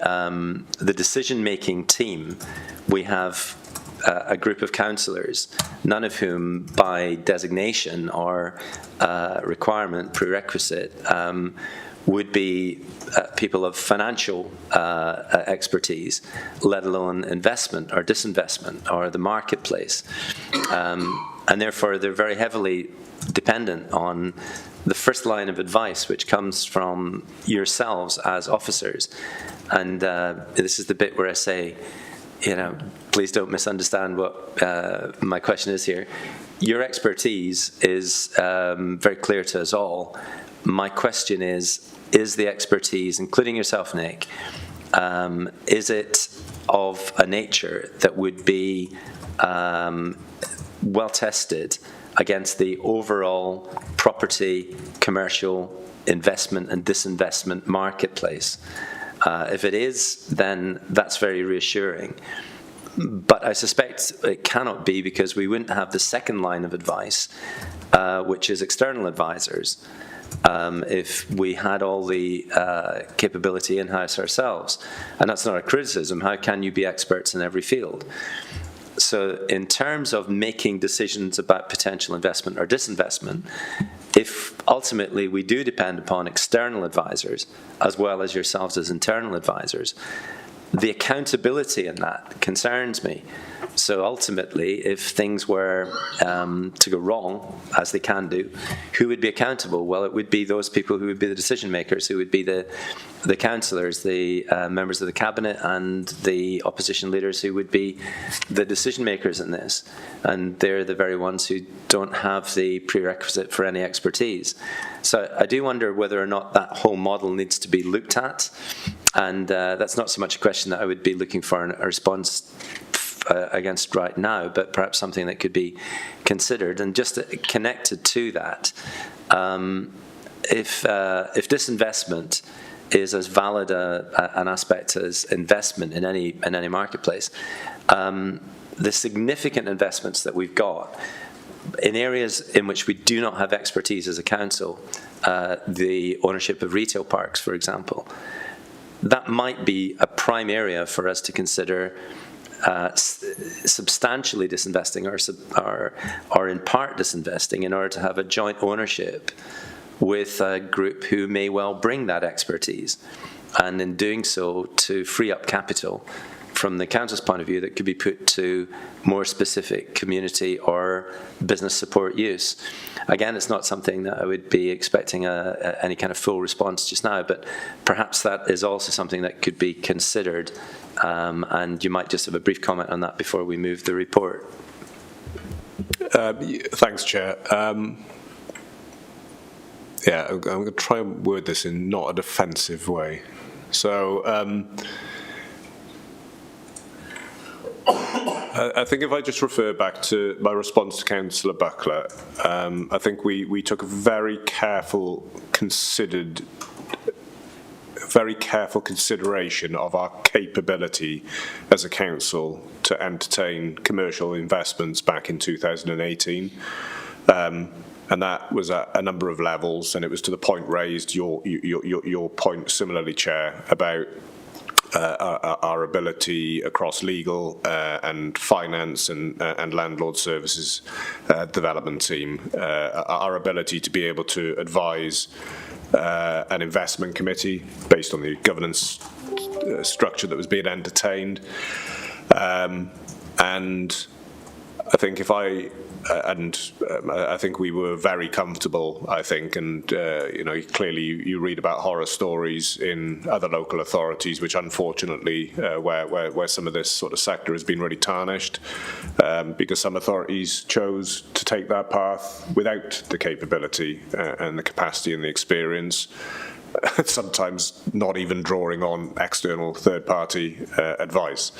decision-making team, we have a group of councillors, none of whom by designation or requirement, prerequisite, would be people of financial expertise, let alone investment or disinvestment or the marketplace. And therefore, they're very heavily dependent on the first line of advice, which comes from yourselves as officers. And this is the bit where I say, please don't misunderstand what my question is here. Your expertise is very clear to us all. My question is the expertise, including yourself, Nick, is it of a nature that would be well tested against the overall property, commercial, investment and disinvestment marketplace? If it is, then that's very reassuring. But I suspect it cannot be, because we wouldn't have the second line of advice, which is external advisors, if we had all the capability in-house ourselves. And that's not a criticism. How can you be experts in every field? So in terms of making decisions about potential investment or disinvestment, if ultimately we do depend upon external advisors as well as yourselves as internal advisors, the accountability in that concerns me. So ultimately, if things were to go wrong, as they can do, who would be accountable? Well, it would be those people who would be the decision makers, who would be the councillors, the members of the cabinet and the opposition leaders who would be the decision makers in this. And they're the very ones who don't have the prerequisite for any expertise. So I do wonder whether or not that whole model needs to be looked at. And that's not so much a question that I would be looking for a response against right now, but perhaps something that could be considered. And just connected to that, if disinvestment is as valid an aspect as investment in any marketplace, the significant investments that we've got in areas in which we do not have expertise as a council, the ownership of retail parks, for example, that might be a prime area for us to consider substantially disinvesting or in part disinvesting in order to have a joint ownership with a group who may well bring that expertise, and in doing so to free up capital from the council's point of view that could be put to more specific community or business support use. Again, it's not something that I would be expecting any kind of full response just now, but perhaps that is also something that could be considered, and you might just have a brief comment on that before we move the report. Thanks, Chair. Yeah, I'm going to try and word this in not a defensive way. So I think if I just refer back to my response to Councillor Buckler, I think we took a very careful consideration of our capability as a council to entertain commercial investments back in 2018. And that was at a number of levels, and it was to the point raised, your point similarly, Chair, about our ability across legal and finance and landlord services development team, our ability to be able to advise an investment committee based on the governance structure that was being entertained. And I think I think we were very comfortable, I think, and clearly you read about horror stories in other local authorities, which unfortunately, where some of this sort of sector has been really tarnished, because some authorities chose to take that path without the capability and the capacity and the experience, sometimes not even drawing on external third-party advice.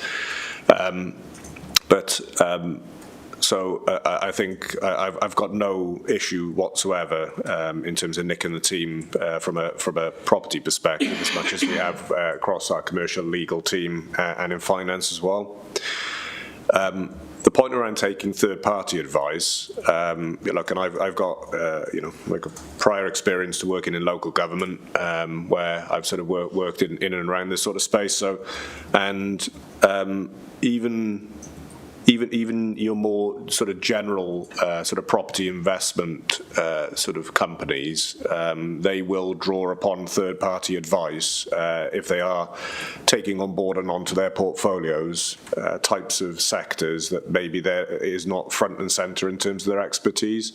So I think I've got no issue whatsoever in terms of Nick and the team from a property perspective, as much as we have across our commercial legal team and in finance as well. The point around taking third-party advice, look, and I've got like a prior experience to working in local government, where I've sort of worked in and around this sort of space. So, and even your more sort of general sort of property investment sort of companies, they will draw upon third-party advice if they are taking on board and onto their portfolios types of sectors that maybe there is not front and centre in terms of their expertise.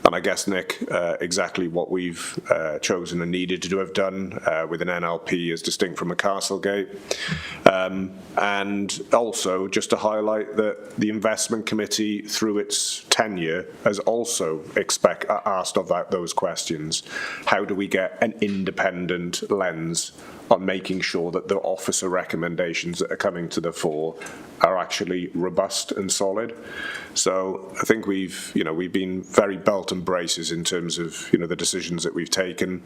And I guess, Nick, exactly what we've chosen and needed to have done with an NLP is distinct from a Castlegate. And also, just to highlight that the investment committee, through its tenure, has also asked of those questions. How do we get an independent lens on making sure that the officer recommendations that are coming to the fore are actually robust and solid? So I think we've been very belt and braces in terms of the decisions that we've taken.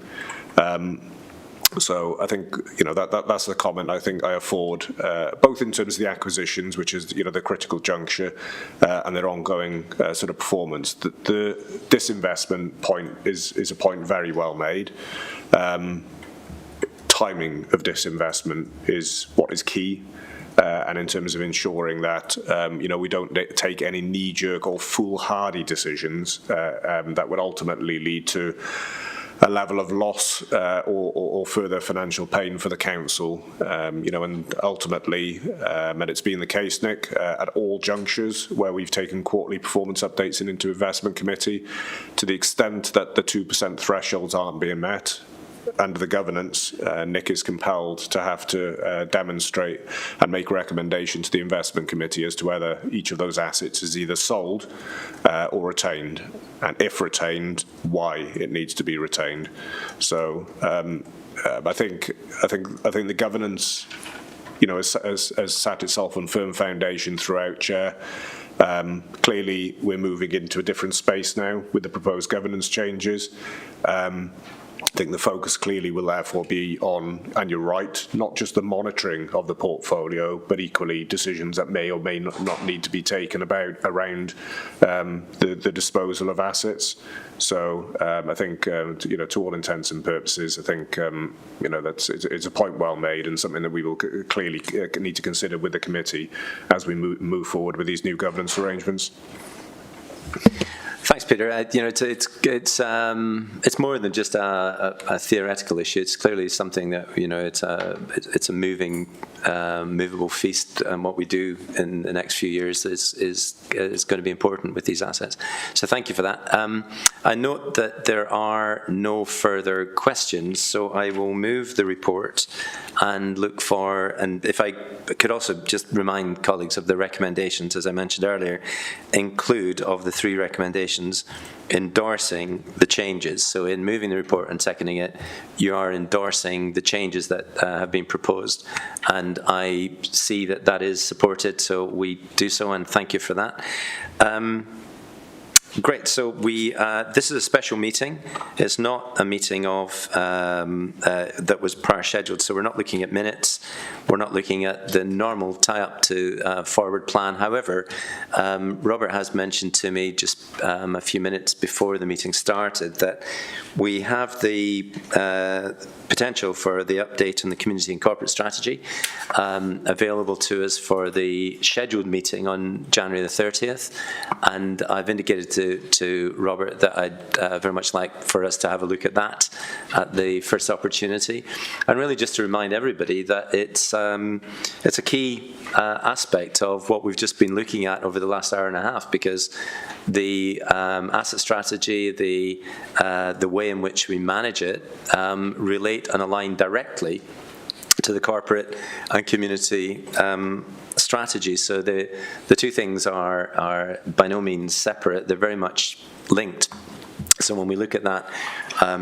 So I think that's the comment I think I afford, both in terms of the acquisitions, which is the critical juncture, and their ongoing sort of performance. The disinvestment point is a point very well made. Timing of disinvestment is what is key. And in terms of ensuring that we don't take any knee-jerk or foolhardy decisions that would ultimately lead to a level of loss or further financial pain for the council, and ultimately, and it's been the case, Nick, at all junctures where we've taken quarterly performance updates into investment committee, to the extent that the 2% thresholds aren't being met under the governance, Nick is compelled to have to demonstrate and make recommendation to the investment committee as to whether each of those assets is either sold or retained, and if retained, why it needs to be retained. So I think the governance, has sat itself on firm foundation throughout, Chair. Clearly, we're moving into a different space now with the proposed governance changes. I think the focus clearly will therefore be on, and you're right, not just the monitoring of the portfolio, but equally decisions that may or may not need to be taken around the disposal of assets. So I think, to all intents and purposes, I think, it's a point well made, and something that we will clearly need to consider with the committee as we move forward with these new governance arrangements. Thanks, Peter. It's more than just a theoretical issue. It's clearly something that it's a movable feast, and what we do in the next few years is going to be important with these assets. So thank you for that. I note that there are no further questions, so I will move the report and look for. And if I could also just remind colleagues of the recommendations, as I mentioned earlier, include of the 3 recommendations recommendations endorsing the changes. So in moving the report and seconding it, you are endorsing the changes that have been proposed. And I see that that is supported, so we do so, and thank you for that. Great. So this is a special meeting. It's not a meeting of that was prior scheduled. So we're not looking at minutes. We're not looking at the normal tie-up to forward plan. However, Robert has mentioned to me just a few minutes before the meeting started that we have the potential for the update on the community and corporate strategy available to us for the scheduled meeting on January the 30th. And I've indicated to Robert that I'd very much like for us to have a look at that at the first opportunity. And really just to remind everybody that it's a key aspect of what we've just been looking at over the last hour and a half, because the asset strategy, the way in which we manage it, relate and align directly to the corporate and community strategy. So the two things are by no means separate. They're very much linked. So when we look at that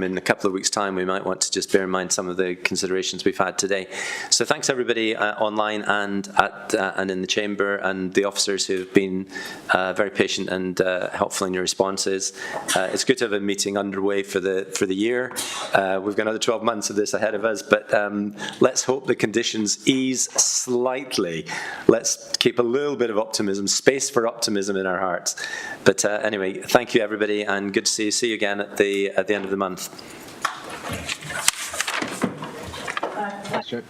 in a couple of weeks' time, we might want to just bear in mind some of the considerations we've had today. So thanks everybody online and in the chamber, and the officers who have been very patient and helpful in your responses. It's good to have a meeting underway for the year. We've got another 12 months of this ahead of us, but let's hope the conditions ease slightly. Let's keep a little bit of optimism, space for optimism in our hearts. But anyway, thank you everybody, and good to see you. See you again at the end of the month. Sure.